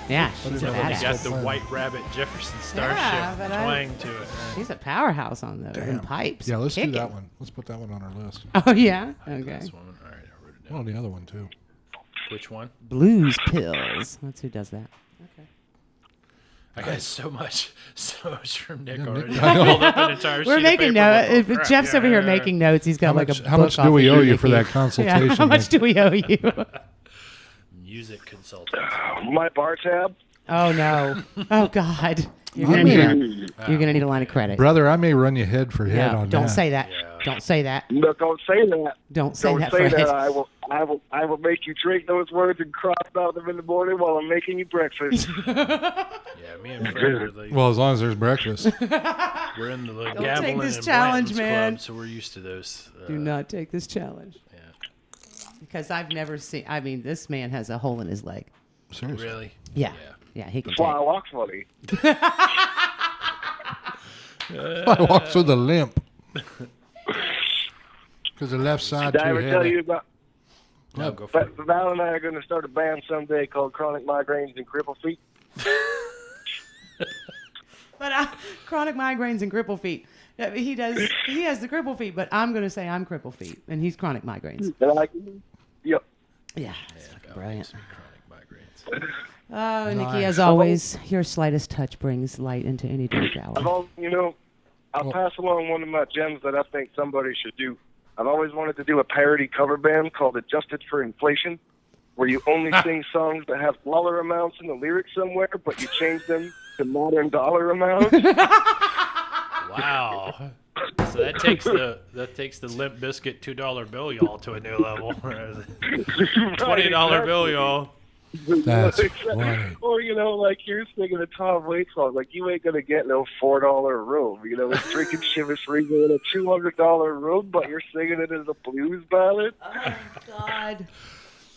Yeah, she's a didn't know It's that. badass. got the White Rabbit Jefferson Starship Yeah, but twang to it. She's a powerhouse on the in pipes. Yeah, let's Kicking. do that one. Let's put that one on our list. Oh yeah, okay. This woman. All right, I wrote it Oh, down. the other one too. Which one? Blues Pills. That's who does that. I got so much from Nick Yeah, Nick- already. I know. I pulled up an entire We're sheet making of paper. notes. going, If "Crap, Jeff's yeah, over here yeah, making notes, he's got How like much, a how book much do off we of owe you, you for Nikki. that consultation? Yeah, how much Nick? do we owe you? Music consultant. My bar tab? Oh no. Oh God. You're I gonna, mean- need you're gonna need a line of credit. Brother, I may run you head for head Yeah, on don't that. say that. Yeah. Don't say that. No, don't say that. Don't say Don't that, say Fred. that. I will make you drink those words and cross out them in the morning while I'm making you breakfast. Yeah, me and Fred are like, Well, as long as there's breakfast. we're in the take Gavelin this and challenge, Blanton's man. Club, so we're used to those. Do not take this challenge. Yeah. Because I've never seen. I mean, this man has a hole in his leg. Seriously. Really? Yeah. Yeah, he can That's why I take. walk funny. I walks with a limp. Because the left side Did I too ever tell heavy. you about? No, go for it. But Val and I are going to start a band someday called Chronic Migraines and Cripple Feet. But chronic migraines and cripple feet. Yeah, he does. He has the cripple feet, but I'm gonna say I'm cripple feet, and he's chronic migraines. And yep. Yeah, that's fucking brilliant. Chronic migraines. Oh, Nikki, Nice. as always, your slightest touch brings light into any dark I've hour. always, I'll pass along one of my gems that I think somebody should do. I've always wanted to do a parody cover band called Adjusted for Inflation, where you only sing songs that have dollar amounts in the lyrics somewhere, but you change them to modern dollar amounts. Wow. So that takes the Limp Biscuit $2 bill, y'all, to a new level. $20 bill, y'all. That's funny. Or, like you're singing a Tom Waits song. Like, you ain't going to get no $4 room. It's drinking Chivas Regal in a $200 room, but you're singing it as a blues ballad. Oh God.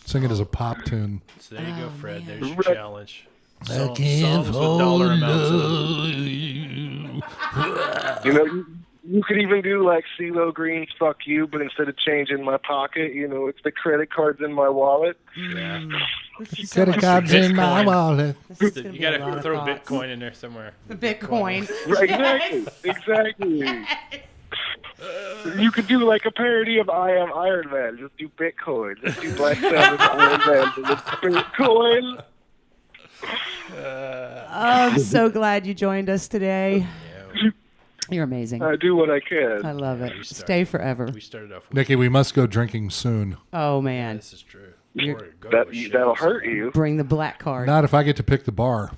Sing it as a pop tune. So there you go, Fred. There's your Right. challenge. Songs with dollar amounts in them. You could even do like CeeLo Green's "Fuck You," but instead of change in my pocket, it's the credit cards in my wallet. Yeah. Credit cards in my Bitcoin. wallet. This is gonna You be a got lot to of throw thoughts. Bitcoin in there somewhere. The Bitcoin. Right, exactly. You could do like a parody of "I Am Iron Man." Just do Bitcoin. Just do Black Sabbath Iron Man. Just Bitcoin. Oh, I'm so glad you joined us today. You're amazing. I do what I can. I love it. we started- Stay forever. We started off with Nikki, we must go drinking soon. Oh man, this is true. You're- Before it goes, That'll hurt you. bring the black card. Not if I get to pick the bar.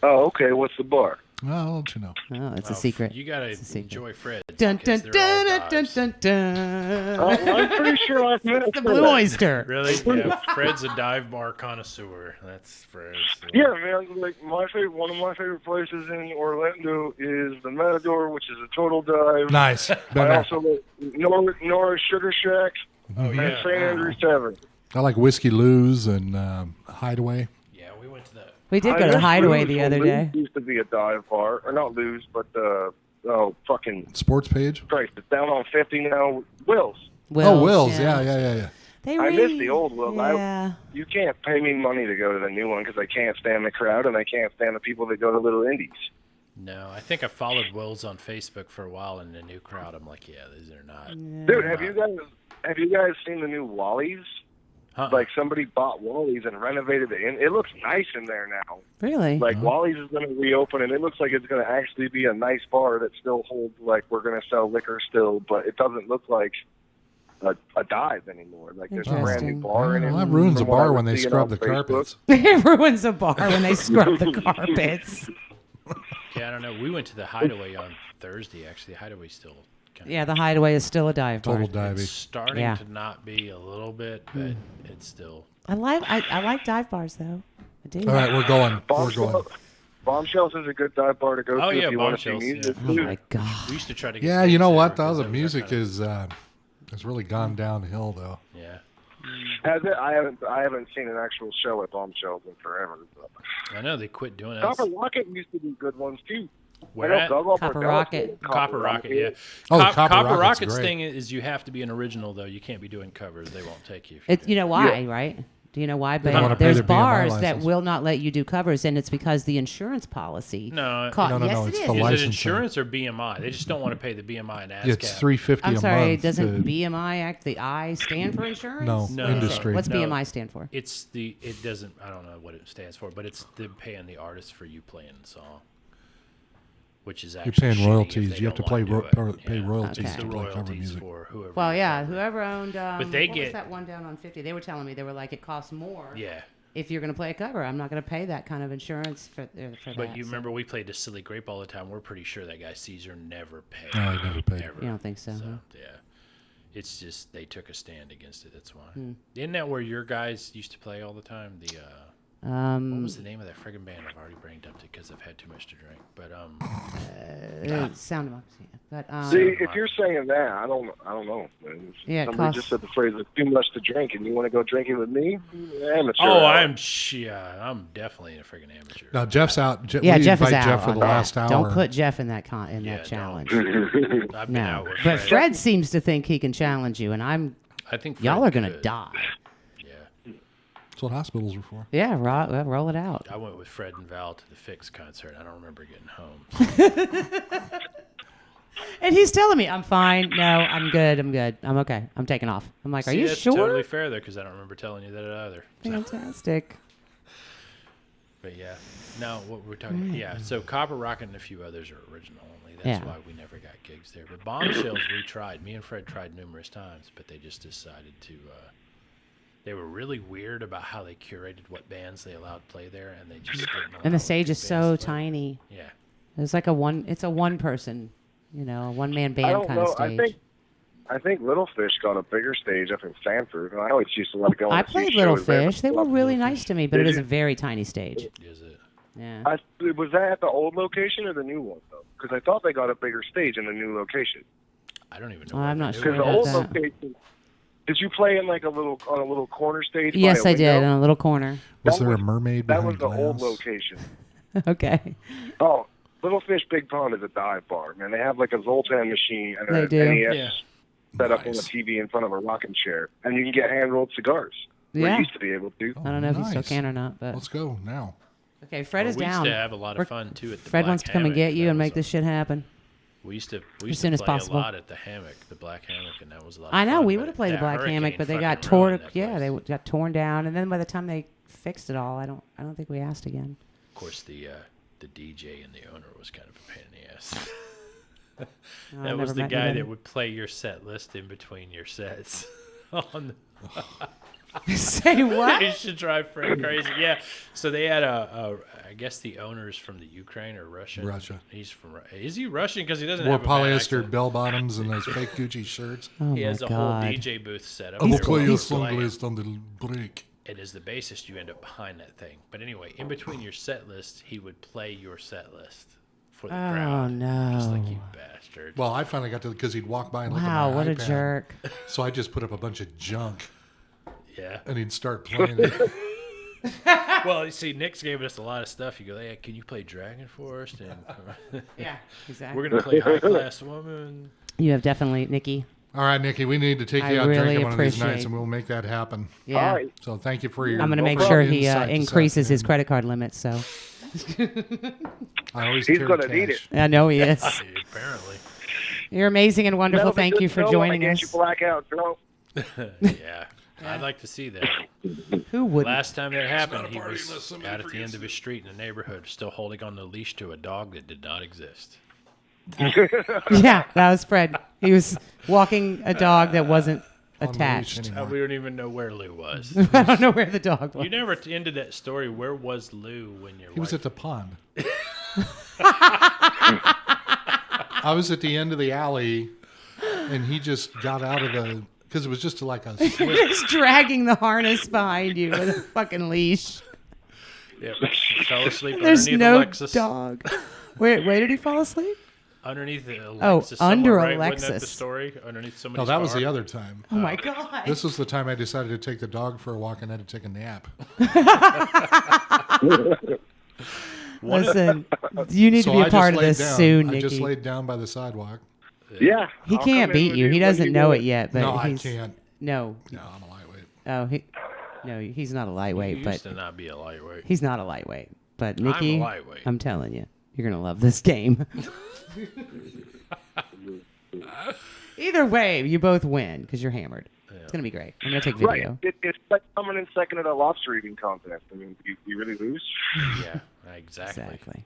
Oh, okay. What's the bar? Well, I'll let you know. Oh, it's a secret. You gotta It's a secret. enjoy Fred. Dun dun because they're all dun dun dives. dun dun. I'm pretty sure I've met The Blue Oyster. Really? Yeah. Fred's a dive bar connoisseur. That's Fred. Yeah, man. Like one of my favorite places in Orlando is the Matador, which is a total dive. Nice. Been I there. also like Nora Sugar Shack and yeah. St. Andrews Tavern. I like Whiskey Lou's and Hideaway. Yeah, we went to the. We did go to the Hideaway the other day. Used to be a dive bar, or not Lou's, but fucking Sports page. Christ, it's down on 50 now. Will's. Will's. Yeah. They I miss the old Will's. Yeah. You can't pay me money to go to the new one because I can't stand the crowd and I can't stand the people that go to Little Indies. No, I think I followed Wills on Facebook for a while, and the new crowd. I'm like, yeah, these are not. Dude, have you guys seen the new Wally's? Uh-uh. Like somebody bought Wally's and renovated it. It looks nice in there now. Really? Like Wally's is going to reopen, and it looks like it's going to actually be a nice bar that still holds like we're going to sell liquor still, but it doesn't look like a dive anymore. Like there's a brand new bar in it. Well, that ruins a from what I bar was when they seeing scrub on the Facebook. carpets. It ruins a bar when they scrub the carpets. Yeah, I don't know. We went to the Hideaway on Thursday. Actually, the Hideaway's still kind Yeah, the Hideaway is still a dive bar. Total divey. It's starting Yeah. to not be a little bit, but it's still. I like dive bars though. I do. All right, we're going. We're going. Bombshells is a good dive bar to go Oh, to yeah, if you want to see Bombshells, music. Oh too. my god. We used to try to get. Yeah, you gigs know there what because though? The that was our music kind of- has really gone downhill though. Yeah. Has it? I haven't seen an actual show at Bombshells in forever. But. I know they quit doing it. Copper Rocket used to do good ones too. Where I know at? Goggle Copper Bordello Rocket. did Copper Rocket, yeah. Oh, the Copper Copper Rocket's Rocket's great. thing is you have to be an original though. You can't be doing covers. They won't take you. if It, do. you know why, right? Do you know why? don't wanna But pay there's their BMI bars that license. will not let you do covers, and it's because the insurance policy. No, No, yes, it's it the is. Is licensing. it insurance or BMI? They just don't want to pay the BMI and ASCAP. Yeah, it's $350 I'm a sorry, month. doesn't to- BMI act the I stand for insurance? No, No. What is it? industry. What's No. BMI stand for? It's the. It doesn't. I don't know what it stands for, but it's the paying the artist for you playing the song, which is actually You're paying shitty if royalties. they You have to don't play wanna do it. pay Yeah. royalties It's Okay. the to play cover royalties music. for whoever. Well, you yeah, cover. whoever owned. But they what get- was that one down on 50? They were telling me they were like it costs more. Yeah. If you're going to play a cover, I'm not going to pay that kind of insurance for But that. you so- remember we played the Silly Grape all the time. We're pretty sure that guy Caesar never paid. No, he never paid. Ever. You don't think so, huh? Yeah. It's just they took a stand against it. That's why. Hmm. Isn't that where your guys used to play all the time? The what Um, was the name of that friggin' band? I've already brain dumped it because I've had too much to drink. But Sound Democracy. But See, if you're saying that, I don't know. Man. Yeah, it Somebody costs- just said the phrase "it's too much to drink," and you want to go drinking with me? Amateur. oh, hour. I'm definitely a friggin' amateur. No, Jeff's out. yeah, we Jeff is invite out. Jeff for on the that. last hour. Don't put Jeff in that Yeah, that challenge. I've been No, out with but Fred. Fred seems to think he can challenge you, and I think y'all Fred are gonna could. die. Yeah. That's what hospitals are for. Yeah, roll it out. I went with Fred and Val to the Fix concert. I don't remember getting home. And he's telling me, I'm fine. No, I'm good. I'm okay. I'm taking off. I'm like, are See, you that's sure? totally fair though, because I don't remember telling you that either. So, Fantastic. but yeah, no, what we're talking about, yeah. So Copper Rocket and a few others are original only. That's Yeah. why we never got gigs there. But Bombshells, we tried. Me and Fred tried numerous times, but they just decided to. They were really weird about how they curated what bands they allowed to play there, and they just didn't. And allow the stage good is so bands to play. tiny. Yeah. It's like it's a one person, a one man I band don't kind know. of stage. I think Little Fish got a bigger stage up in Sanford, and I always used to love going. I to see played Little shows there. Fish. They were really nice to me, but Did it is you? a very tiny stage. Is it? Yeah. Was that at the old location or the new one though? Because I thought they got a bigger stage in the new location. I don't even know. Oh, I'm not they sure Because were. the old about that. location. Did you play in like a little corner stage? by Yes, a I did, in window? a little corner. Was That there a was- mermaid That behind was the old glass? location. Okay. Oh, Little Fish Big Pond is a dive bar, man. They have like a Zoltan machine and They a do. NES Yeah. set up on a Nice. TV in front of a rocking chair, and you can get hand rolled cigars. Well, Yeah. you used to be able to. I don't know if you still nice. can or not, but Let's go now. okay. Fred Well, is we down. used to have a lot We're- of fun too at the Fred Black wants to come and Hammock. get you That and was make this shit happen. We used to as soon as play possible. a lot at the hammock, the Black Hammock, and that was a lot. I of know fun, we but would have played the that Black Hammock, hurricane but they got fucking torn. ruined that Yeah, place. they got torn down, and then by the time they fixed it all, I don't think we asked again. Of course, the DJ and the owner was kind of a pain in the ass. Oh, I That was never the met guy anybody. that would play your set list in between your sets. On Say what? you should drive Fred crazy. Yeah. So they had I guess the owner's from the Ukraine or Russian. Russia. He's from. Is he Russian? Because he doesn't Wore have a bad polyester accent. bell bottoms and those fake Gucci shirts. Oh He my has a God. whole DJ booth set up. I will there play while a he's song playing. list on the break. And as the bassist, you end up behind that thing. But anyway, in between your set list, he would play your set list for the Oh, crowd. no. Just like you bastard. Well, I finally got to because he'd walk by and look at Wow, my what a iPad. jerk. So I just put up a bunch of junk, Yeah. and he'd start playing it. Well, you see, Nick's gave us a lot of stuff. You go, hey, can you play Dragon Force? And Yeah, exactly. we're going to play High Class Woman. You have definitely, Nikki. All right, Nikki, we need to take I you out really drinking one of these nights, appreciate- and we'll make that happen. Yeah. All right. So thank you for your. I'm going to make overall sure he insight this increases his afternoon. credit card limit. So I always He's carry gonna need cash. I know he is. Apparently. You're amazing and wonderful. That'll be Thank good you to for know when I joining get us. you blackout, Joe. Yeah. I'd like to see that. Who wouldn't? Last time that happened, not a he party was unless somebody out at the forgets end of his street in the neighborhood, still holding on the leash to a dog that did not exist. Yeah, that was Fred. He was walking a dog that wasn't On the leash attached. anymore. We don't even know where Lou was. I don't know where the dog was. You never ended that story. Where was Lou when your He was wife... at the pond. I was at the end of the alley, and he just got out of the because it was just like a slip. Just dragging the harness behind you with a fucking leash. Yeah, fell asleep There's underneath no Alexis. dog. Where did he fall asleep? Underneath the Alexis. Oh, somewhere, under right? Wasn't that the Alexis. story? Underneath No, somebody's that was car? the other time. Oh my God. This was the time I decided to take the dog for a walk and had to take a nap. Listen, you need So to be I a part just of laid this down. soon, I Nikki. just laid down by the sidewalk. Yeah. He I'll can't come in beat with you. He when doesn't you know do it yet, but No, I he's can't. no. No, I'm a lightweight. Oh, no, he's not a He lightweight, used but to not be a lightweight. he's not a lightweight. But I'm a Nikki, lightweight. I'm telling you, you're gonna love this game. Either way, you both win because you're hammered. It's gonna be great. I'm gonna take video. Right. It's like coming in second at a lobster eating contest. I mean, you really lose. Yeah, exactly. Exactly.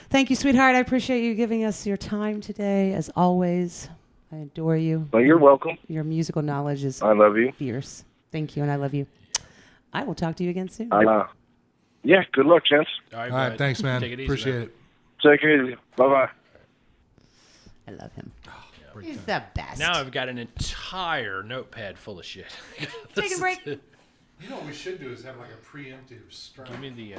Thank you, sweetheart. I appreciate you giving us your time today, as always. I adore you. Well, you're welcome. Your musical knowledge is I love you. fierce. Thank you, and I love you. I will talk to you again soon. Yeah, good luck, gents. All right, All right, bud. thanks, man. Take it easy, Appreciate man. it. Take it easy. Bye-bye. I love him. Break He's time. the best. Now I've got an entire notepad full of shit. Take a break. You know what we should do is have like a preemptive strike. Give me the.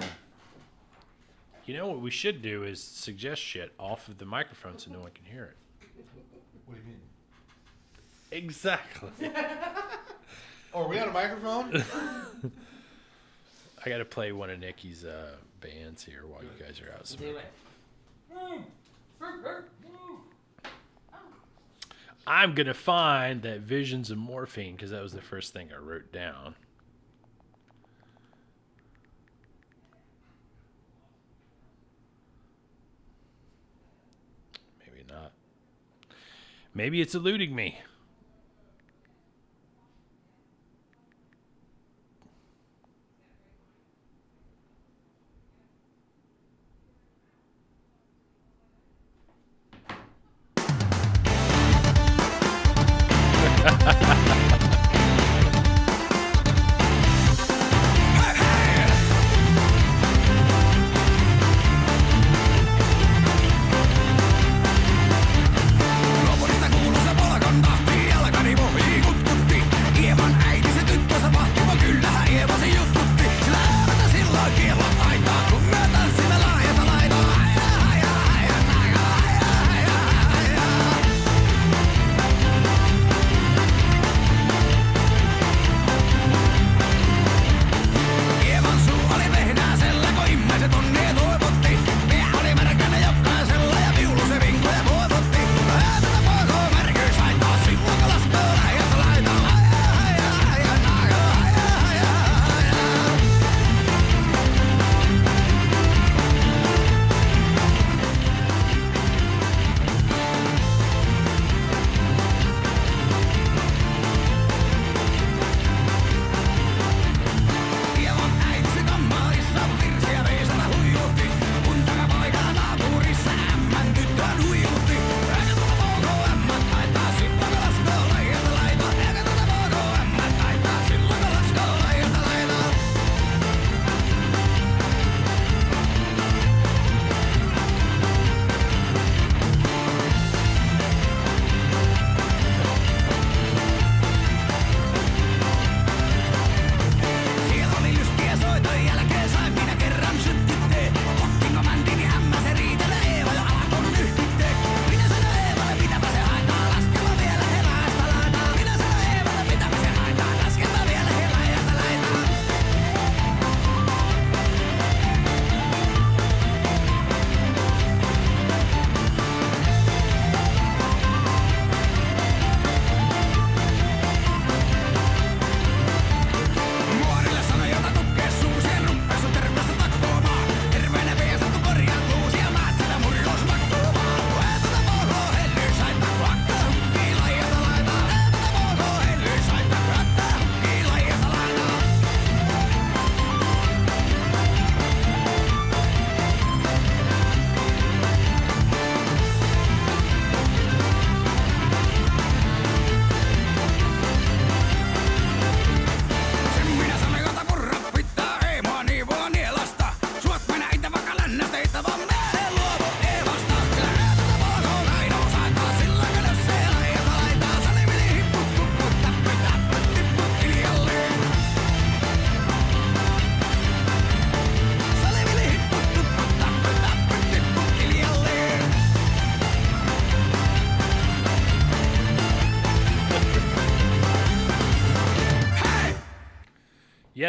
You know what we should do is suggest shit off of the microphone so no one can hear it. What do you mean? Exactly. Oh, are we on a microphone? I got to play one of Nikki's bands here while you guys are out smoking. I'm going to find that Visions of Morphine because that was the first thing I wrote down. Maybe not. Maybe it's eluding me. Lobo está como no se puede cantar.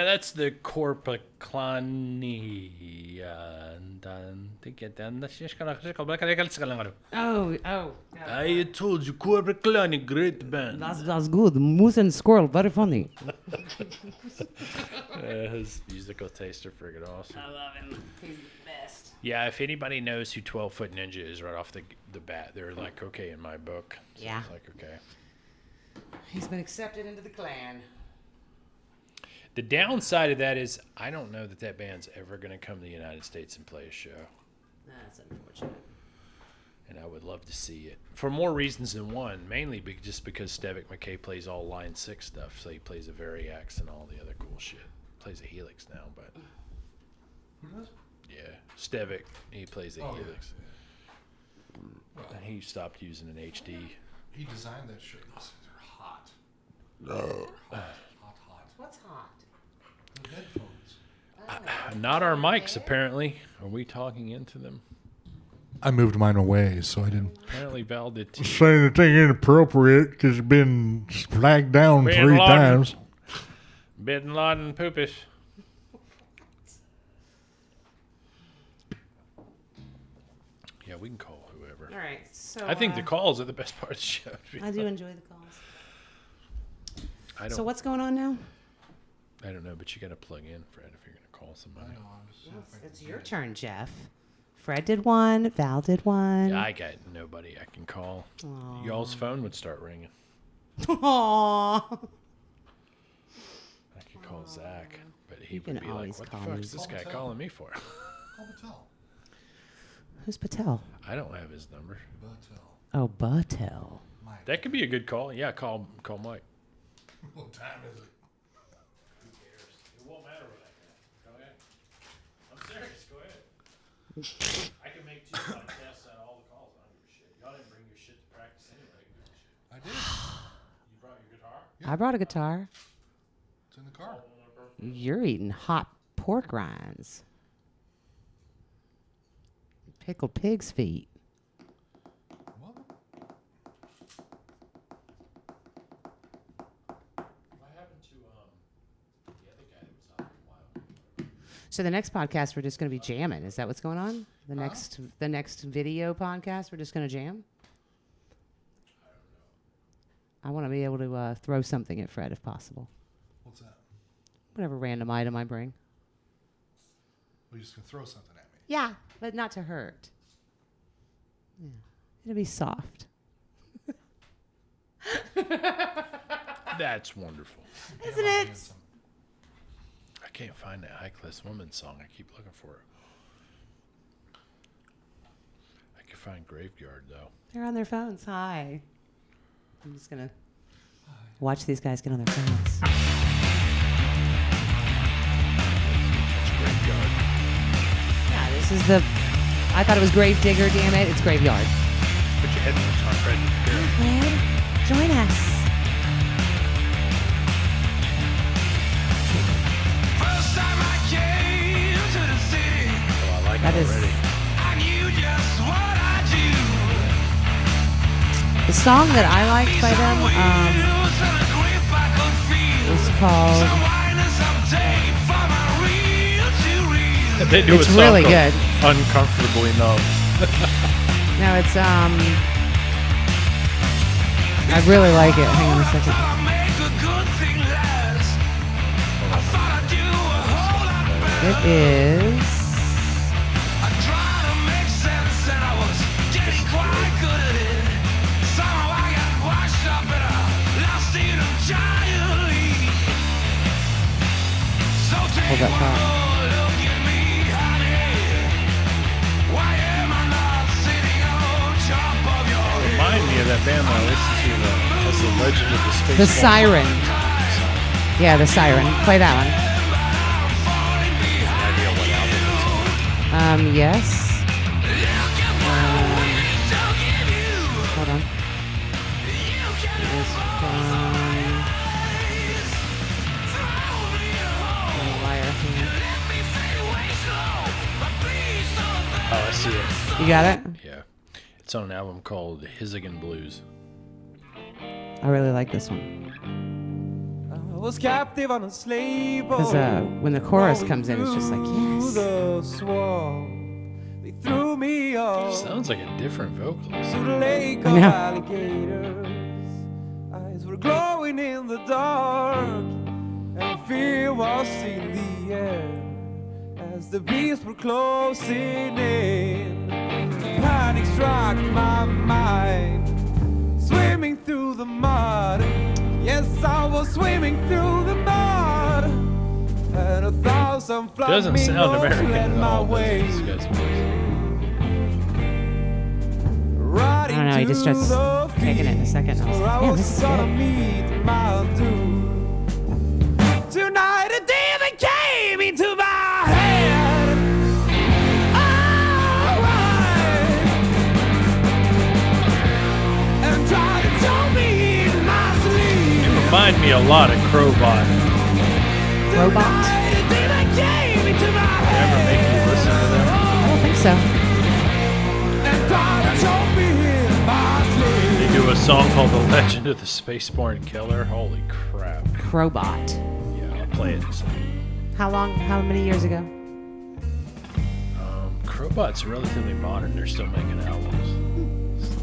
that's the Corpiclani. Oh. I told you, Corpiclani, great band. That's good. Moose and squirrel, very funny. His musical tastes are friggin' awesome. I love him. He's the best. Yeah, if anybody knows who 12 Foot Ninja is right off the bat, they're like, okay, in my book. So Yeah. It's like, okay. He's been accepted into the clan. The downside of that is I don't know that band's ever going to come to the United States and play a show. That's unfortunate. And I would love to see it. For more reasons than one. Mainly just because Stevic McKay plays all Line 6 stuff. So he plays a Variax and all the other cool shit. Plays a Helix now, but... Who does? Yeah. Stevic, he plays a Oh, yeah. Helix. And he stopped using an HD. He designed that shit. They're hot. No. Hot. What's hot? The headphones. Not our mics, apparently. Are we talking into them? I moved mine away, so I didn't. Apparently Val did too. Saying the thing inappropriate because it's been flagged down Bin 3 Laden. times. Bin Laden poopish. Yeah, we can call whoever. All right, so... I think the calls are the best part of the show. I do enjoy the calls. I don't, So what's going on now? I don't know, but you got to plug in, Fred, if you're going to call somebody. It's your turn, Jeff. Fred did one. Val did one. Yeah, I got nobody I can call. Y'all's phone would start ringing. Aww. I could call Zach, but he You would can be like, always what the call fuck me. is this Call guy Patel. calling me for? Call Patel. Who's Patel? I don't have his number. Patel. Oh, Patel. Mike. That could be a good call. Yeah, call Mike. What time is it? Who cares? It won't matter what I got. Go ahead. I'm serious. Go ahead. I can make 2 podcasts out of all the calls. I don't give a shit. Y'all didn't bring your shit to practice anyway. Give a shit. I did. You brought your guitar? I brought a guitar. It's in the car. You're eating hot pork rinds. Pickled pig's feet. What? What happened to the other guy that was out a while? So the next podcast we're just going to be jamming. Is that what's going on? The next video podcast we're just going to jam. I want to be able to throw something at Fred if possible. What's that? Whatever random item I bring. Well, you're just going to throw something at me. Yeah, but not to hurt. Yeah, it'll be soft. That's wonderful. Isn't it? I can't find that High Class Woman song. I keep looking for it. I can find Graveyard, though. They're on their phones. Hi. I'm just going to watch these guys get on their phones. That's Graveyard. Yeah, this is the... I thought it was Grave Digger, damn it. It's Graveyard. Put your headphones on, Fred. Here. Fred, join us. First time I came to the city, Oh, I like That it is- already. I knew just what I do. The song that I liked by them is called... They do It's a song really called good. Uncomfortably Numb. No, it's, I really like it. Hang on a second. It is... Hold that thought. Remind me of that band that I listened to. That's the Legend of the Space. The Siren. Yeah, The Siren. Play that one. Idea what album it's on. Yes. Hold on. It is from... Liar here. Oh, I see it. You got it? Yeah. It's on an album called Hizigan Blues. I really like this one. was captive on a slave boat. Because when the chorus comes in, it's just like, yes. The swamp. They threw me off Sounds like a different vocalist. to the lake I of know. alligators. Eyes were glowing in the dark, and fear was in the air as the beasts were closing in. Panic struck my mind, swimming through the mud. Yes, I was swimming through the mud, and 1,000 Doesn't sound flamingos American led at my all, does way. this guy's voice? Right I don't know, he just into starts the taking it in a second. I was fields like, where I damn, was this is gonna good. meet my doom. Tonight a demon came into my head. Alright. And tried to tell me in my sleep. You remind me a lot of Crowbot. Robot? Tonight a demon came into my They ever make you listen to them? I don't think so. and tried to tell me in my sleep. They do a song called The Legend of the Spaceborne Killer. Holy crap. Crowbot. Yeah, I'll play it in a second. How many years ago? Crowbot's relatively modern. They're still making albums.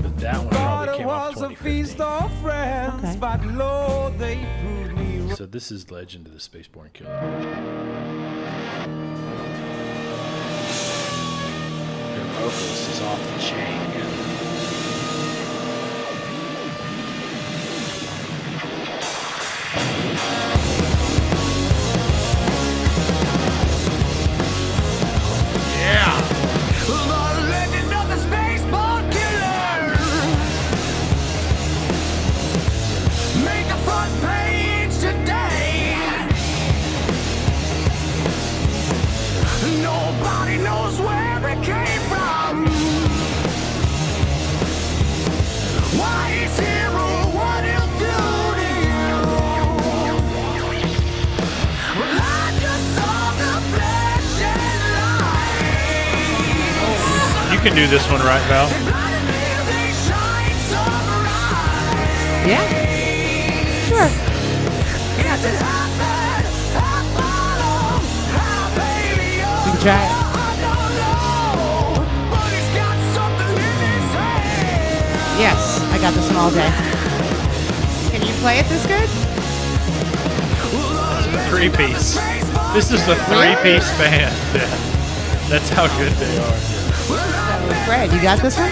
But that one Thought probably it came out was a feast 2015. of friends, Okay. but Lord, they proved me wrong. So this is Legend of the Spaceborne Killer. Their vocalist is off the chain. Yeah! The legend of the spaceborne killer. Make a front page today. Nobody knows where it came from. Why he's here or what he'll do to you. Well, I just saw the flesh and light. You can do this one right, Val. Yeah? Sure. You can try it. Yes, I got this one all day. Can you play it this good? Three-piece. This is the three-piece band. Yeah. That's how good they are. So, Fred, you got this one?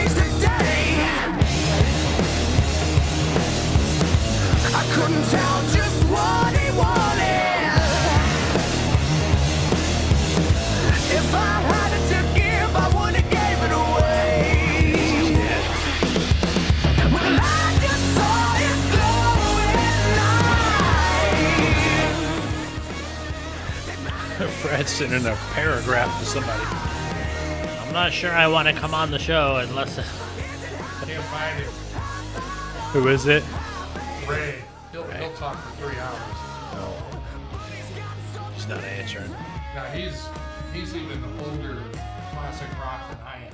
I couldn't tell just what he wanted. If I had it to give, I would have gave it away. Well, I just saw his glowing light. Fred's sending a paragraph to somebody. I'm not sure I want to come on the show unless. Can't find him. Who is it? Ray. He'll talk for 3 hours. He's not answering. Now he's even older classic rock than I am.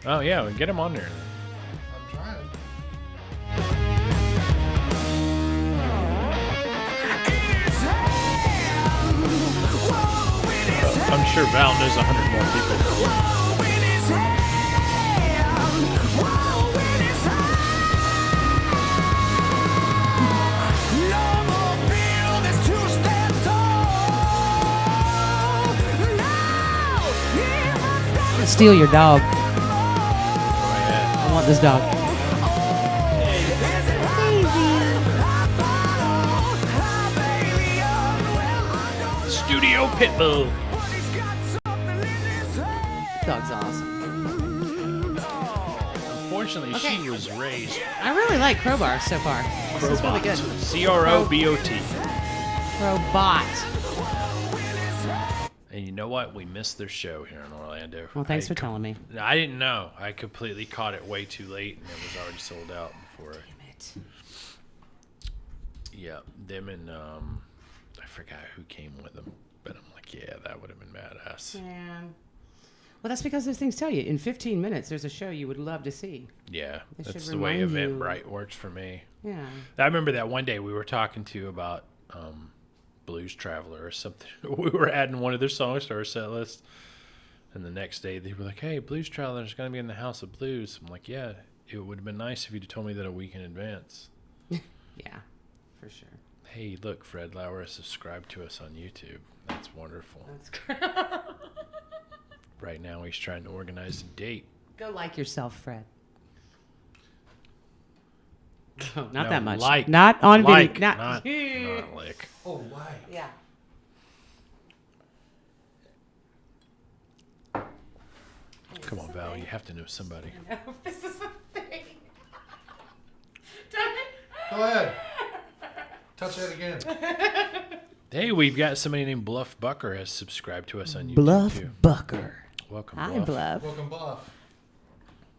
Oh, yeah, we get him on there. I'm trying. I'm sure Val knows 100 more people. Steal your dog. Oh, yeah. I want this dog. Studio Pitbull. Dog's awesome. Unfortunately, Okay. she was raised I really like Crowbar so far. This is really good. Crobot. Crowbot. And you know what? We missed their show here in Orlando. Well, thanks for telling me. I didn't know. I completely caught it way too late, and it was already sold out before. Yeah, them and I forgot who came with them, but I'm like, yeah, that would have been badass. Yeah. Well, that's because those things tell you in 15 minutes there's a show you would love to see. Yeah, They that's should the way remind you. Eventbrite works for me. Yeah. I remember that one day we were talking to you about Blues Traveler or something. We were adding one of their songs to our set list. And the next day they were like, hey, Blues Traveler's going to be in the House of Blues. I'm like, yeah, it would have been nice if you'd told me that a week in advance. Yeah, for sure. Hey, look, Fred Lauer has subscribed to us on YouTube. That's wonderful. That's great. Right now he's trying to organize a date. Go like yourself, Fred. No, not No, that much. like. Not on Like, video. not like. Oh, like. Yeah. Come on, Val, you have to know somebody. This is a thing. Go ahead. Touch that again. Hey, we've got somebody named Bluff Bucker has subscribed to us on YouTube Bluff too. Bucker. Welcome, Hi, Bluff. Bluff. Welcome, Buff.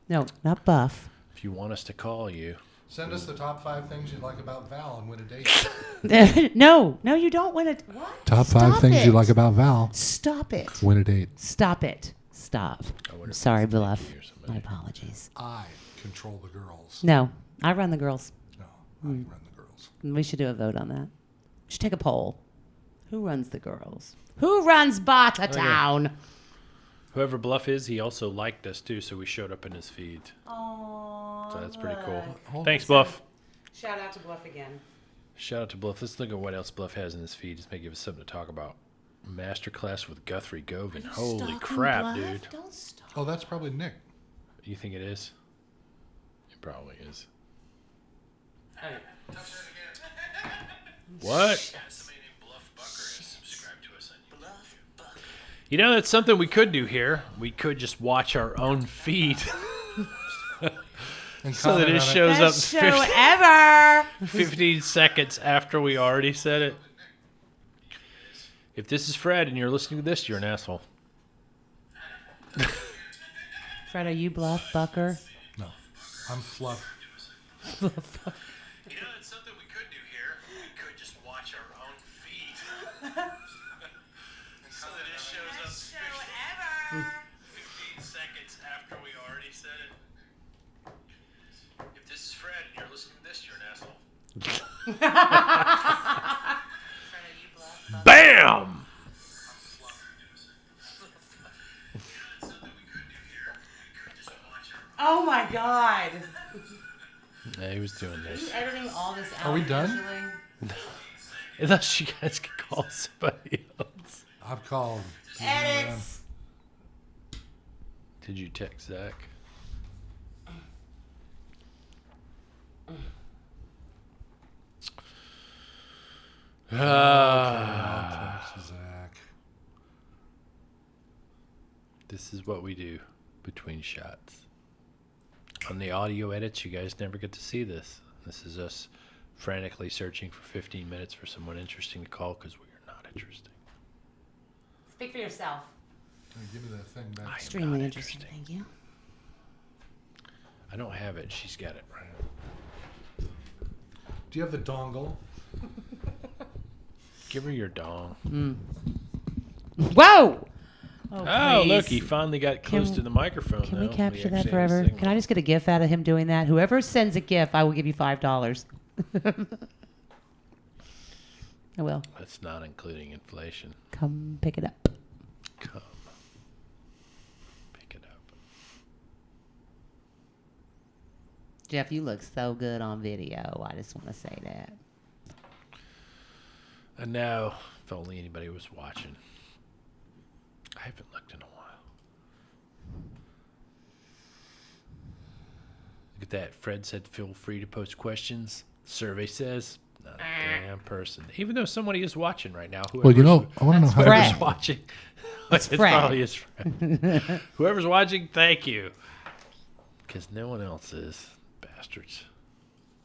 No, not Buff. If you want us to call you, Send us the top 5 things you like about Val and win a date. No, you don't want to. What? Top 5 Stop things you it. like about Val. Stop it. Win a date. Stop it. Stop. I'm sorry, Bluff. My apologies. I control the girls. No, I run the girls. No, I run the girls. We should do a vote on that. We should take a poll. Who runs the girls? Who runs Bata Town? whoever Bluff is, he also liked us too, so we showed up in his feed. Oh, So that's pretty cool. Oh. Thanks, Bluff. Shout out to Bluff again. Shout out to Bluff. Let's look at what else Bluff has in his feed. Just may give us something to talk about. Masterclass with Guthrie Govan. Holy stalking crap, Bluff? dude. Don't stop. Oh, that's probably Nick. You think it is? It probably is. What? You know, that's something we could do here. We could just watch our own feed. And So that comment it on shows up Best show ever. 15 seconds after we already said it. If this is Fred and you're listening to this, you're an asshole. Fred, are you Bluff Bucker? No, I'm Fluff. You know, that's something we could do here. We could just watch our own feed. So that it shows up 15 seconds after we already said it. If this is Fred and you're listening to this, you're an asshole. Bam! Oh my God. Yeah, he was doing Are you this. editing all this out? Are we done? eventually? Unless you guys can call somebody else. I've called. Edits. Did you text Zach? I'll text Zach. This is what we do between shots. On the audio edits, you guys never get to see this. This is us frantically searching for 15 minutes for someone interesting to call because we are not interesting. Speak for yourself. Hey, give me that thing back. Extremely not interesting. Thank you. I don't have it. She's got it. Do you have the dongle? Give her your dong. Whoa! Oh, look, he please. finally got close Can- to the microphone. Can though. we capture that actually have a forever? signal. Can I just get a GIF out of him doing that? Whoever sends a GIF, I will give you $5. I will. That's not including inflation. Come pick it up. Come. Pick it up. Jeff, you look so good on video. I just want to say that. And now, if only anybody was watching. I haven't looked in a while. Look at that. Fred said, feel free to post questions. Survey says, not a damn person. Even though somebody is watching right now. Well, you know, I want to know how. Whoever's Fred. watching. It's it Fred. probably is Fred. Whoever's watching, thank you. Because no one else is. Bastards.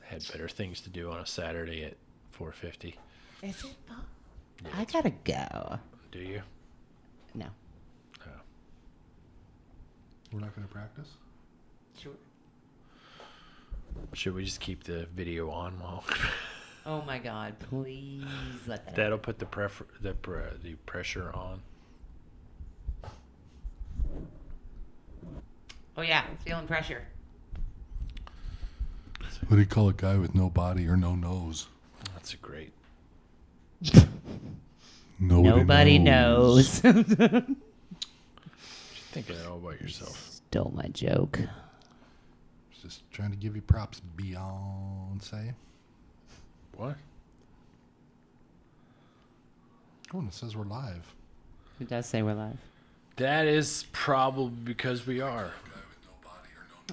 Had better things to do on a Saturday at 4:50. Is it fun? I gotta go. Do you? No. Oh. We're not going to practice. Sure. Should we just keep the video on while Oh my God! Please let that. that'll put the pressure on? Oh yeah, feeling pressure. What do you call a guy with no body or no nose? That's a great. Nobody knows. Thinking it all about yourself. Stole my joke. Just trying to give you props, Beyonce. What? Oh, and it says we're live. It does say we're live. That is probably because we are.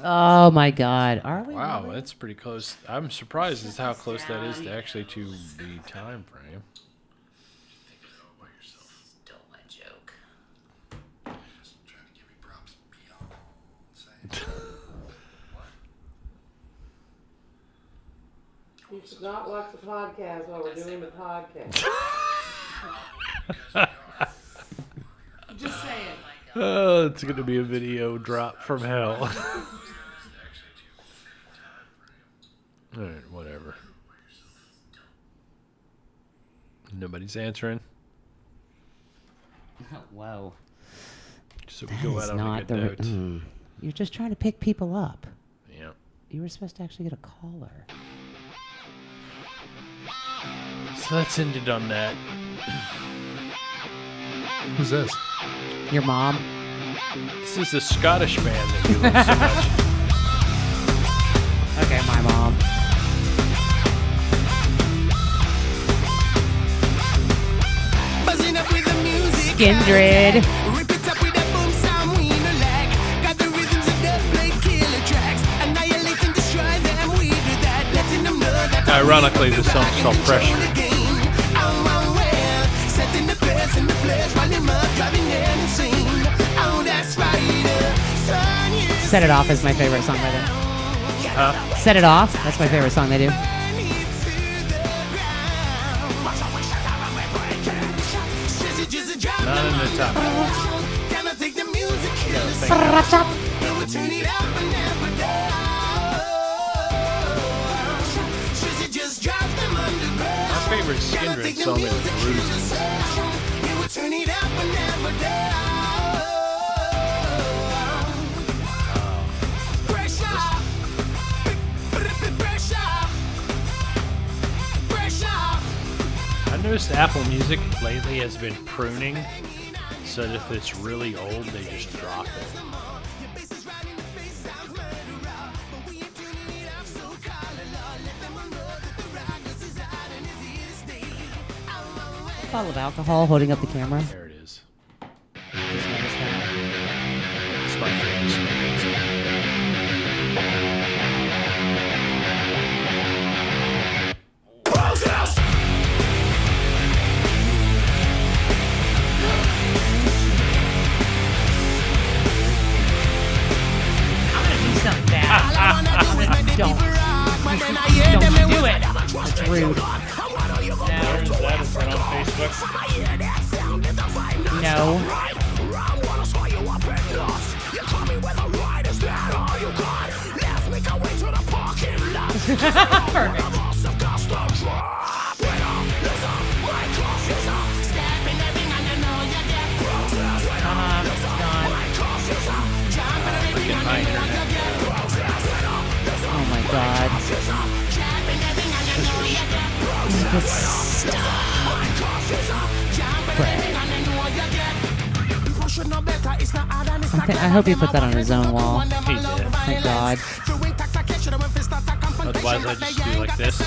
Oh my God, are we? Wow, really? that's pretty close. I'm surprised as how close that is to actually to the time frame. Stole my joke. Just trying to give you props, Beyonce. You should not watch the podcast while we're doing the podcast. Just saying. Oh, it's going to be a video drop from hell. All right, whatever. Nobody's answering. Whoa. So we That go is out on a not good the. note. You're just trying to pick people up. Yeah. You were supposed to actually get a caller. So let's end it on that. Who's this? Your mom. This is the Scottish band that you love so much. Okay, my mom. Buzzing up with the music. Kindred. Rip it up with that boom sound we no like. Got the rhythms of the blade killer tracks. Annihilate and destroy them. We do that. Letting them know that. Ironically, the song's called Pressure. Setting the pace and the place. Running up, driving in and sing. Oh, that's right. Set It Off is my favorite song by them. Huh? Set It Off. That's my favorite song they do. Not in the top. Gonna take the music. My favorite Skindred song is Bruises. Turn it up and never down. Pressure. I noticed Apple Music lately has been pruning, so that if it's really old, they just drop it. Bottle of alcohol holding up the camera. There it is. Just noticed that. It's my favorite song. I'm gonna do something bad. Don't do it. It's rude. Is that on Facebook? No. Oh my God. I hope you put that on his own wall. He did. Thank God. Otherwise, I just do like this.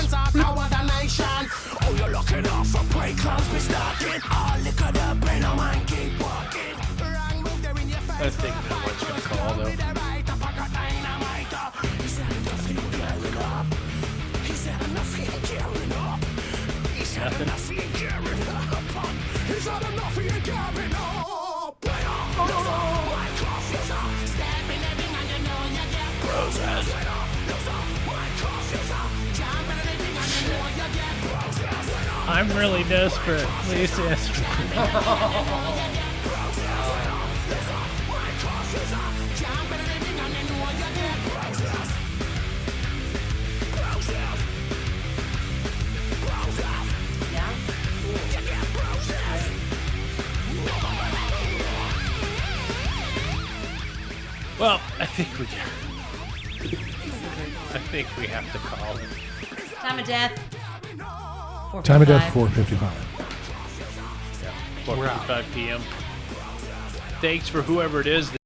I think that what's going to call, though. I'm really desperate. Please ask me. Well, I think we have to call it. Time of death. Time of death, 4:55. Yeah. 4:55 p.m. Thanks for whoever it is